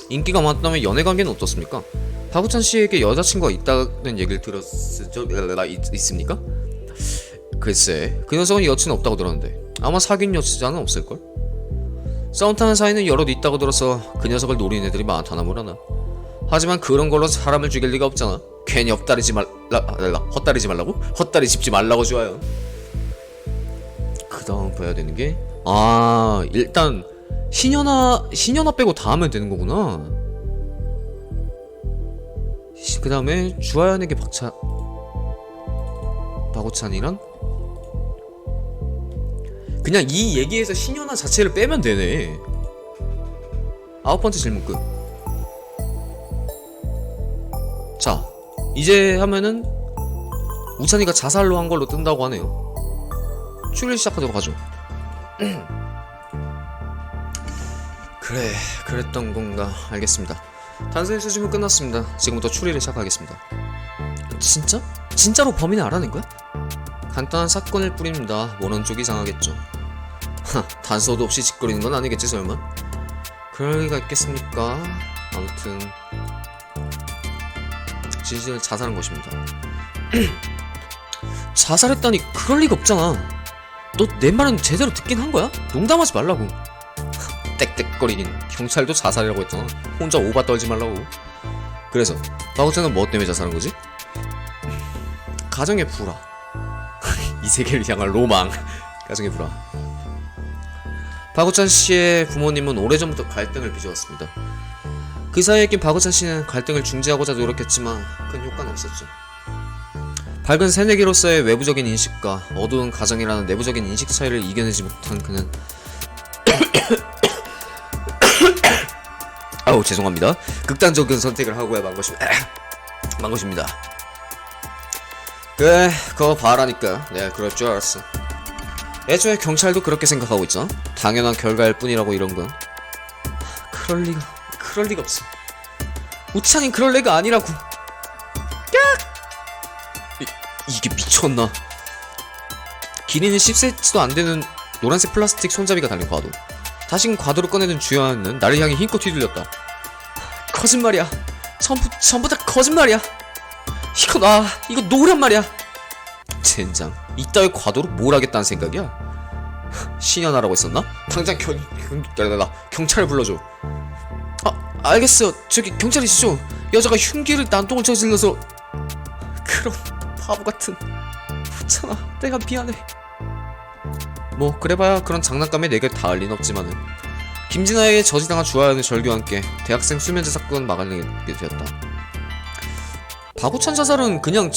인기가 많다면 연애관계는 어떻습니까? 박우찬 씨에게 여자친구가 있다는 얘기를 있습니까? 글쎄, 그 녀석은 여친 없다고 들었는데 아마 사귄 여자는 없을걸? 썸 타는 사이는 여럿 있다고 들어서 그 녀석을 노리는 애들이 많다나 뭐라나. 하지만 그런 걸로 사람을 죽일 리가 없잖아. 괜히 헛다리지 말라고? 헛다리 짚지 말라고 좋아요. 그 다음 봐야 되는 게 일단 신현아 빼고 다 하면 되는 거구나. 그 다음에 주하연에게 박우찬이란 그냥 이 얘기에서 신현아 자체를 빼면 되네. 9번째 질문 끝. 자, 이제 하면은 우찬이가 자살로 한 걸로 뜬다고 하네요. 추리를 시작하도록 하죠. 그래, 그랬던 건가. 알겠습니다. 단서의 수집은 끝났습니다. 지금부터 추리를 시작하겠습니다. 진짜? 진짜로 범인을 알아낸 거야? 간단한 사건일 뿐입니다. 모르는 쪽이 이상하겠죠. 단서도 없이 짓거리는 건 아니겠지 설마? 그럴 리가 있겠습니까? 아무튼 진실은 자살한 것입니다. 자살했다니 그럴 리가 없잖아. 너 내 말은 제대로 듣긴 한 거야? 농담하지 말라고. 땡땡거리긴. 경찰도 자살이라고 했잖아. 혼자 오바 떨지 말라고. 그래서 박우찬은 뭐 때문에 자살한 거지? 가정의 불화. 이 세계를 향한 로망. 가정의 불화. 박우찬 씨의 부모님은 오래전부터 갈등을 빚어왔습니다. 그 사이에 낀 박우찬 씨는 갈등을 중지하고자 노력했지만 큰 효과는 없었죠. 밝은 새내기로서의 외부적인 인식과 어두운 가정이라는 내부적인 인식 차이를 이겨내지 못한 그는 아우 죄송합니다. 극단적인 선택을 하고야 만 것입니다. 그래, 그거 봐라니까. 내가 그럴 줄 알았어. 애초에 경찰도 그렇게 생각하고 있잖아. 당연한 결과일 뿐이라고 이런 건. 그럴 리가 없어. 우찬이 그럴 애가 아니라고. 이게 미쳤나? 길이는 10cm도 안 되는 노란색 플라스틱 손잡이가 달린 과도. 다시금 과도를 꺼내든 주연은 나를 향해 힘껏 휘둘렸다. 거짓말이야. 전부 다 거짓말이야. 이거 노란 말이야. 젠장, 이따위 과도로 뭘 하겠다는 생각이야? 신현아라고 했었나? 당장 경찰을 불러줘. 알겠어. 저기 경찰이시죠? 여자가 흉기를 난동을 저질러서. 그런 바보같은. 괜찮아, 내가 미안해. 뭐 그래봐야 그런 장난감에 내게 닿을 리는 없지만은 김진아에게 저지당한 주하연의 절규와 함께 대학생 수면제 사건은 막아내게 되었다. 박우찬 자살은 그냥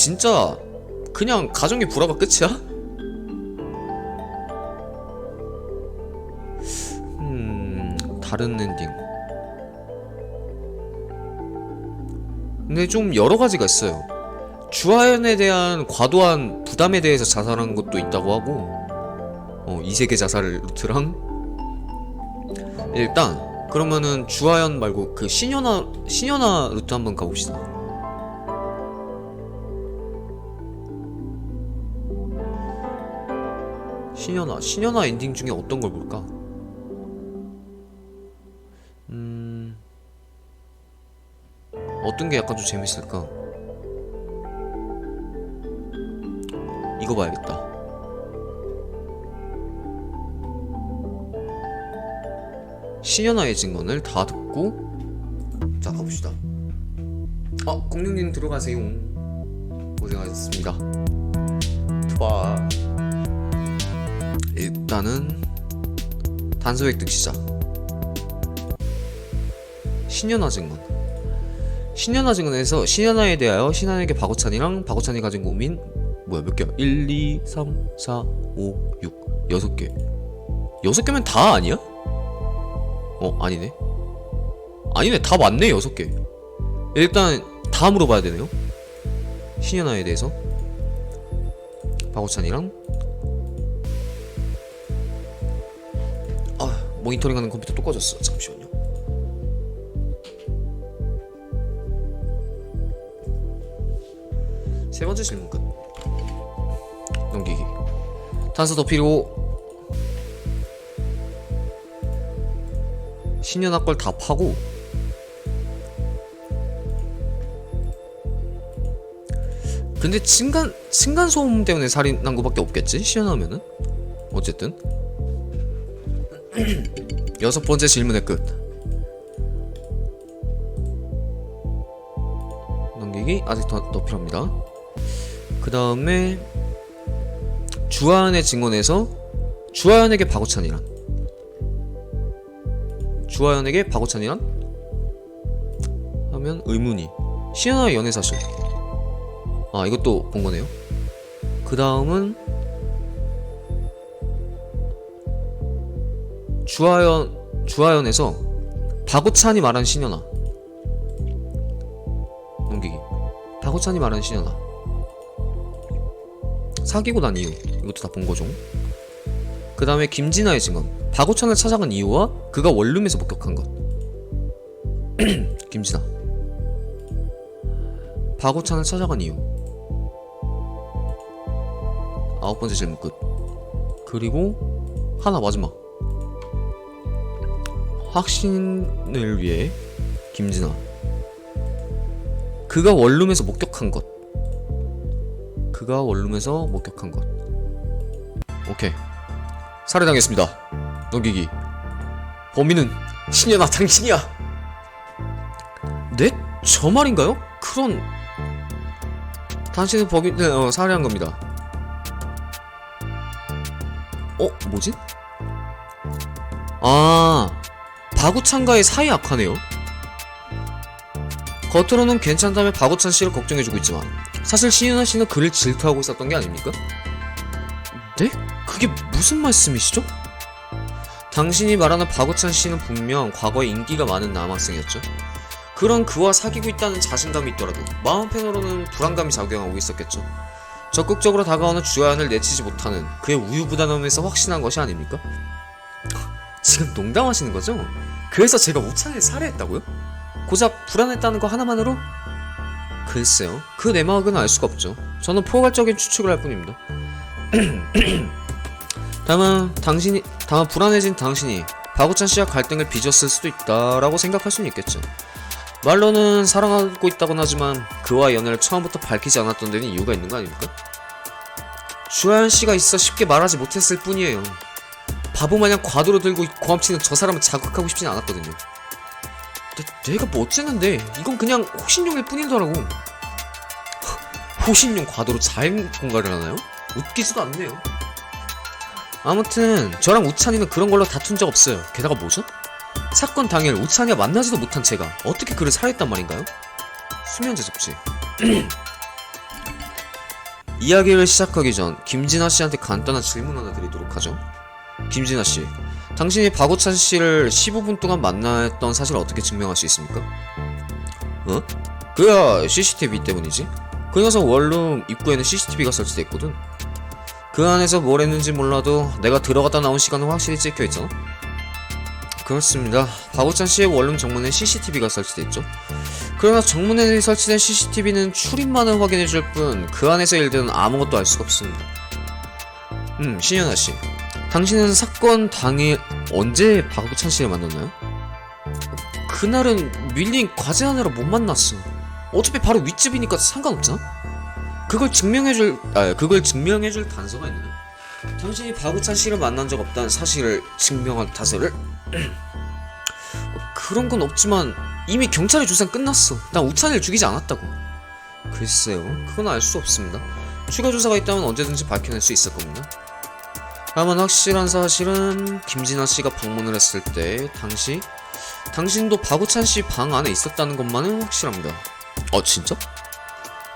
가정의 불화가 끝이야? 다른 엔딩. 근데 좀 여러가지가 있어요. 주하연에 대한 과도한 부담에 대해서 자살한 것도 있다고 하고 이세계 자살 루트랑 일단 그러면은 주하연 말고 그 신현아 루트 한번 가봅시다. 신현아 엔딩 중에 어떤 걸 볼까? 어떤 게 약간 좀 재밌을까? 이거 봐야겠다. 신현아의 증언을 다 듣고 자 가봅시다. 공룡님 들어가세요. 고생하셨습니다. 투바. 일단은 단서 획득 시작. 신현아 증언. 신현아 증언에서 신현아에 대하여 신현아에게 박우찬이랑 박우찬이 가진 고민 몇 개야? 1, 2, 3, 4, 5, 6 6개 6개면 다 아니야? 아니네. 다 맞네. 6개. 일단 다 물어봐야 되네요. 신현아에 대해서 박우찬이랑 모니터링하는 컴퓨터 또 꺼졌어. 잠시만요. 세 번째 질문 끝. 넘기기. 탄소 더 필요. 신현아 걸 다 파고. 근데 층간 소음 때문에 살인 난 거밖에 없겠지? 시연하면은. 어쨌든 여섯 번째 질문의 끝. 넘기기. 아직 더 필요합니다. 그 다음에 주하연의 증언에서 주하연에게 박우찬이란 하면 의문이. 시연아의 연애 사실. 아, 이것도 본 거네요. 그 다음은 주하연에서 박우찬이 말한 신현아. 넘기기. 박우찬이 말한 신현아. 사귀고 난 이유. 이것도 다 본 거죠. 그 다음에 김진아의 증언. 박우찬을 찾아간 이유와 그가 원룸에서 목격한 것. 김진아. 박우찬을 찾아간 이유. 아홉 번째 질문 끝. 그리고 하나 마지막. 확신을 위해 김진아. 그가 원룸에서 목격한 것. 오케이. 살해당했습니다. 넘기기. 범인은 신현아 당신이야. 네? 저 말인가요? 그런. 당신은 범인을 살해한 겁니다. 뭐지? 아, 박우찬과의 사이 악화네요. 겉으로는 괜찮다며 박우찬 씨를 걱정해주고 있지만 사실 신현아 씨는 그를 질투하고 있었던 게 아닙니까? 네? 그게 무슨 말씀이시죠? 당신이 말하는 박우찬 씨는 분명 과거에 인기가 많은 남학생이었죠. 그런 그와 사귀고 있다는 자신감이 있더라도 마음 편으로는 불안감이 작용하고 있었겠죠. 적극적으로 다가오는 주하연을 내치지 못하는 그의 우유부단함에서 확신한 것이 아닙니까? 지금 농담하시는 거죠? 그래서 제가 우찬을 살해했다고요? 고작 불안했다는 거 하나만으로? 글쎄요, 그 내막은 알 수가 없죠. 저는 포괄적인 추측을 할 뿐입니다. 다만 불안해진 당신이 박우찬 씨와 갈등을 빚었을 수도 있다라고 생각할 수는 있겠죠. 말로는 사랑하고 있다곤 하지만 그와 연애를 처음부터 밝히지 않았던 데는 이유가 있는 거 아닙니까? 주하연 씨가 있어 쉽게 말하지 못했을 뿐이에요. 바보마냥 과도로 들고 고함치는 저 사람을 자극하고 싶진 않았거든요. 내가 뭐 어쨌는데 이건 그냥 호신용일 뿐이더라고. 호신용 과도로 자행 공갈을 하나요? 웃기지도 않네요. 아무튼 저랑 우찬이는 그런 걸로 다툰 적 없어요. 게다가 뭐죠? 사건 당일 우찬이와 만나지도 못한 제가 어떻게 그를 살해했단 말인가요? 수면제 섭취. 이야기를 시작하기 전 김진아 씨한테 간단한 질문 하나 드리도록 하죠. 김진아 씨, 당신이 박우찬 씨를 15분 동안 만났던 사실을 어떻게 증명할 수 있습니까? 그야 CCTV 때문이지. 그 녀석 원룸 입구에는 CCTV가 설치돼 있거든. 그 안에서 뭘 했는지 몰라도 내가 들어갔다 나온 시간은 확실히 찍혀있잖아. 그렇습니다. 박우찬 씨의 원룸 정문에 CCTV가 설치돼 있죠. 그러나 정문에 설치된 CCTV는 출입만을 확인해줄 뿐 그 안에서 일들은 아무것도 알 수가 없습니다. 신현아 씨, 당신은 사건 당일 언제 박우찬 씨를 만났나요? 그날은 밀린 과제 하느라 못 만났어. 어차피 바로 윗집이니까 상관없잖아? 그걸 증명해줄 단서가 있나요? 당신이 박우찬 씨를 만난 적 없다는 사실을 증명한 단서를? 그런 건 없지만 이미 경찰의 조사는 끝났어. 난 우찬이를 죽이지 않았다고. 글쎄요, 그건 알 수 없습니다. 추가 조사가 있다면 언제든지 밝혀낼 수 있을 겁니다. 다만 확실한 사실은 김진아 씨가 방문을 했을 때 당신도 박우찬 씨 방 안에 있었다는 것만은 확실합니다. 진짜?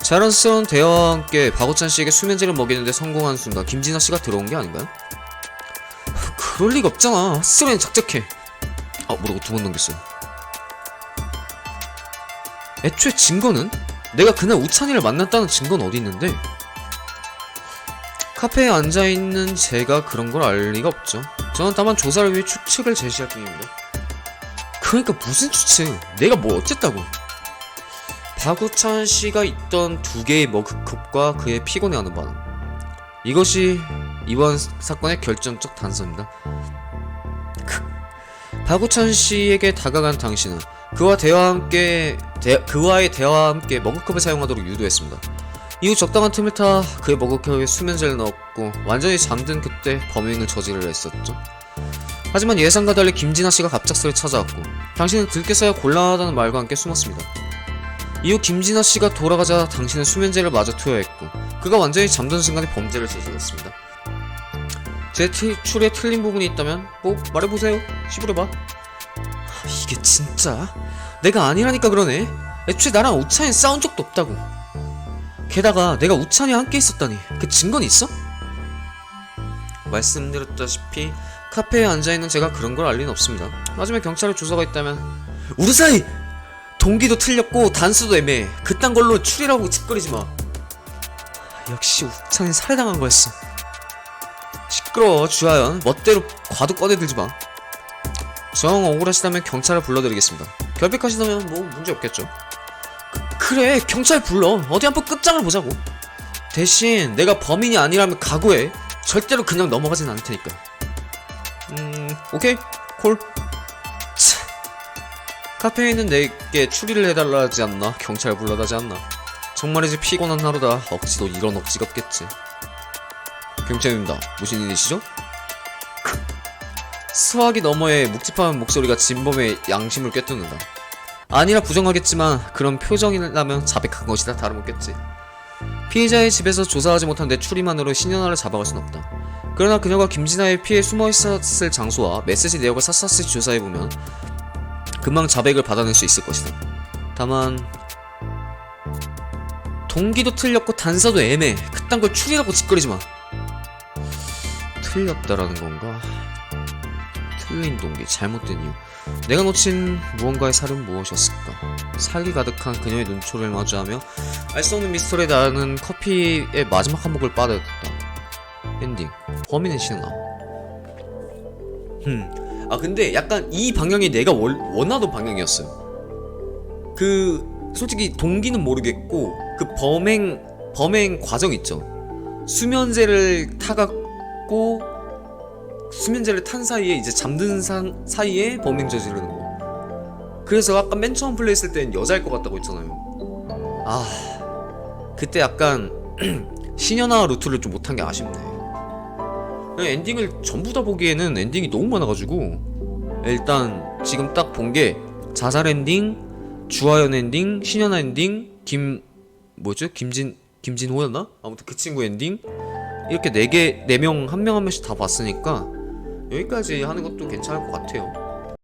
자연스러운 대화와 함께 박우찬 씨에게 수면제를 먹이는데 성공한 순간 김진아 씨가 들어온 게 아닌가요? 그럴 리가 없잖아. 헛소리는 적적해. 모르고 두 번 넘겼어요. 애초에 증거는? 내가 그날 우찬이를 만났다는 증거는 어디 있는데? 카페에 앉아있는 제가 그런 걸 알 리가 없죠. 저는 다만 조사를 위해 추측을 제시할 뿐입니다. 그러니까 무슨 추측? 내가 뭘 어쨌다고? 박우찬 씨가 있던 2개의 머그컵과 그의 피곤해하는 반응. 이것이 이번 사건의 결정적 단서입니다. 박우찬 씨에게 다가간 당신은 그와의 대화와 함께 머그컵을 사용하도록 유도했습니다. 이후 적당한 틈을 타 그의 머그컵에 수면제를 넣었고 완전히 잠든 그때 범행을 저지르려 했었죠. 하지만 예상과 달리 김진아 씨가 갑작스레 찾아왔고 당신은 들깨사야 곤란하다는 말과 함께 숨었습니다. 이후 김진아 씨가 돌아가자 당신은 수면제를 마저 투여했고 그가 완전히 잠든 순간에 범죄를 저질렀습니다. 제 추리에 틀린 부분이 있다면 뭐 말해보세요. 시부려봐. 이게 진짜? 내가 아니라니까 그러네. 애초에 나랑 우찬이 싸운 적도 없다고. 게다가 내가 우찬이와 함께 있었다니 그 증거는 있어? 말씀드렸다시피 카페에 앉아있는 제가 그런 걸 알 리는 없습니다. 나중에 경찰에 조사가 있다면 우리 사이! 동기도 틀렸고 단수도 애매해. 그딴 걸로 추리라고 짓거리지마. 역시 우찬이 살해당한 거였어. 시끄러워 주하연. 멋대로 과도 꺼내들지마. 정 억울하시다면 경찰을 불러드리겠습니다. 결백하시다면 뭐 문제없겠죠. 그래 경찰 불러. 어디 한번 끝장을 보자고. 대신 내가 범인이 아니라면 각오해. 절대로 그냥 넘어가진 않을 테니까. 오케이 콜. 카페에 있는 내게 추리를 해달라 하지 않나? 경찰 불러다 하지 않나? 정말이지 피곤한 하루다. 억지도 이런 억지가 없겠지. 경찰입니다. 무슨 일이시죠? 수화기 너머의 묵직한 목소리가 진범의 양심을 꿰뚫는다. 아니라 부정하겠지만 그런 표정이라면 자백한 것이다 다름없겠지. 피해자의 집에서 조사하지 못한 내 추리만으로 신현아를 잡아갈 순 없다. 그러나 그녀가 김진아의 피해 숨어있었을 장소와 메시지 내역을 샅샅이 조사해보면 금방 자백을 받아낼 수 있을 것이다. 다만 동기도 틀렸고 단서도 애매해. 그딴 걸 추리라고 짓거리지마. 틀렸다라는 건가? 틀린 동기, 잘못된 이유. 내가 놓친 무언가의 살은 무엇이었을까? 살기 가득한 그녀의 눈초리를 마주하며 알 수 없는 미스터리에 나는 커피의 마지막 한 모금을 빠졌다. 엔딩. 범인은 신은아. 근데 약간 이 방향이 내가 원하던 방향이었어요. 솔직히 동기는 모르겠고 그 범행 과정 있죠. 수면제를 타갖고 수면제를 탄 사이에 이제 잠든 사이에 범행 저지르는 거. 그래서 아까 맨 처음 플레이했을 땐 여자일 것 같다고 했잖아요. 그때 약간 신현아 루트를 좀 못한 게 아쉽네. 엔딩을 전부 다 보기에는 엔딩이 너무 많아가지고 일단 지금 딱 본 게 자살 엔딩, 주하연 엔딩, 신현아 엔딩, 김진호였나? 아무튼 그 친구 엔딩 이렇게 4명 한 명 한 명씩 다 봤으니까 여기까지 하는 것도 괜찮을 것 같아요.